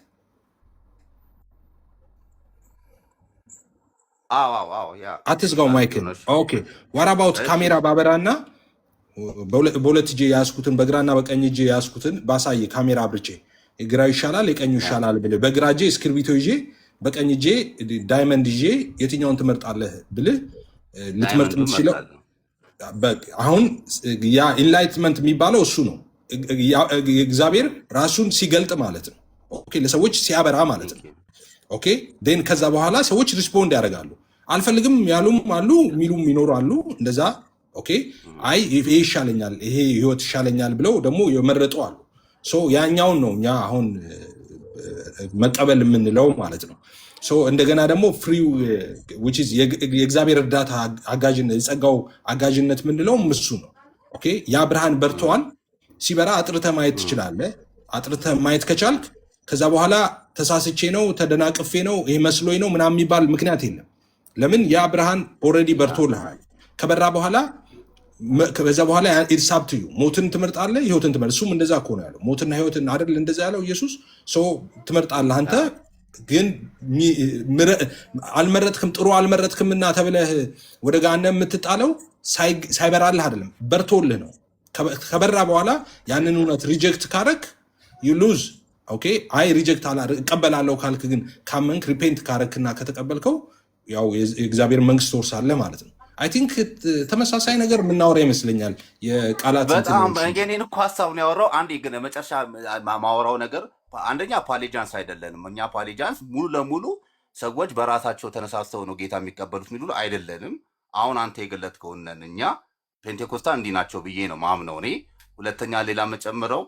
አትዝጋው ማይክል። ኦኬ ዋራባውት ካሜራ ባበራና በሁለት እጄ ያዝኩትን በግራና በቀኝ እጄ ያዝኩትን ባሳይ ካሜራ አብርቼ የግራው ይሻላል የቀኙ ይሻላል ብልህ በግራ እጄ እስክርቢቶ ይዤ በቀኝ እጄ ዳይመንድ ይዤ የትኛውን ትመርጣለህ ብልህ ልትመርጥ የምትችለው አሁን ያ ኢንላይትመንት የሚባለው እሱ ነው። እግዚአብሔር ራሱን ሲገልጥ ማለት ነው። ኦኬ ለሰዎች ሲያበራ ማለት ነው። ኦኬ ዴን ከዛ በኋላ ሰዎች ሪስፖንድ ያደርጋሉ። አልፈልግም ያሉም አሉ፣ የሚሉም ይኖራሉ። እንደዛ ኦኬ አይ ይሄ ይሻለኛል ይሄ ህይወት ይሻለኛል ብለው ደግሞ የመረጡ አሉ። ሶ ያኛውን ነው እኛ አሁን መቀበል የምንለው ማለት ነው። ሶ እንደገና ደግሞ ፍሪው which is የእግዚአብሔር እርዳታ አጋዥነት የጸጋው አጋዥነት የምንለው እሱ ነው። ኦኬ ያ ብርሃን በርተዋል። ሲበራ አጥርተህ ማየት ትችላለህ። አጥርተህ ማየት ከቻልክ ከዛ በኋላ ተሳስቼ ነው ተደናቅፌ ነው ይሄ መስሎኝ ነው ምናምን የሚባል ምክንያት የለም። ለምን ያ ብርሃን ኦልሬዲ በርቶልሃል። ከበራ በኋላ ከዛ በኋላ ኢትሳብትዩ ሞትን ትመርጣለህ ህይወትን ትመርጥ። እሱም እንደዛ እኮ ነው ያለው። ሞትና ህይወትን አይደል እንደዛ ያለው ኢየሱስ። ሰው ትመርጣለህ አንተ ግን አልመረጥክም ጥሩ አልመረጥክምና ተብለህ ወደ ገሃነም የምትጣለው ሳይበራልህ አይደለም በርቶልህ ነው። ከበራ በኋላ ያንን እውነት ሪጀክት ካረክ ዩ ሉዝ። ኦኬ አይ ሪጀክት እቀበላለሁ ካልክ ግን ካመንክ ሪፔንት ካረክና ከተቀበልከው ያው የእግዚአብሔር መንግስት ትወርሳለህ ማለት ነው። አይ ቲንክ ተመሳሳይ ነገር የምናወራ ይመስለኛል። የቃላት በጣም እኔን እኮ ሀሳቡን ያወራው አንዴ ግን መጨረሻ ማወራው ነገር አንደኛ ፓሌጃንስ አይደለንም እኛ። ፓሌጃንስ ሙሉ ለሙሉ ሰዎች በራሳቸው ተነሳስተው ነው ጌታ የሚቀበሉት የሚሉ አይደለንም። አሁን አንተ የገለጥከውን ነን እኛ። ፔንቴኮስታ እንዲህ ናቸው ብዬ ነው ማምነው እኔ። ሁለተኛ ሌላ መጨምረው